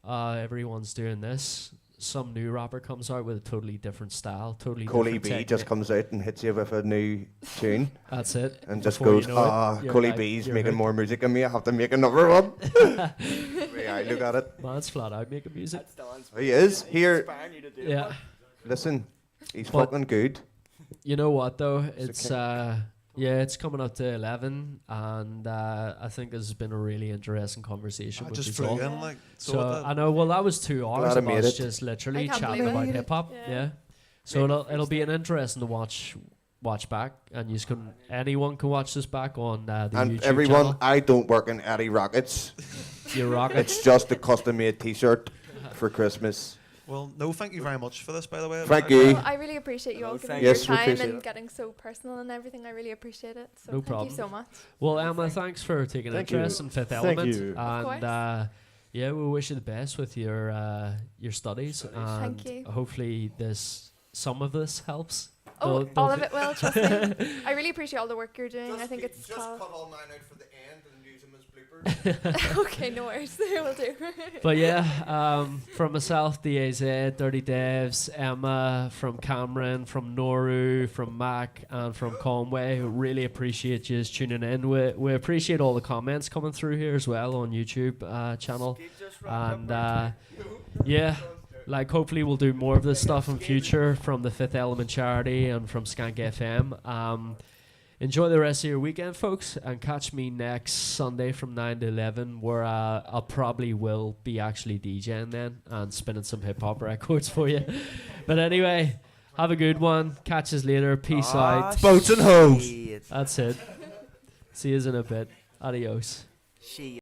everyone's doing this, some new rapper comes out with a totally different style, totally Coley different B technique. just comes out and hits you with a new tune That's it. and just Before you goes, know it, you're Coley like- B's you're making hooked. more music than me, I have to make another one. The way I look at it. Man's flat out making music. That's the one. He is. Here, Inspiring you to do Yeah. it. listen, he's But- fucking good. You know what though? It's It's it's coming up to 11, and I think this has been a really interesting conversation I with just you flew all. in, like, So so I know. Well, that was 2 hours Glad I of made us it. just literally I can't chatting believe about it. hip hop. Yeah. Yeah. So it'll be an interesting to watch back, and anyone can watch this back on the And YouTube everyone, channel. I don't work in Eddie Rockets. You rock it. It's just a custom made T-shirt for Christmas. well, no, thank you very much for this, by the way. Thank I- you. Well, I really appreciate you all No, giving thank your you. Yes, we time appreciate and it. getting so personal and everything. I really appreciate it. So No thank problem. you so much. Well, Emma, thanks for taking Thank interest you. in Fifth Thank Element, you. Of and course. yeah, we wish you the best with your studies, and Thank you. hopefully some of this helps. Oh, Don't all of thi- it will, trust me. I really appreciate all the work you're doing. I think it's all mine out for the end and use them as bloopers. okay, no worries. We'll do. But yeah, from myself, DAZ, Dirty Devz, Emma, from Cameron, from Noru, from Mac, and from Conway. Really appreciate you tuning in. We appreciate all the comments coming through here as well on YouTube channel. Steve just wrapped up And yeah, like hopefully we'll do more of this stuff in future from the Fifth Element charity and from Skankf FM. Enjoy the rest of your weekend, folks, and catch me next Sunday from 9 to 11, where I'll probably will be actually DJing then and spinning some hip hop records for you. But anyway, have a good one. Catch us later. Peace out. Boats and hoes. Shit. That's it. See you in a bit. Adios. Shit.